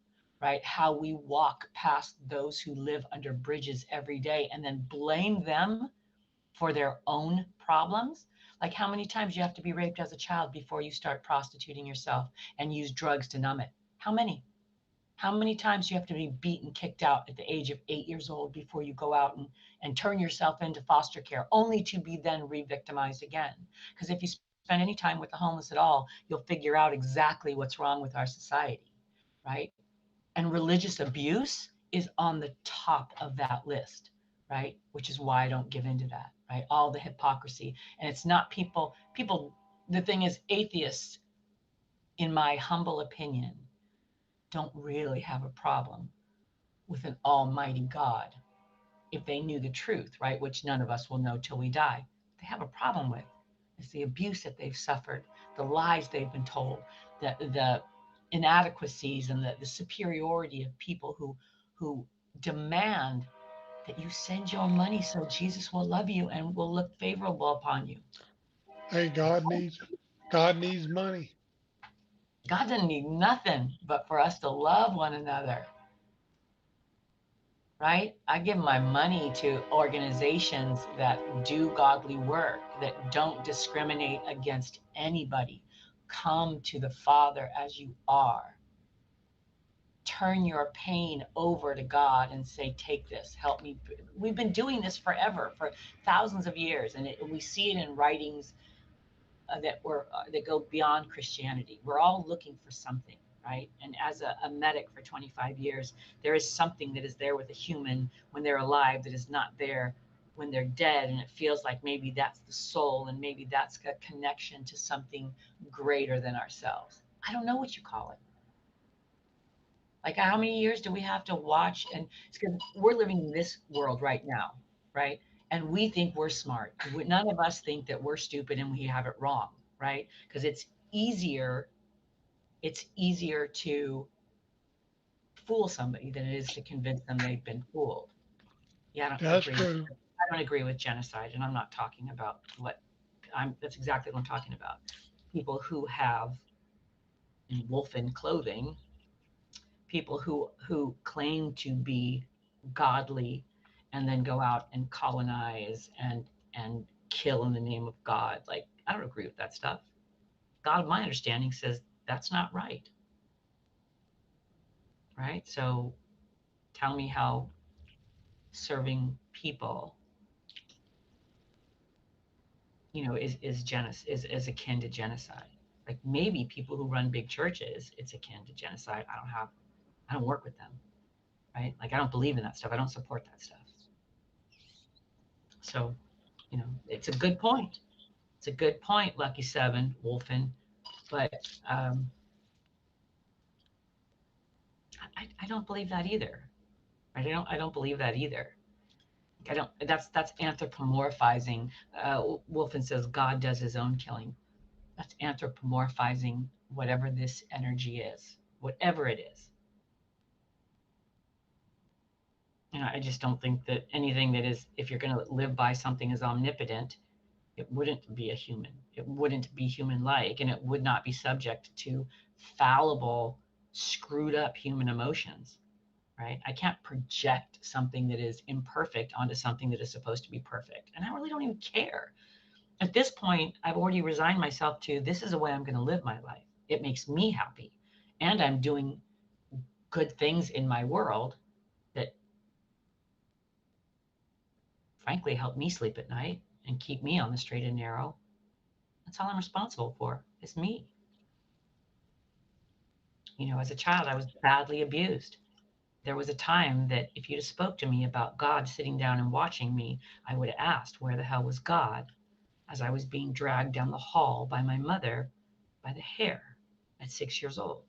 right? How we walk past those who live under bridges every day and then blame them for their own problems. Like how many times you have to be raped as a child before you start prostituting yourself and use drugs to numb it? How many? How many times do you have to be beaten, kicked out at the age of 8 years old before you go out and turn yourself into foster care, only to be then re-victimized again? Because if you spend any time with the homeless at all, you'll figure out exactly what's wrong with our society, right? And religious abuse is on the top of that list, right? Which is why I don't give into that, right? All the hypocrisy. And it's not people, the thing is, atheists, in my humble opinion, don't really have a problem with an almighty God if they knew the truth, right? Which none of us will know till we die. They have a problem with is the abuse that they've suffered, the lies they've been told, the inadequacies and the superiority of people who demand that you send your money so Jesus will love you and will look favorable upon you. Hey, God needs money. God doesn't need nothing but for us to love one another, right? I give my money to organizations that do godly work, that don't discriminate against anybody. Come to the Father as you are. Turn your pain over to God and say, take this, help me. We've been doing this forever, for thousands of years, and we see it in writings that go beyond Christianity. We're all looking for something, right? And as a medic for 25 years, there is something that is there with a human when they're alive that is not there when they're dead, and it feels like maybe that's the soul, and maybe that's a connection to something greater than ourselves. I don't know what you call it. Like, how many years do we have to watch? And it's because we're living in this world right now, right? And we think we're smart. None of us think that we're stupid and we have it wrong, right? Because it's easier to fool somebody than it is to convince them they've been fooled. Yeah, That's true. I don't agree with genocide, and I'm not talking about that's exactly what I'm talking about. People who have in wolfen clothing, people who claim to be godly and then go out and colonize and kill in the name of God. Like, I don't agree with that stuff. God, my understanding, says that's not right. Right? So tell me how serving people, is akin to genocide. Like, maybe people who run big churches, it's akin to genocide. I don't work with them, right? Like, I don't believe in that stuff. I don't support that stuff. So, it's a good point. It's a good point, Lucky Seven, Wolfen. But I don't believe that either. Right? I don't believe that either. That's anthropomorphizing. Wolfen says God does his own killing. That's anthropomorphizing whatever this energy is, whatever it is. I just don't think that anything that is, if you're going to live by something as omnipotent, it wouldn't be a human. It wouldn't be human-like, and it would not be subject to fallible, screwed up human emotions, right? I can't project something that is imperfect onto something that is supposed to be perfect. And I really don't even care. At this point, I've already resigned myself to, this is the way I'm going to live my life. It makes me happy. And I'm doing good things in my world that, frankly, help me sleep at night and keep me on the straight and narrow. That's all I'm responsible for. It's me. As a child, I was badly abused. There was a time that if you'd have spoke to me about God sitting down and watching me, I would have asked, where the hell was God, as I was being dragged down the hall by my mother by the hair at 6 years old.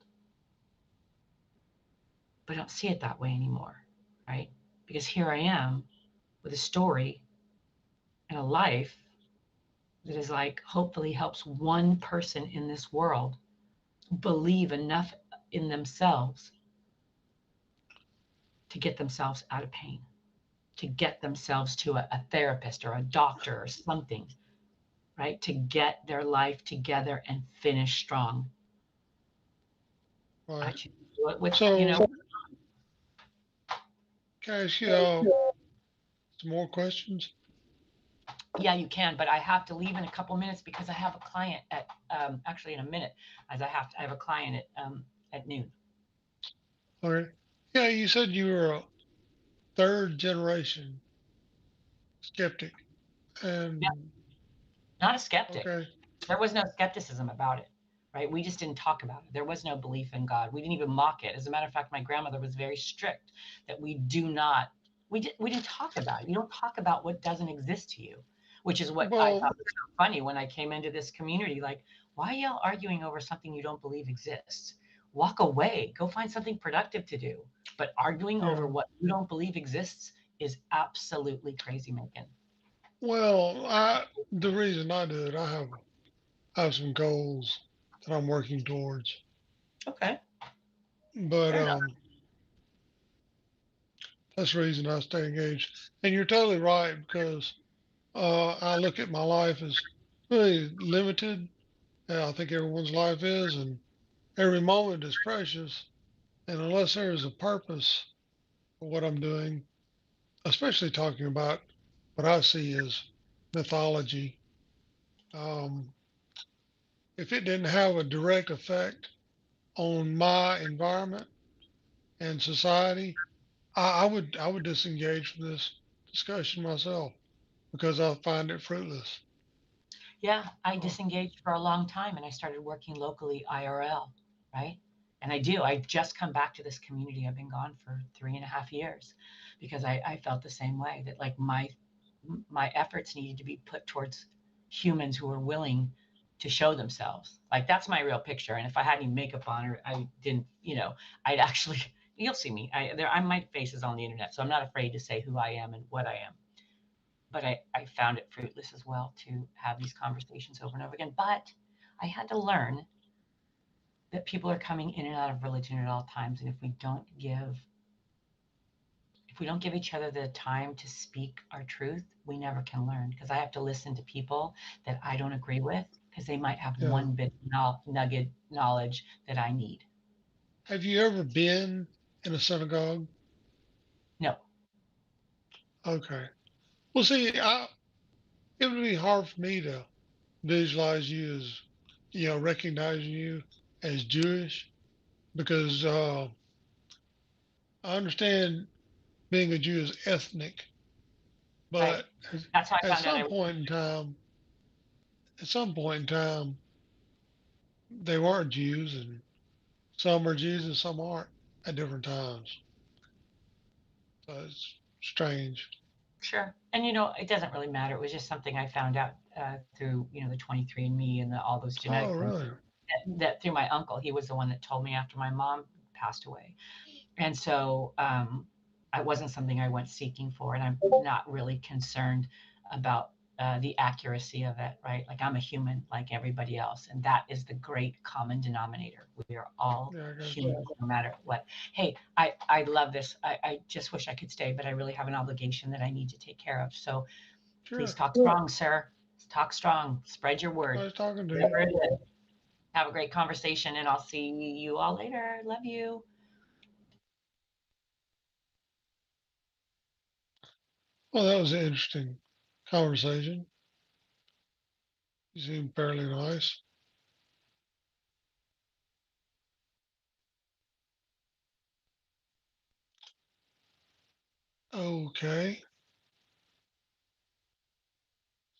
But I don't see it that way anymore, right? Because here I am with a story and a life that is like, hopefully helps one person in this world believe enough in themselves to get themselves out of pain, to get themselves to a therapist or a doctor or something, right? To get their life together and finish strong. Right. I choose to do it with, So, can I ask you some more questions? yeah, you can, but I have to leave in a couple minutes because I have a client at, actually in a minute, as I have a client at noon. Okay. Yeah, you said you were a third generation skeptic. Yeah, And not a skeptic. okay. There was no skepticism about it, right? We just didn't talk about it. There was no belief in God. We didn't even mock it. As a matter of fact, my grandmother was very strict that we didn't talk about it. You don't talk about what doesn't exist to you, which is what I Well, thought was so funny when I came into this community. Like, why are y'all arguing over something you don't believe exists? Walk away. Go find something productive to do. But arguing yeah. over what you don't believe exists is absolutely crazy making. Well, the reason I do it, I have some goals that I'm working towards. Okay. But Fair enough. that's the reason I stay engaged. And you're totally right because I look at my life as really limited. I think everyone's life is, and every moment is precious. And unless there is a purpose for what I'm doing, especially talking about what I see as mythology, um, if it didn't have a direct effect on my environment and society, I would disengage from this discussion myself because I find it fruitless. Yeah, I Oh, disengaged for a long time and I started working locally IRL, right? And I do. I just come back to this community. I've been gone for 3.5 years because I felt the same way that like my efforts needed to be put towards humans who are willing to show themselves. Like that's my real picture. And if I had any makeup on or I didn't, I'd actually you'll see me. My face is on the internet, so I'm not afraid to say who I am and what I am, but I found it fruitless as well to have these conversations over and over again. But I had to learn that people are coming in and out of religion at all times. And if we don't give each other the time to speak our truth, we never can learn. Because I have to listen to people that I don't agree with because they might have yeah. one bit of nugget knowledge that I need. Have you ever been in a synagogue? No. Okay. Well, see, it would be hard for me to visualize you as, recognizing you as Jewish because I understand being a Jew is ethnic, Right. but That's how I at found out I some was. point in time, at some point in time, they weren't Jews, and some are Jews and some aren't at different times. So it's strange. Sure. And it doesn't really matter. It was just something I found out through, the 23andMe and all those Oh, genetic things really? that through my uncle. He was the one that told me after my mom passed away. And so it wasn't something I went seeking for. And I'm not really concerned about the accuracy of it, right? Like I'm a human like everybody else. And that is the great common denominator. We are all Yeah, I got you. humans no matter what. Hey, I love this. I just wish I could stay, but I really have an obligation that I need to take care of. So please Sure. talk strong, sir. Talk strong. Spread your word. Nice talking to you. Whatever it is. Have a great conversation, and I'll see you all later. Love you. Well, that was an interesting conversation. You seem fairly nice. Okay.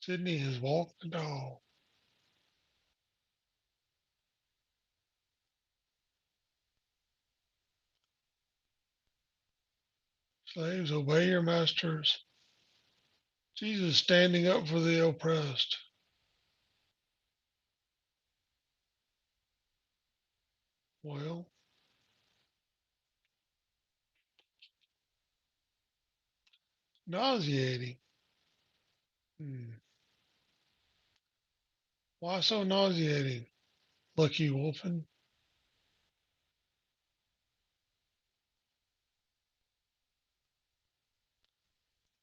Sydney has walked the dog. Slaves, obey your masters. Jesus standing up for the oppressed. Well, nauseating. Hmm. Why so nauseating? Lucky Wolfen.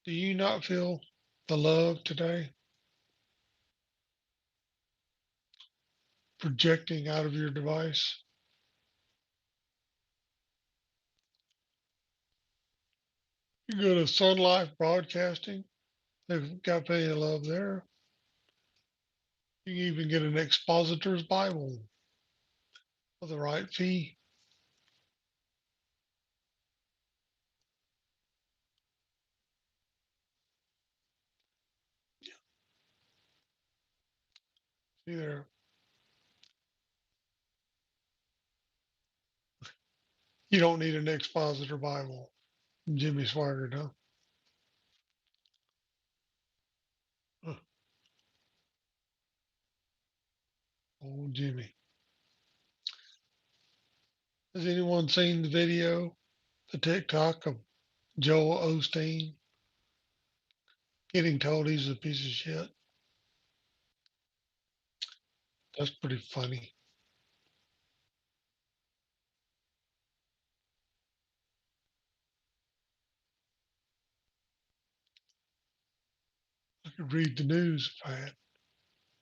Do you not feel the love today projecting out of your device? You go to Sun Life Broadcasting. They've got plenty of love there. You can even get an expositor's Bible for the right fee. Either you don't need an expositor Bible. Jimmy Swaggart, huh? Huh. Old Jimmy. Has anyone seen the video, the TikTok of Joel Osteen getting told he's a piece of shit? That's pretty funny. I could read the news if I had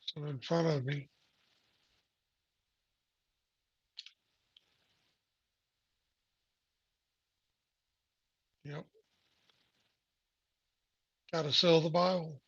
some in front of me. Yep. Got to sell the Bible.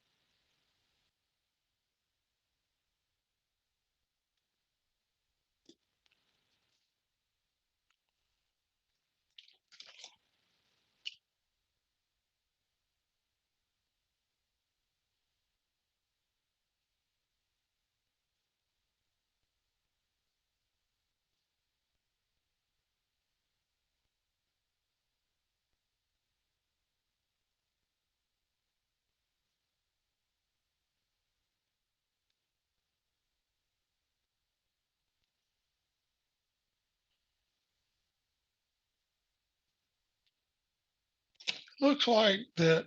Looks like that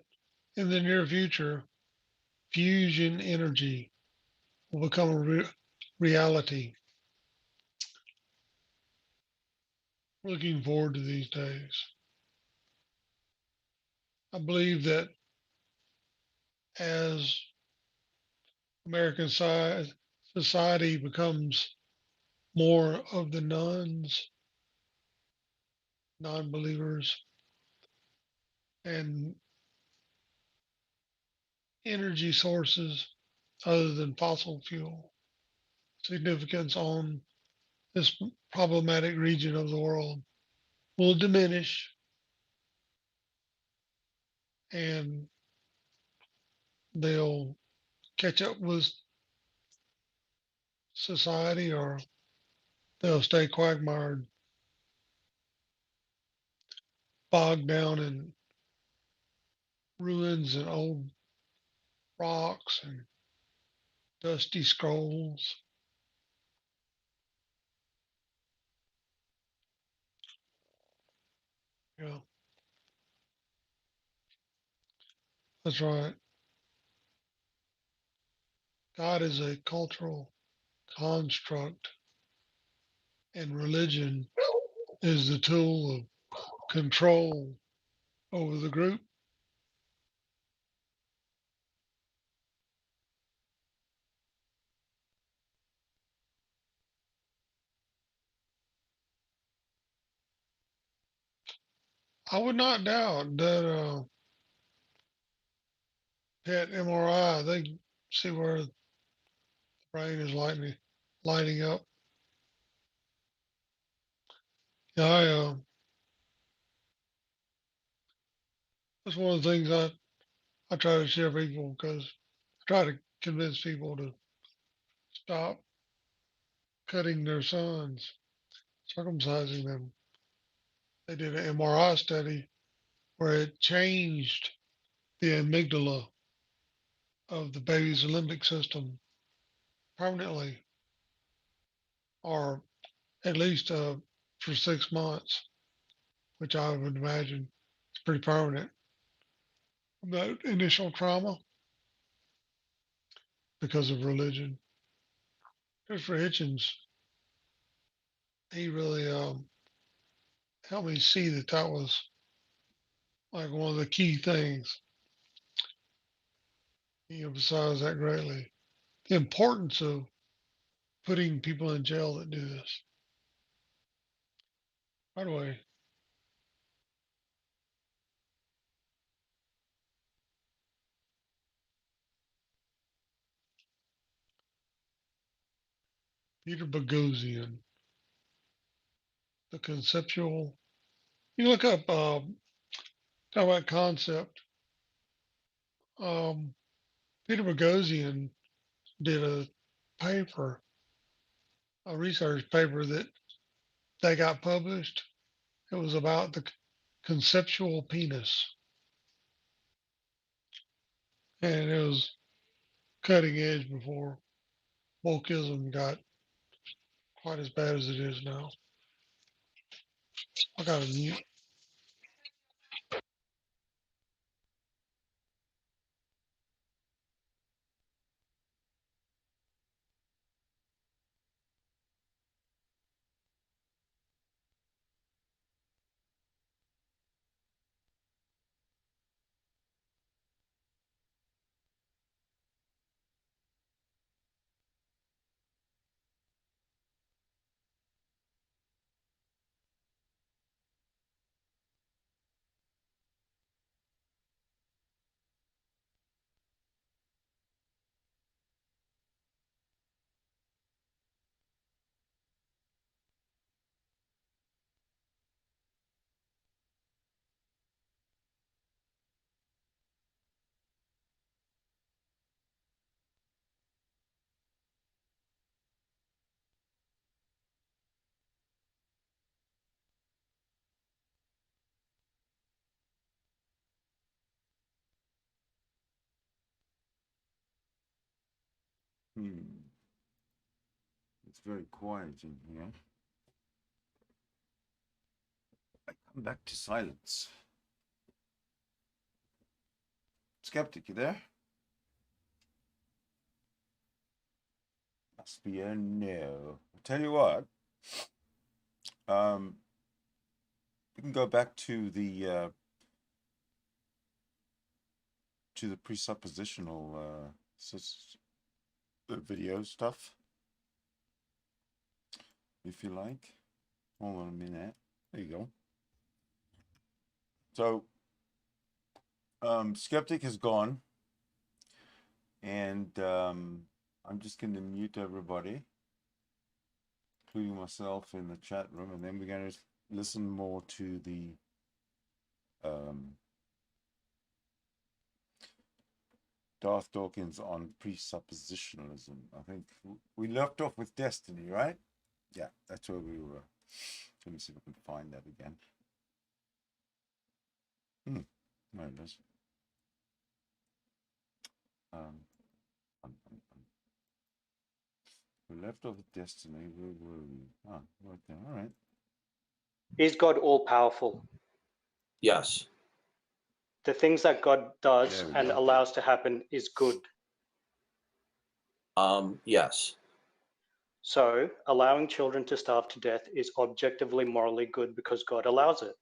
in the near future, fusion energy will become a reality. Looking forward to these days. I believe that as American society becomes more of the non believers, and energy sources other than fossil fuel significance on this problematic region of the world will diminish, and they'll catch up with society, or they'll stay quagmired, bogged down in ruins and old rocks and dusty scrolls. Yeah, that's right. God is a cultural construct, and religion is the tool of control over the group. I would not doubt that that MRI, they see where the brain is lighting up. Yeah, that's one of the things I try to share people, because I try to convince people to stop cutting their sons, circumcising them. They did an MRI study where it changed the amygdala of the baby's limbic system permanently, or at least for 6 months, which I would imagine is pretty permanent. That initial trauma because of religion. Christopher Hitchens, he really helped me see that that was like one of the key things. He emphasized that greatly. The importance of putting people in jail that do this. By the way, Peter Boghossian, the conceptual. You look up, talk about concept. Peter Boghossian did a paper, a research paper that they got published. It was about the conceptual penis, and it was cutting edge before wokeism got quite as bad as it is now. I got to mute. It's very quiet in here. I come back to silence. Skeptic, you there? Must be a no. I'll tell you what. We can go back to the presuppositional the video stuff, if you like. Hold on a minute. There you go. So, Skeptic has gone, and I'm just going to mute everybody, including myself in the chat room, and then we're going to listen more to the Darth Dawkins on presuppositionalism. I think we left off with destiny, right? Yeah, that's where we were. Let me see if I can find that again. There it is. We left off with destiny. Where were we? Ah, right there. All right. Is God all powerful? Yes. The things that God does There we and go. allows to happen is good. Yes. So allowing children to starve to death is objectively morally good because God allows it.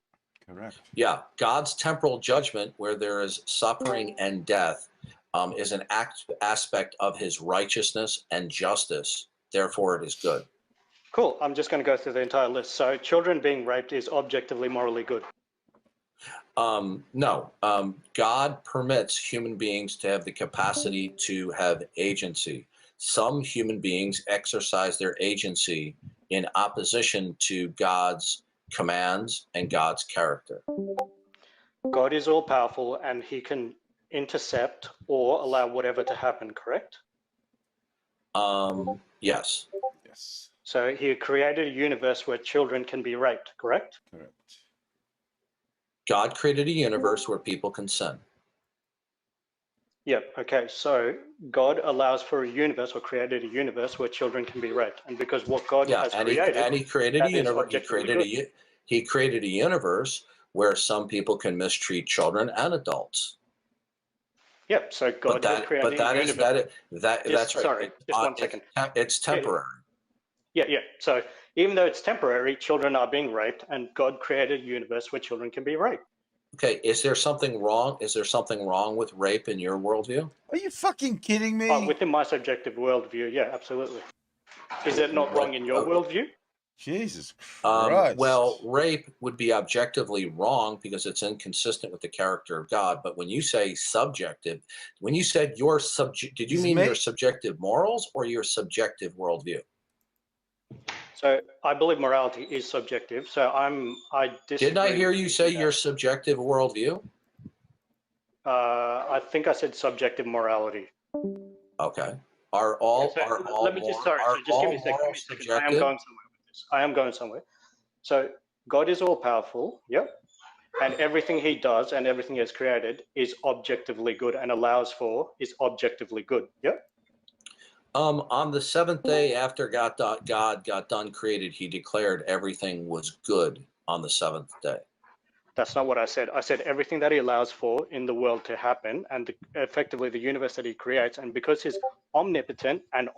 Correct. Yeah. God's temporal judgment, where there is suffering and death, is an aspect of his righteousness and justice. Therefore, it is good. Cool. I'm just going to go through the entire list. So children being raped is objectively morally good. No. God permits human beings to have the capacity to have agency. Some human beings exercise their agency in opposition to God's commands and God's character. God is all powerful and he can intercept or allow whatever to happen, correct? Yes. Yes. So he created a universe where children can be raped, correct? Correct. God created a universe where people can sin. Yep. Okay. So God allows for a universe or created a universe where children can be raped. And because what God has created, he created a that is universe. objectively He created a universe where some people can mistreat children and adults. Yep. So God has created a universe. That's right. Sorry, just 1 second. It's temporary. Yeah. So even though it's temporary, children are being raped, and God created a universe where children can be raped. Okay, is there something wrong? Is there something wrong with rape in your worldview? Are you fucking kidding me? Within my subjective worldview, yeah, absolutely. Is it not wrong in your worldview? Jesus Christ. Well, rape would be objectively wrong because it's inconsistent with the character of God. But when you say subjective, when you said your did you mean your subjective morals or your subjective worldview? So I believe morality is subjective. So I disagree. Didn't I hear you say your subjective worldview? I think I said subjective morality. Okay. Are all So are all let me just, mor- sorry, are so just give all me a second. morals I am subjective? going somewhere with this. I am going somewhere. So God is all powerful, yep. And everything he does and everything he has created is objectively good and allows for is objectively good, yep. On the seventh day after God got done created, he declared everything was good on the seventh day. That's not what I said. I said everything that he allows for in the world to happen and effectively the universe that he creates. And because he's omnipotent and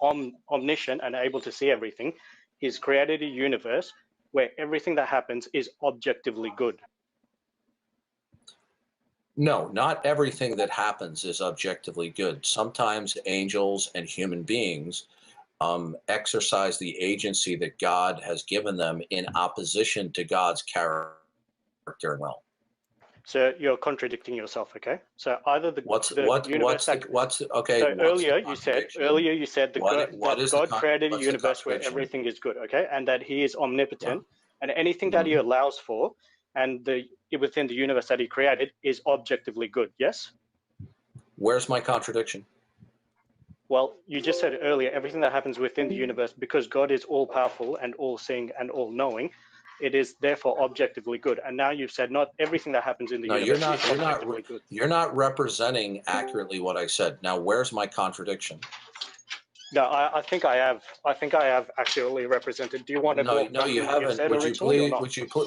omniscient and able to see everything, he's created a universe where everything that happens is objectively good. No, not everything that happens is objectively good. Sometimes angels and human beings exercise the agency that God has given them in opposition to God's character and will. So you're contradicting yourself, okay? So either the universe okay? So earlier you said that God created a universe where everything is good, okay, and that he is omnipotent, and anything that he allows for, and within the universe that he created is objectively good. Yes. Where's my contradiction? Well, you just said earlier everything that happens within the universe, because God is all powerful and all seeing and all knowing, it is therefore objectively good. And now you've said not everything that happens in the universe is objectively good. You're not representing accurately what I said. Now, where's my contradiction? No, I think I have. I think I have accurately represented. Do you want to? No, you haven't.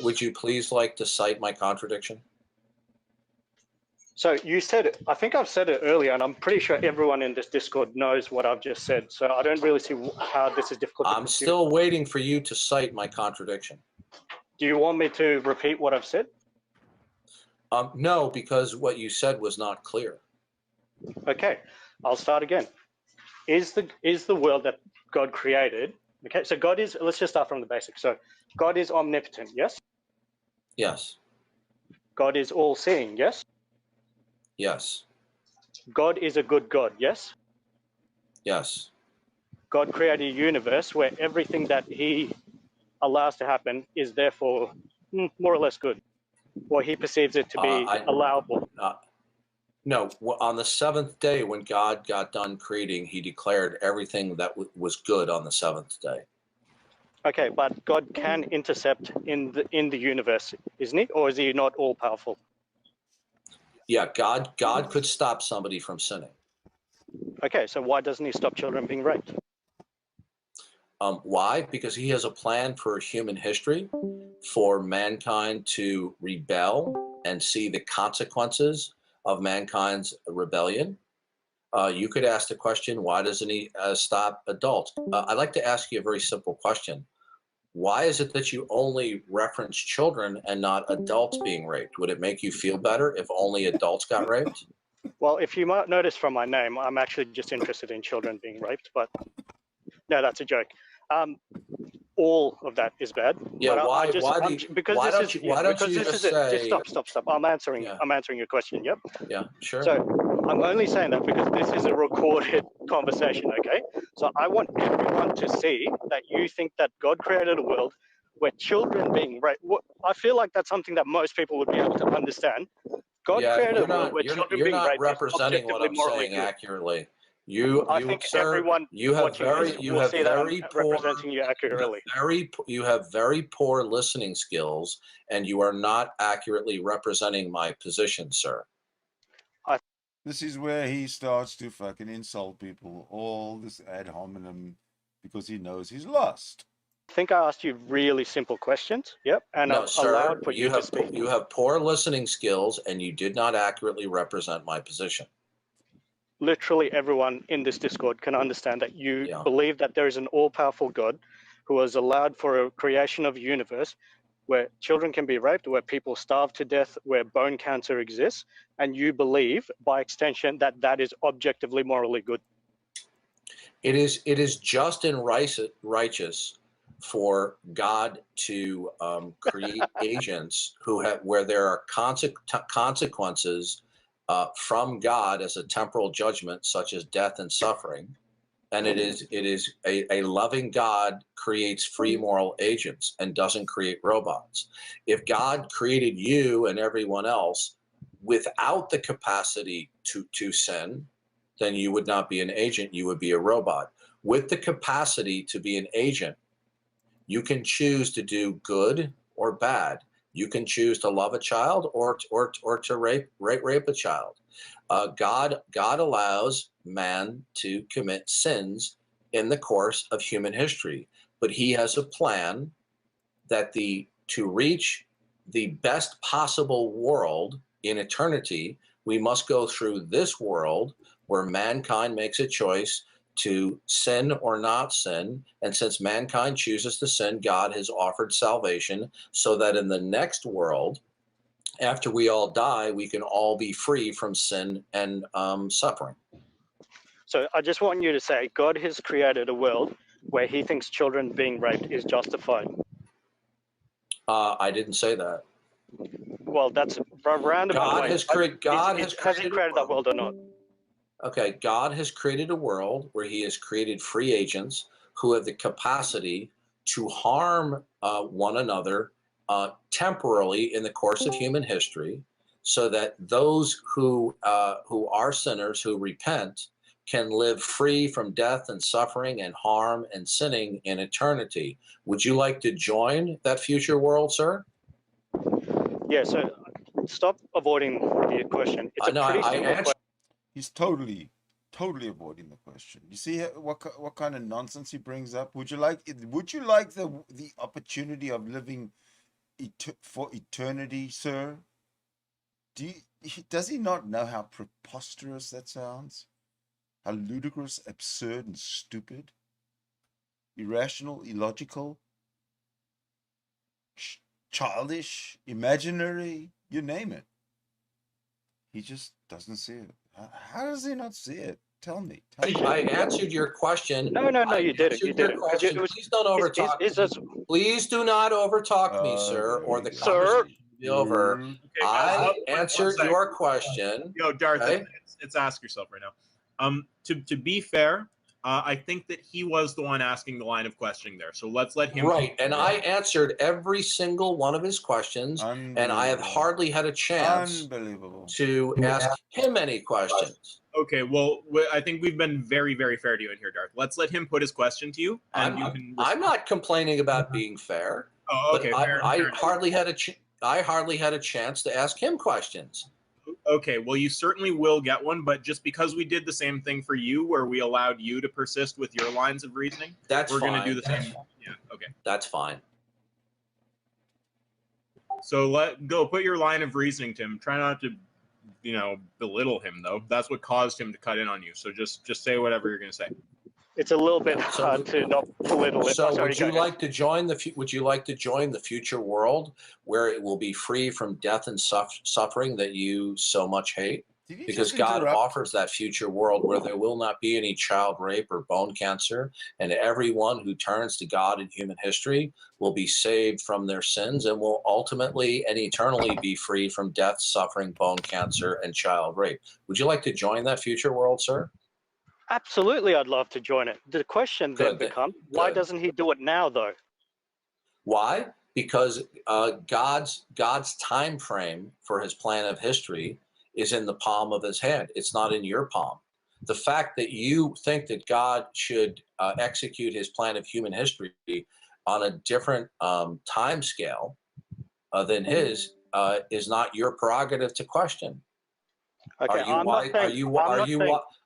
Would you please like to cite my contradiction? So you said it. I think I've said it earlier, and I'm pretty sure everyone in this Discord knows what I've just said. So I don't really see how this is difficult. I'm still waiting for you to cite my contradiction. Do you want me to repeat what I've said? No, because what you said was not clear. Okay, I'll start again. Is the world that God created? Okay, so God is. Let's just start from the basics. So God is omnipotent. Yes. Yes. God is all-seeing. Yes. Yes. God is a good God. Yes. Yes. God created a universe where everything that he allows to happen is therefore more or less good, or he perceives it to be allowable. No, on the seventh day when God got done creating, he declared everything that was good on the seventh day. Okay, but God can intercept in the universe, isn't he? Or is he not all powerful? Yeah, God could stop somebody from sinning. Okay, so why doesn't he stop children being raped? Why? Because he has a plan for human history, for mankind to rebel and see the consequences of mankind's rebellion. You could ask the question, why doesn't he stop adults? I'd like to ask you a very simple question. Why is it that you only reference children and not adults being raped? Would it make you feel better if only adults got raped? Well, if you might notice from my name, I'm actually just interested in children being raped, but no, that's a joke. All of that is bad. Yeah, why don't you just say? Stop. I'm answering your question. Yep. Yeah, sure. So I'm only saying that because this is a recorded conversation. Okay. So I want everyone to see that you think that God created a world where children being raped. I feel like that's something that most people would be able to understand. God created a world where children being raped. You're not representing what I'm saying accurately. You have very poor listening skills, and you are not accurately representing my position, sir. This is where he starts to fucking insult people, all this ad hominem, because he knows he's lost. I think I asked you really simple questions. Yep, and no, I've allowed for you to speak. You have poor listening skills, and you did not accurately represent my position. Literally everyone in this Discord can understand that you believe that there is an all-powerful God who has allowed for a creation of a universe where children can be raped, where people starve to death, where bone cancer exists, and you believe, by extension, that that is objectively morally good. It is just and righteous for God to create agents where there are consequences from God as a temporal judgment, such as death and suffering, and it is a loving God creates free moral agents and doesn't create robots. If God created you and everyone else without the capacity to sin, then you would not be an agent, you would be a robot. With the capacity to be an agent, you can choose to do good or bad. You can choose to love a child or to rape a child. God allows man to commit sins in the course of human history, but he has a plan that to reach the best possible world in eternity, we must go through this world where mankind makes a choice to sin or not sin. And since mankind chooses to sin, God has offered salvation so that in the next world, after we all die, we can all be free from sin and suffering. So I just want you to say God has created a world where he thinks children being raped is justified. I didn't say that. Well, that's a roundabout way. Has he created that world or not? Okay, God has created a world where he has created free agents who have the capacity to harm one another temporarily in the course of human history, so that those who are sinners, who repent, can live free from death and suffering and harm and sinning in eternity. Would you like to join that future world, sir? Yeah, so stop avoiding the question. It's a pretty simple question. He's totally avoiding the question. You see what kind of nonsense he brings up? Would you like the opportunity of living for eternity, sir? Does he not know how preposterous that sounds? How ludicrous, absurd, and stupid, irrational, illogical, childish, imaginary, you name it. He just doesn't see it. How does he not see it? Tell me. I answered your question. No, you didn't. You didn't. Please don't overtalk me. Please do not overtalk me, sir, or the conversation will be over. Okay, I answered your question. Yo, Darth, it's ask yourself right now. To be fair, I think that he was the one asking the line of questioning there. So let's let him. Right, and I answered every single one of his questions, and I have hardly had a chance to ask him any questions. Okay, well, I think we've been very, very fair to you in here, Darth. Let's let him put his question to you, and you can. I'm not complaining about being fair. Oh, okay. I hardly had a chance to ask him questions. Okay, well, you certainly will get one, but just because we did the same thing for you, where we allowed you to persist with your lines of reasoning, we're going to do the same. Yeah, okay. That's fine. So go put your line of reasoning to him. Try not to, belittle him, though. That's what caused him to cut in on you. So just say whatever you're going to say. It's a little bit hard to not belittle it. So would you like to join the future world where it will be free from death and suffering that you so much hate? Because God offers that future world where there will not be any child rape or bone cancer, and everyone who turns to God in human history will be saved from their sins and will ultimately and eternally be free from death, suffering, bone cancer, and child rape. Would you like to join that future world, sir? Absolutely, I'd love to join it. The question then becomes, why doesn't he do it now, though? Why? Because God's time frame for his plan of history is in the palm of his hand. It's not in your palm. The fact that you think that God should execute his plan of human history on a different time scale than his is not your prerogative to question. Okay,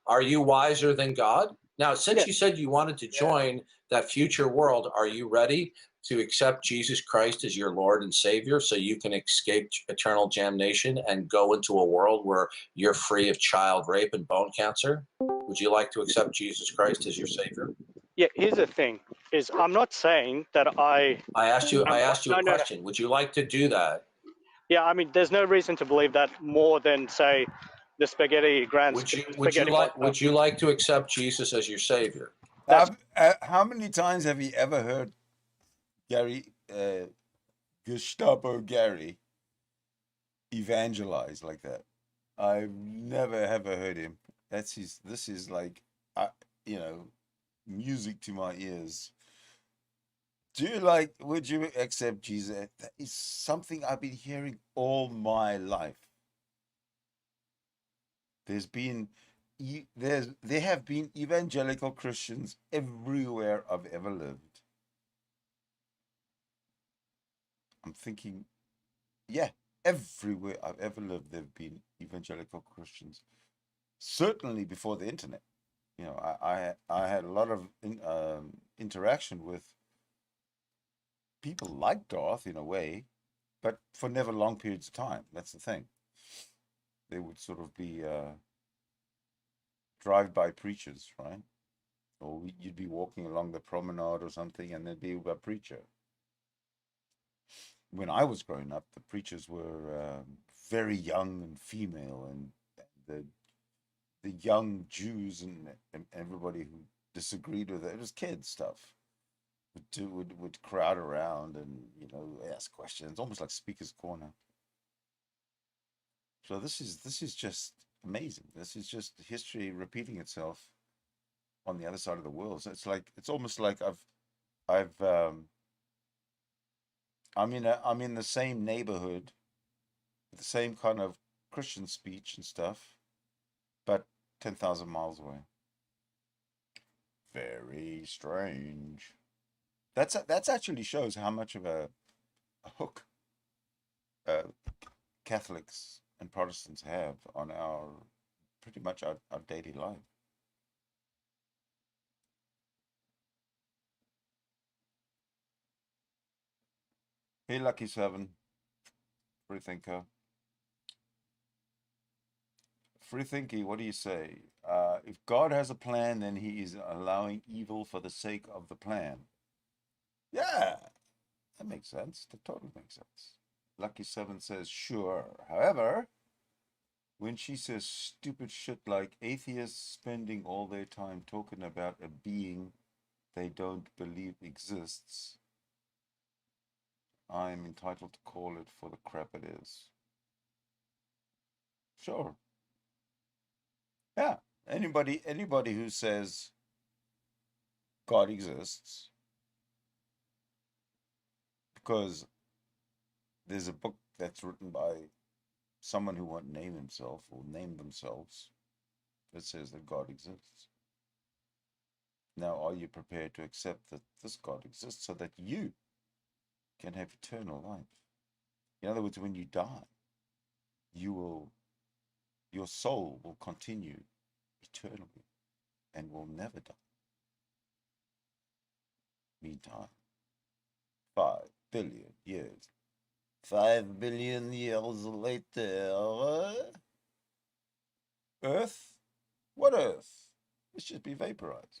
are you wiser than God? Now, since you said you wanted to join that future world, are you ready to accept Jesus Christ as your Lord and Savior so you can escape eternal damnation and go into a world where you're free of child rape and bone cancer? Would you like to accept Jesus Christ as your Savior? Yeah, here's the thing, is I'm not saying that I asked you a question. No. Would you like to do that? Yeah, I mean, there's no reason to believe that more than, say, the spaghetti grand. Would you like to accept Jesus as your Savior? How many times have you ever heard Gestapo Gary evangelize like that? I've never ever heard him. This is like, music to my ears. Would you accept Jesus? That is something I've been hearing all my life. There's been there have been evangelical Christians everywhere I've ever lived. I'm thinking, yeah, everywhere I've ever lived, there have been evangelical Christians. Certainly before the internet. You know, I had a lot of interaction with people like Darth in a way, but for never long periods of time. That's the thing. They would sort of be drive-by preachers, right? Or you'd be walking along the promenade or something, and there'd be a preacher. When I was growing up, the preachers were very young and female, and the young Jews and everybody who disagreed with it was kids stuff. Would crowd around and ask questions, almost like Speaker's Corner. So this is just amazing. This is just history repeating itself on the other side of the world. So it's almost like I'm in the same neighborhood with the same kind of Christian speech and stuff, but 10,000 miles away. Very strange. That's actually shows how much of a hook Catholics and Protestants have on pretty much our daily life. Hey, Lucky Seven, free thinker. Free thinky, what do you say? If God has a plan, then he is allowing evil for the sake of the plan. Yeah, that makes sense. That totally makes sense. Lucky Seven says, sure. However, when she says stupid shit like atheists spending all their time talking about a being they don't believe exists, I'm entitled to call it for the crap it is. Sure. Yeah. Anybody who says God exists because there's a book that's written by someone who won't name himself or name themselves that says that God exists. Now, are you prepared to accept that this God exists so that you can have eternal life? In other words, when you die, your soul will continue eternally and will never die. Meantime, 5 billion years. 5 billion years later, Earth? What Earth? It should be vaporized.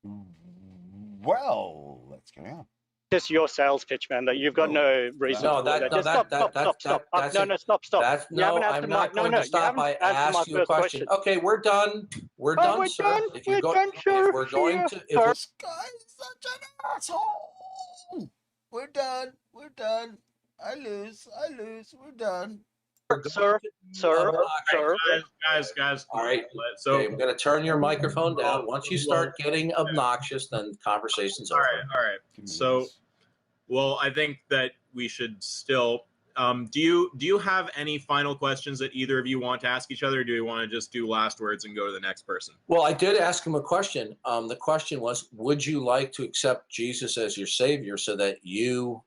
Well, let's go on. Just your sales pitch, man. That you've got no reason. No, to stop. You haven't answered my. No, no, you haven't answered my first question. Okay, we're done. We're done, we're sir. done. If you're We're going, done, sir. if we're going to, if This guy's such an asshole. We're done. We're done. I lose. We're done. Sir. Guys. All right. So Okay, I'm going to turn your microphone down. Once you start getting obnoxious, then conversation's over. All right. So, well, I think that we should still. Do you have any final questions that either of you want to ask each other? Or do we want to just do last words and go to the next person? Well, I did ask him a question. The question was, would you like to accept Jesus as your savior so that you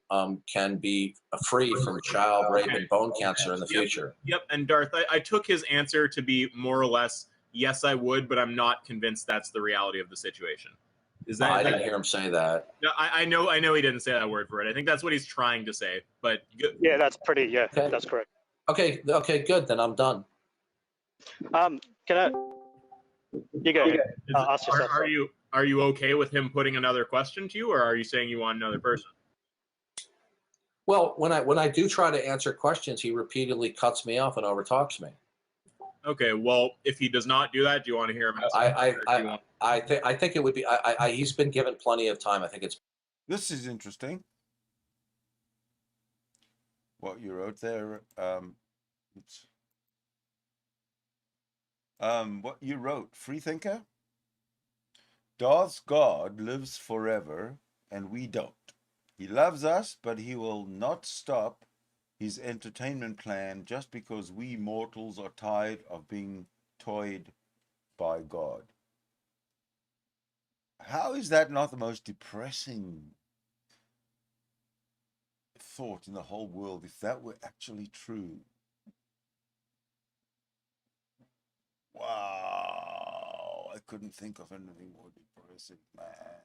can be free from child rape and bone cancer in the future? Yep. And Darth, I took his answer to be more or less, yes, I would, but I'm not convinced that's the reality of the situation. Is that? I didn't hear him say that. No, I know he didn't say that word for it. I think that's what he's trying to say. But yeah, that's pretty. Yeah, okay. That's correct. Okay, good. Then I'm done. Can I? You go. Ask yourself. Are you okay with him putting another question to you, or are you saying you want another person? Well, when I do try to answer questions, he repeatedly cuts me off and overtalks me. Okay, well, if he does not do that, do you want to hear him? I think it would be. He's been given plenty of time. I think it's. This is interesting. What you wrote there. Oops. What you wrote, Freethinker. Darth's God lives forever, and we don't. He loves us, but he will not stop his entertainment plan just because we mortals are tired of being toyed by God. How is that not the most depressing thought in the whole world if that were actually true? Wow, I couldn't think of anything more depressing, man.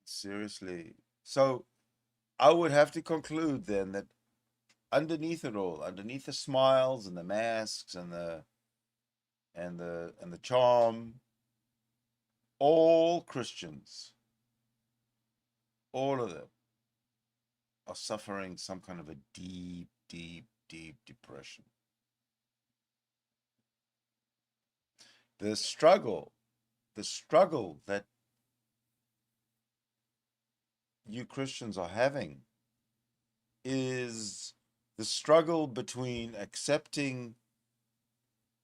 Seriously. So I would have to conclude then that underneath it all, underneath the smiles and the masks and the charm, all Christians, all of them, are suffering some kind of a deep, deep, deep depression. The struggle that you Christians are having is the struggle between accepting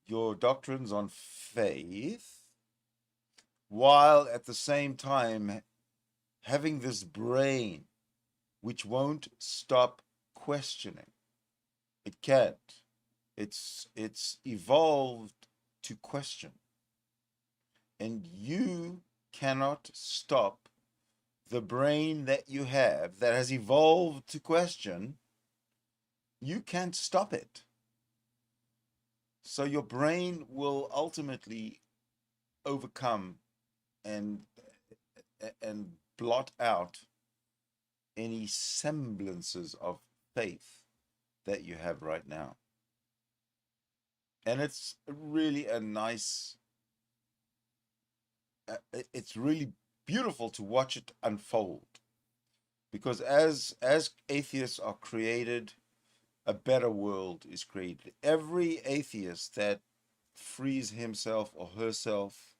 your doctrines on faith while at the same time having this brain which won't stop questioning. It can't. It's evolved to question. And you cannot stop the brain that you have that has evolved to question. You can't stop it. So your brain will ultimately overcome and blot out any semblances of faith that you have right now. And it's really a nice, it's really beautiful to watch it unfold, because as atheists are created, a better world is created. Every atheist that frees himself or herself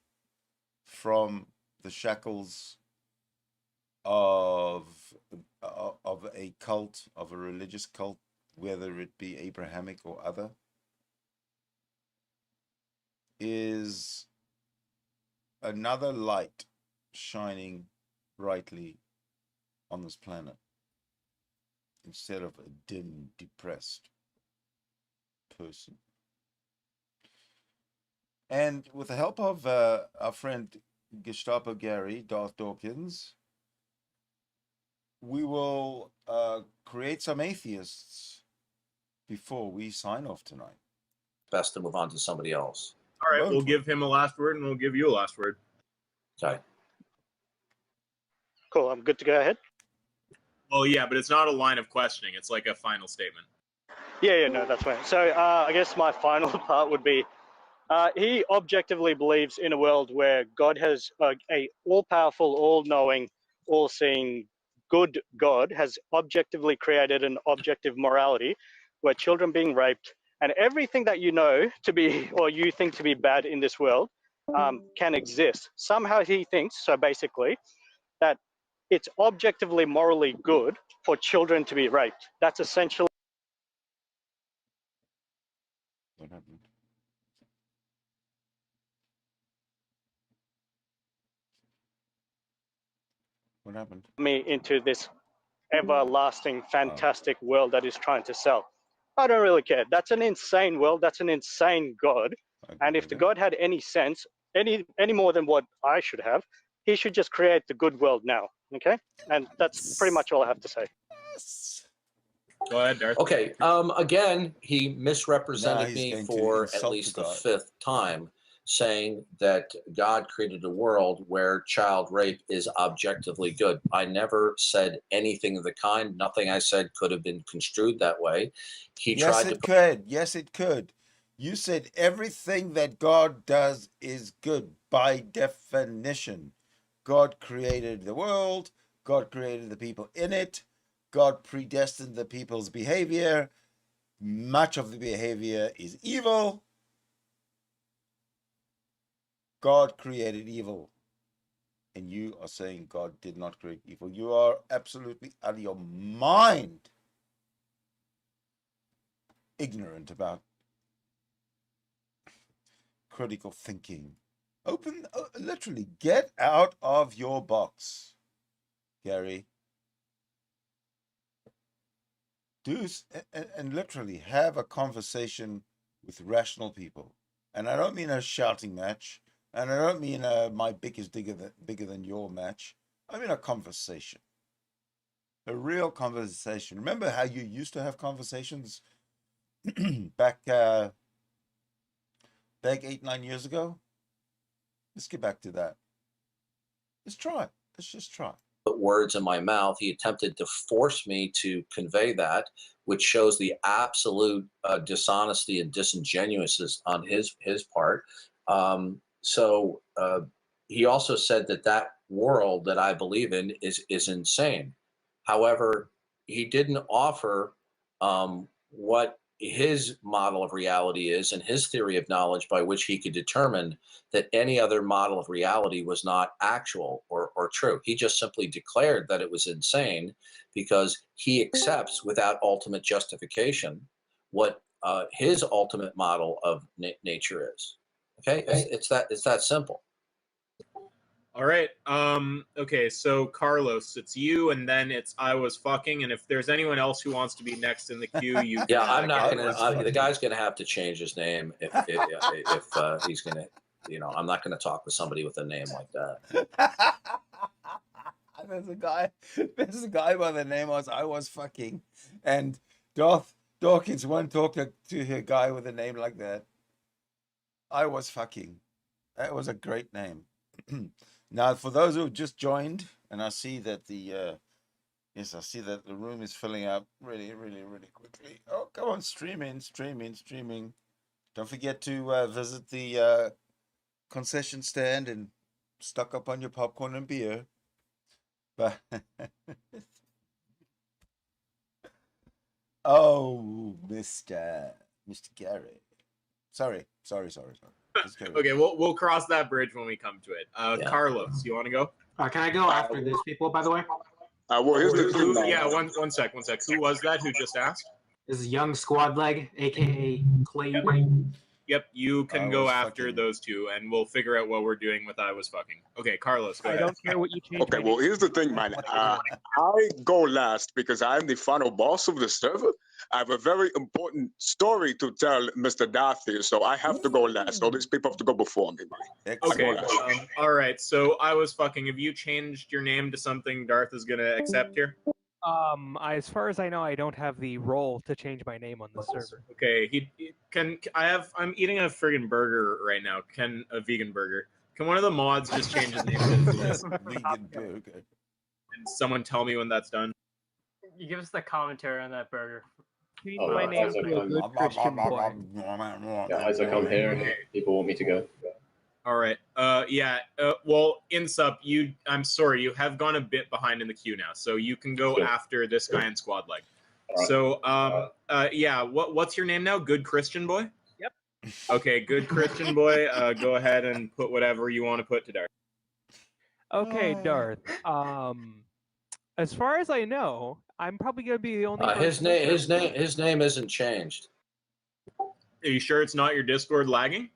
from the shackles of a cult, of a religious cult, whether it be Abrahamic or other, is another light shining brightly on this planet instead of a dim, depressed person. And with the help of our friend Gestapo Gary, Darth Dawkins, we will create some atheists before we sign off tonight. Best to move on to somebody else. All right, we'll give him a last word and we'll give you a last word. Okay. Cool, I'm good to go ahead. Well, yeah, but it's not a line of questioning. It's like a final statement. Yeah, no, that's fine. So I guess my final part would be, he objectively believes in a world where God has a all-powerful, all-knowing, all-seeing, good God has objectively created an objective morality where children being raped and everything that you know to be, or you think to be bad in this world can exist. Somehow he thinks, so basically, that it's objectively morally good for children to be raped. That's essentially. What happened? What happened? Me into this everlasting, fantastic world that is trying to sell. I don't really care. That's an insane world. That's an insane God. And if the God had any sense, any more than what I should have, he should just create the good world now. Okay? And that's pretty much all I have to say. Yes. Go ahead, Darth. Okay. Again, he misrepresented me for at least the fifth time, saying that God created a world where child rape is objectively good. I never said anything of the kind. Nothing I said could have been construed that way. Yes, it could. Yes, it could. You said everything that God does is good by definition. God created the world. God created the people in it. God predestined the people's behavior. Much of the behavior is evil. God created evil. And you are saying God did not create evil. You are absolutely out of your mind ignorant about critical thinking. Literally, get out of your box, Gary. and literally have a conversation with rational people. And I don't mean a shouting match, and I don't mean my bick is bigger than your match. I mean a conversation, a real conversation. Remember how you used to have conversations back 8-9 years ago? Let's get back to that. Let's try. Let's just try. Put words in my mouth. He attempted to force me to convey that, which shows the absolute dishonesty and disingenuousness on his part. So he also said that world that I believe in is insane. However, he didn't offer what his model of reality is and his theory of knowledge by which he could determine that any other model of reality was not actual or true. He just simply declared that it was insane because he accepts without ultimate justification what his ultimate model of nature is. Okay, it's that simple. All right. Okay, so Carlos, it's you, and then it's I was fucking, and if there's anyone else who wants to be next in the queue, you. Yeah, I'm not gonna. The guy's gonna have to change his name if he's gonna. You know, I'm not gonna talk with somebody with a name like that. There's a guy by the name of I was fucking, and Darth Dawkins won't talk to a guy with a name like that. I was fucking. That was a great name. Now, for those who have just joined, and I see that I see that the room is filling up really, really, really quickly. Oh, come on, streaming. Don't forget to visit the concession stand and stock up on your popcorn and beer. But oh, Mr. Gary, sorry. Okay, we'll cross that bridge when we come to it. Carlos, you want to go? Can I go after these people, by the way? Well, here's the thing. Yeah, one sec. Who was that who just asked? This is Young Squad Leg, aka Clay. Yep, you can go after those two, and we'll figure out what we're doing with I was fucking. Okay, Carlos, go ahead. I don't care what you change. Okay, well, here's the thing, man. I go last because I'm the final boss of the server. I have a very important story to tell Mr. Darth here, so I have to go last. All these people have to go before me, buddy. Okay, all right, so I was fucking. Have you changed your name to something Darth is going to accept here? As far as I know, I don't have the role to change my name on the server. Okay, I'm eating a friggin' burger right now. A vegan burger. Can one of the mods just change his name to vegan burger? And someone tell me when that's done. You give us the commentary on that burger. My name is Good Christian Boy. Yeah, Isaac, I'm here. People want me to go. All right. Well, Insup, I'm sorry, you have gone a bit behind in the queue now, so you can go after this guy in Squad Leg. Right. So, what's your name now? Good Christian Boy? Yep. Okay, Good Christian Boy. Go ahead and put whatever you want to put to Darth. Okay, Darth. As far as I know, I'm probably gonna be the only. His name isn't changed. Are you sure it's not your Discord lagging?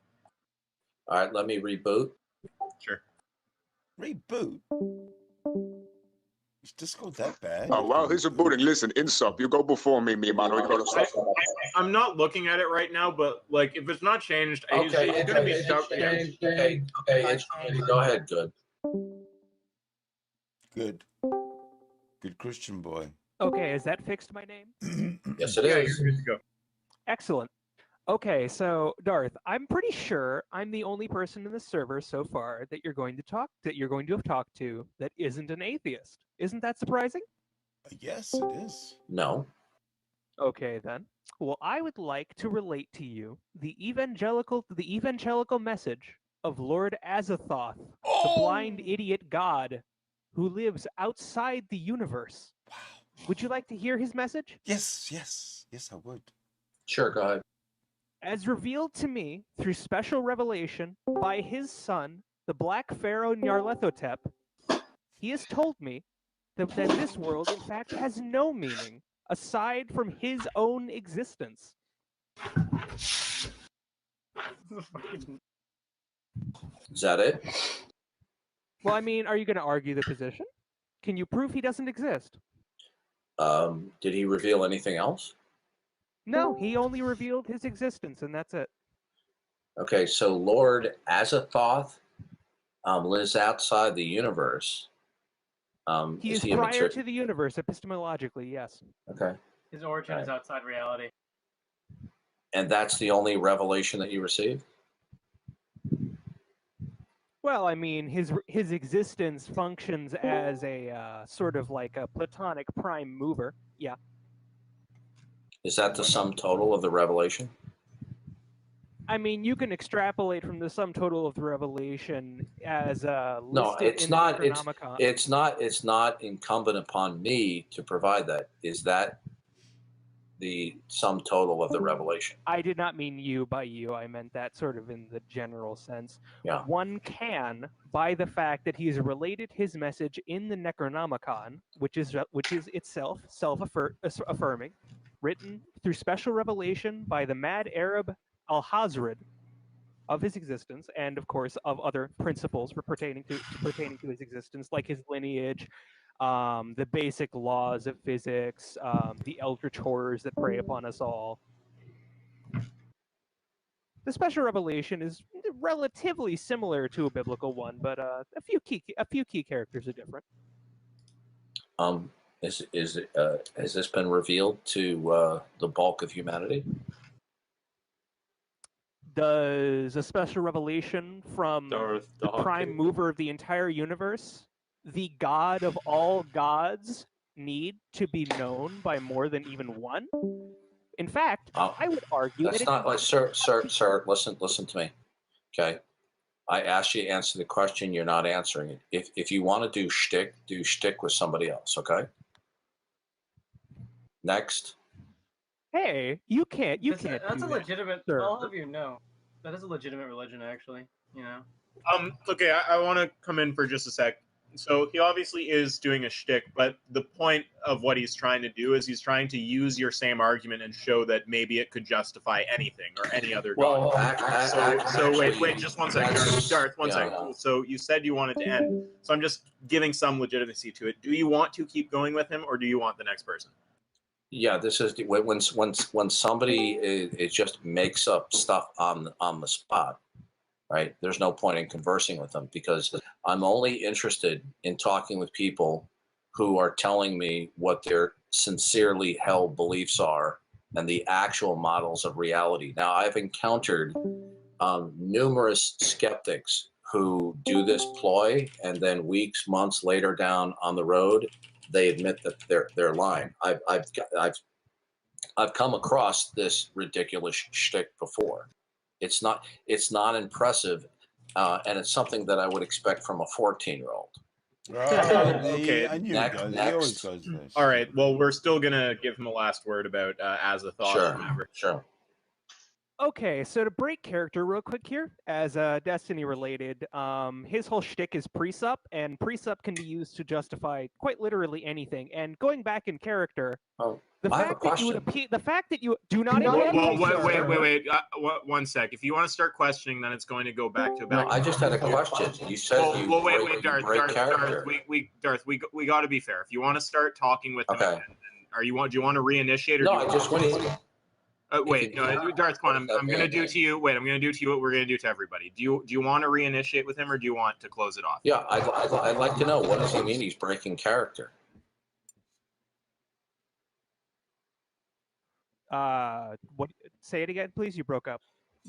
All right, let me reboot. Sure. Reboot? Is Discord that bad? Oh, well, he's rebooting. Listen, Insup, you go before me, man. I'm not looking at it right now, but like, if it's not changed, it's going to be stuck. Okay, go ahead, Good. Good Christian Boy. Okay, is that fixed my name? Yes, it is. You're good to go. Excellent. Okay, so Darth, I'm pretty sure I'm the only person in the server so far that you're going to have talked to that isn't an atheist. Isn't that surprising? Yes, it is. No. Okay then. Well, I would like to relate to you the evangelical message of Lord Azathoth, the blind idiot god who lives outside the universe. Wow. Would you like to hear his message? Yes, I would. Sure, go ahead. As revealed to me through special revelation by his son, the Black Pharaoh Nyarlathotep, he has told me that this world, in fact, has no meaning aside from his own existence. Is that it? Well, I mean, are you going to argue the position? Can you prove he doesn't exist? Did he reveal anything else? No, he only revealed his existence, and that's it. Okay, so Lord Azathoth lives outside the universe. He is prior to the universe, epistemologically, yes. Okay. His origin is outside reality. And that's the only revelation that you received? Well, I mean, his existence functions as a sort of like a Platonic prime mover. Yeah. Is that the sum total of the revelation? I mean, you can extrapolate from the sum total of the revelation as No, it's not. It's not incumbent upon me to provide that. Is that the sum total of the revelation? I did not mean you by you. I meant that sort of in the general sense. Yeah. One can, by the fact that he's related his message in the Necronomicon, which is itself self-affirming, written through special revelation by the mad Arab Al-Hazred of his existence, and of course of other principles pertaining to his existence, like his lineage, the basic laws of physics, the eldritch horrors that prey upon us all. The special revelation is relatively similar to a biblical one, but a few key characters are different. Has this been revealed to the bulk of humanity? Does a special revelation from Darth the prime mover of the entire universe, the God of all gods, need to be known by more than even one? In fact, I would argue that's that not like, sir, listen to me. Okay. I asked you to answer the question, you're not answering it. If you want to do shtick with somebody else, okay? Next. Hey, you can't. That's a legitimate. Sure. I'll have you know, that is a legitimate religion, actually. You know. Okay, I want to come in for just a sec. So he obviously is doing a shtick, but the point of what he's trying to do is he's trying to use your same argument and show that maybe it could justify anything or any other god. So wait, just one second, Darth, one second. So you said you wanted to end. So I'm just giving some legitimacy to it. Do you want to keep going with him, or do you want the next person? Yeah, this is when somebody it just makes up stuff on the spot, right? There's no point in conversing with them, because I'm only interested in talking with people who are telling me what their sincerely held beliefs are and the actual models of reality. Now, I've encountered numerous skeptics who do this ploy, and then weeks, months later down on the road, they admit that they're lying. I've come across this ridiculous shtick before. It's not impressive, and it's something that I would expect from a 14-year-old. Okay. I knew Next. He always goes there. All right. Well, we're still gonna give him a last word about Azathoth. Sure. Okay, so to break character real quick here, as Destiny related, his whole shtick is presup, and presup can be used to justify quite literally anything. And going back in character, the fact that you do not. Wait. One sec. If you want to start questioning, then it's going to go back to about. No, I just had a question. You said wait, Darth, we got to be fair. If you want to start talking with him, do you want to reinitiate? Or no, I just want. Wait, no, Darth Quan, I'm going to do to you. Wait, I'm going to do to you what we're going to do to everybody. Do you want to reinitiate with him, or do you want to close it off? Yeah, I'd like to know, what does he mean he's breaking character? What? Say it again, please. You broke up.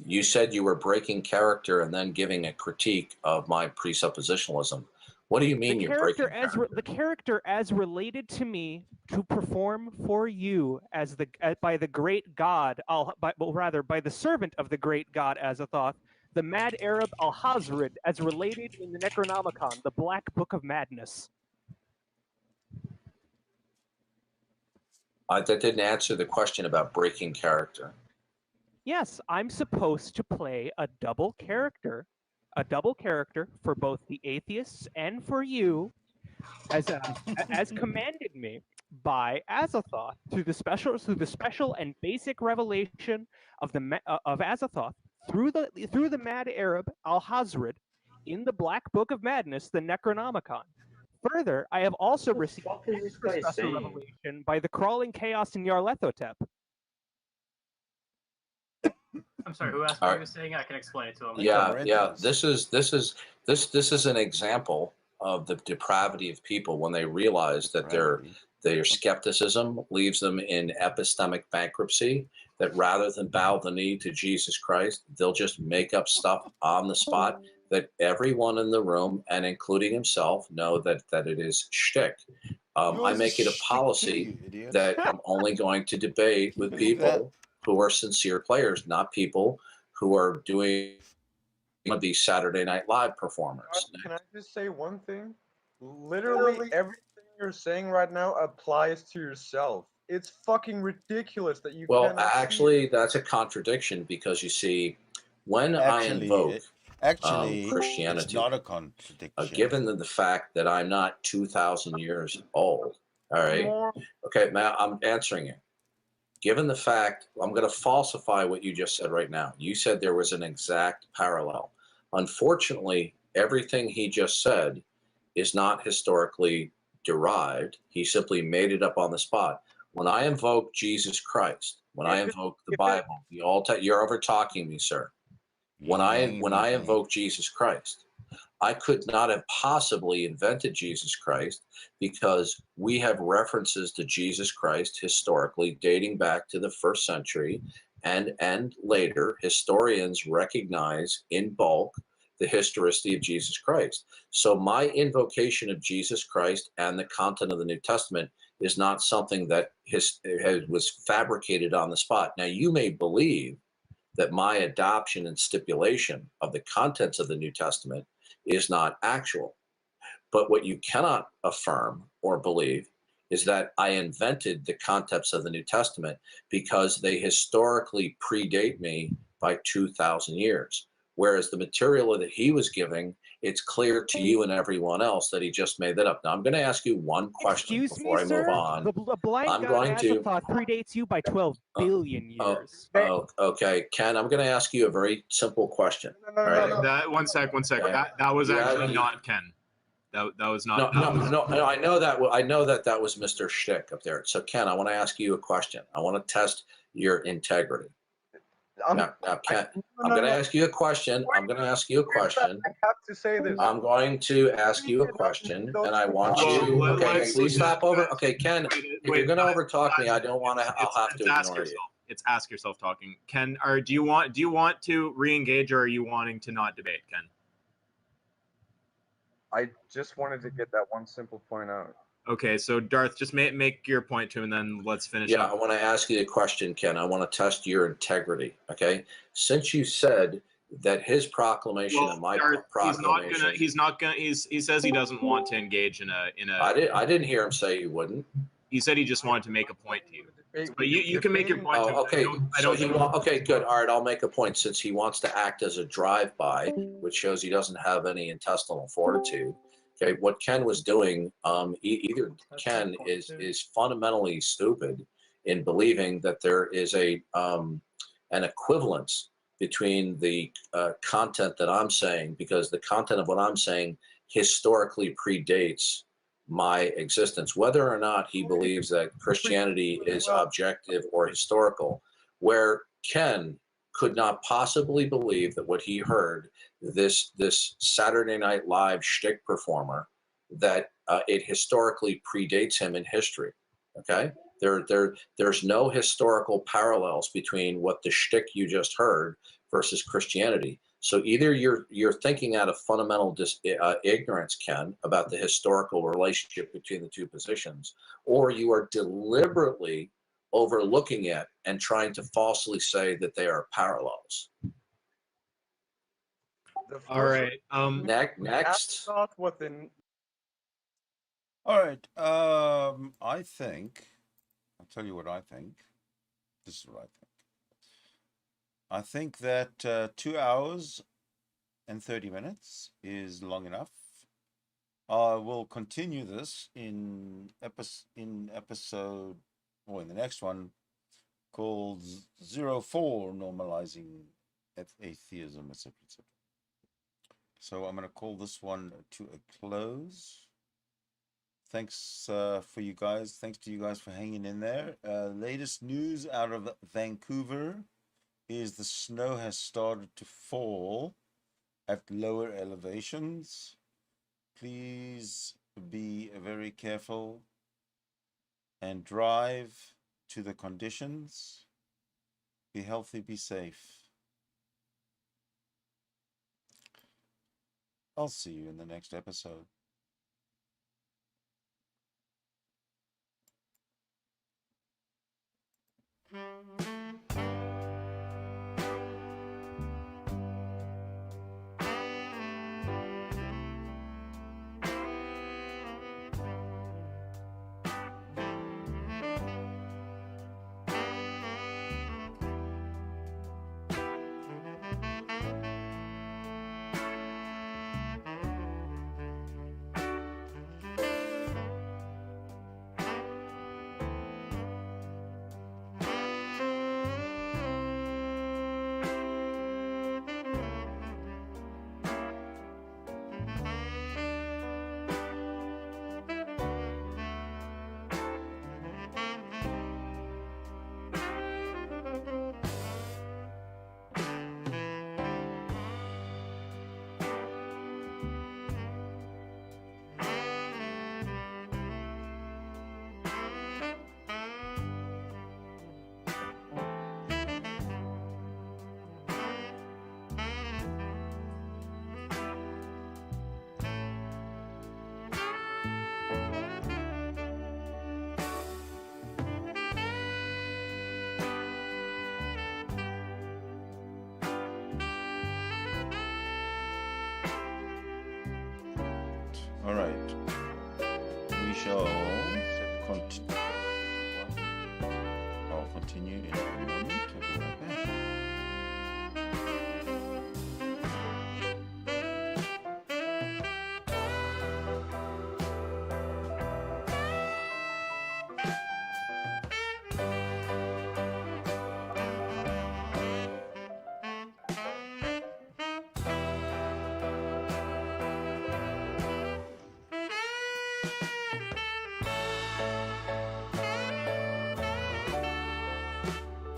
You said you were breaking character and then giving a critique of my presuppositionalism. What do you mean you're breaking character? The character as related to me to perform for you as by the great God, by the servant of the great God Azathoth, the mad Arab Al-Hazred, as related in the Necronomicon, the Black Book of Madness. That didn't answer the question about breaking character. Yes, I'm supposed to play a double character for both the atheists and for you, as commanded me by Azathoth through the special and basic revelation of Azathoth through the mad Arab Al-Hazred in the Black Book of Madness, the Necronomicon. Further, I have also What the received fuck is this extra guy special saying? revelation by the crawling chaos in Yarlathotep. I'm sorry, who asked what he was saying? I can explain it to him. Yeah. This is an example of the depravity of people when they realize that their skepticism leaves them in epistemic bankruptcy, that rather than bow the knee to Jesus Christ, they'll just make up stuff on the spot that everyone in the room, and including himself, know that it is shtick. I make it a policy that I'm only going to debate with people who are sincere players, not people who are doing one of these Saturday Night Live performers. Can I just say one thing? Literally everything you're saying right now applies to yourself. It's fucking ridiculous that you Well, cannot actually, that's a contradiction because you see, when I invoke Christianity, it's not a contradiction. given the fact that I'm not 2,000 years old, all right? Okay, Matt, I'm answering you. Given the fact, I'm going to falsify what you just said right now. You said there was an exact parallel. Unfortunately, everything he just said is not historically derived. He simply made it up on the spot. When I invoke Jesus Christ, when I invoke the Bible, you're over talking me, sir. When I invoke Jesus Christ, I could not have possibly invented Jesus Christ because we have references to Jesus Christ historically dating back to the 1st century, and later historians recognize in bulk the historicity of Jesus Christ. So my invocation of Jesus Christ and the content of the New Testament is not something that was fabricated on the spot. Now, you may believe that my adoption and stipulation of the contents of the New Testament is not actual. But what you cannot affirm or believe is that I invented the concepts of the New Testament because they historically predate me by 2,000 years. Whereas the material that he was giving, it's clear to you and everyone else that he just made that up. Now, I'm going to ask you one question before I move on. The blind god Azathoth predates you by 12 billion years. Okay, Ken, I'm going to ask you a very simple question. All right? That one sec. Okay. That was You actually have- not Ken. That was not. No, I know that. I know that was Mr. Shtick up there. So, Ken, I want to ask you a question. I want to test your integrity. Now, Ken, I'm going to ask you a question. I'm going to ask you a question. I have to say this. I'm going to ask you a question, and I want you. Okay, please stop over. Okay, Ken, if you're going to overtalk me, I don't want to. I'll have to ignore you. It's ask yourself talking. Ken, do you want to re-engage, or are you wanting to not debate, Ken? I just wanted to get that one simple point out. Okay, so Darth, just make your point to him, and then let's finish Yeah, up. I want to ask you a question, Ken. I want to test your integrity. Okay, since you said that his proclamation and my proclamation, he says he doesn't want to engage in a. I didn't hear him say he wouldn't. He said he just wanted to make a point to you. But you can make your point. Oh, okay. Okay, good. All right, I'll make a point since he wants to act as a drive-by, which shows he doesn't have any intestinal fortitude. Okay, what Ken was doing, either Ken is fundamentally stupid in believing that there is an equivalence between the content that I'm saying, because the content of what I'm saying historically predates my existence, whether or not he believes that Christianity is objective or historical, where Ken could not possibly believe that what he heard, this Saturday Night Live shtick performer, that it historically predates him in history. Okay, there's no historical parallels between what the shtick you just heard versus Christianity. So either you're thinking out of fundamental ignorance, Ken, about the historical relationship between the two positions, or you are deliberately overlooking it and trying to falsely say that they are parallels. All right. Next. All right. I think. I'll tell you what I think. This is what I think. I think that 2 hours and 30 minutes is long enough. I will continue this in episode, or in the next one, called 04, Normalizing Atheism, etc., etc. So I'm going to call this one to a close. Thanks for you guys. Thanks to you guys for hanging in there. Latest news out of Vancouver is the snow has started to fall at lower elevations. Please be very careful and drive to the conditions. Be healthy, be safe. I'll see you in the next episode. All right. We shall continue in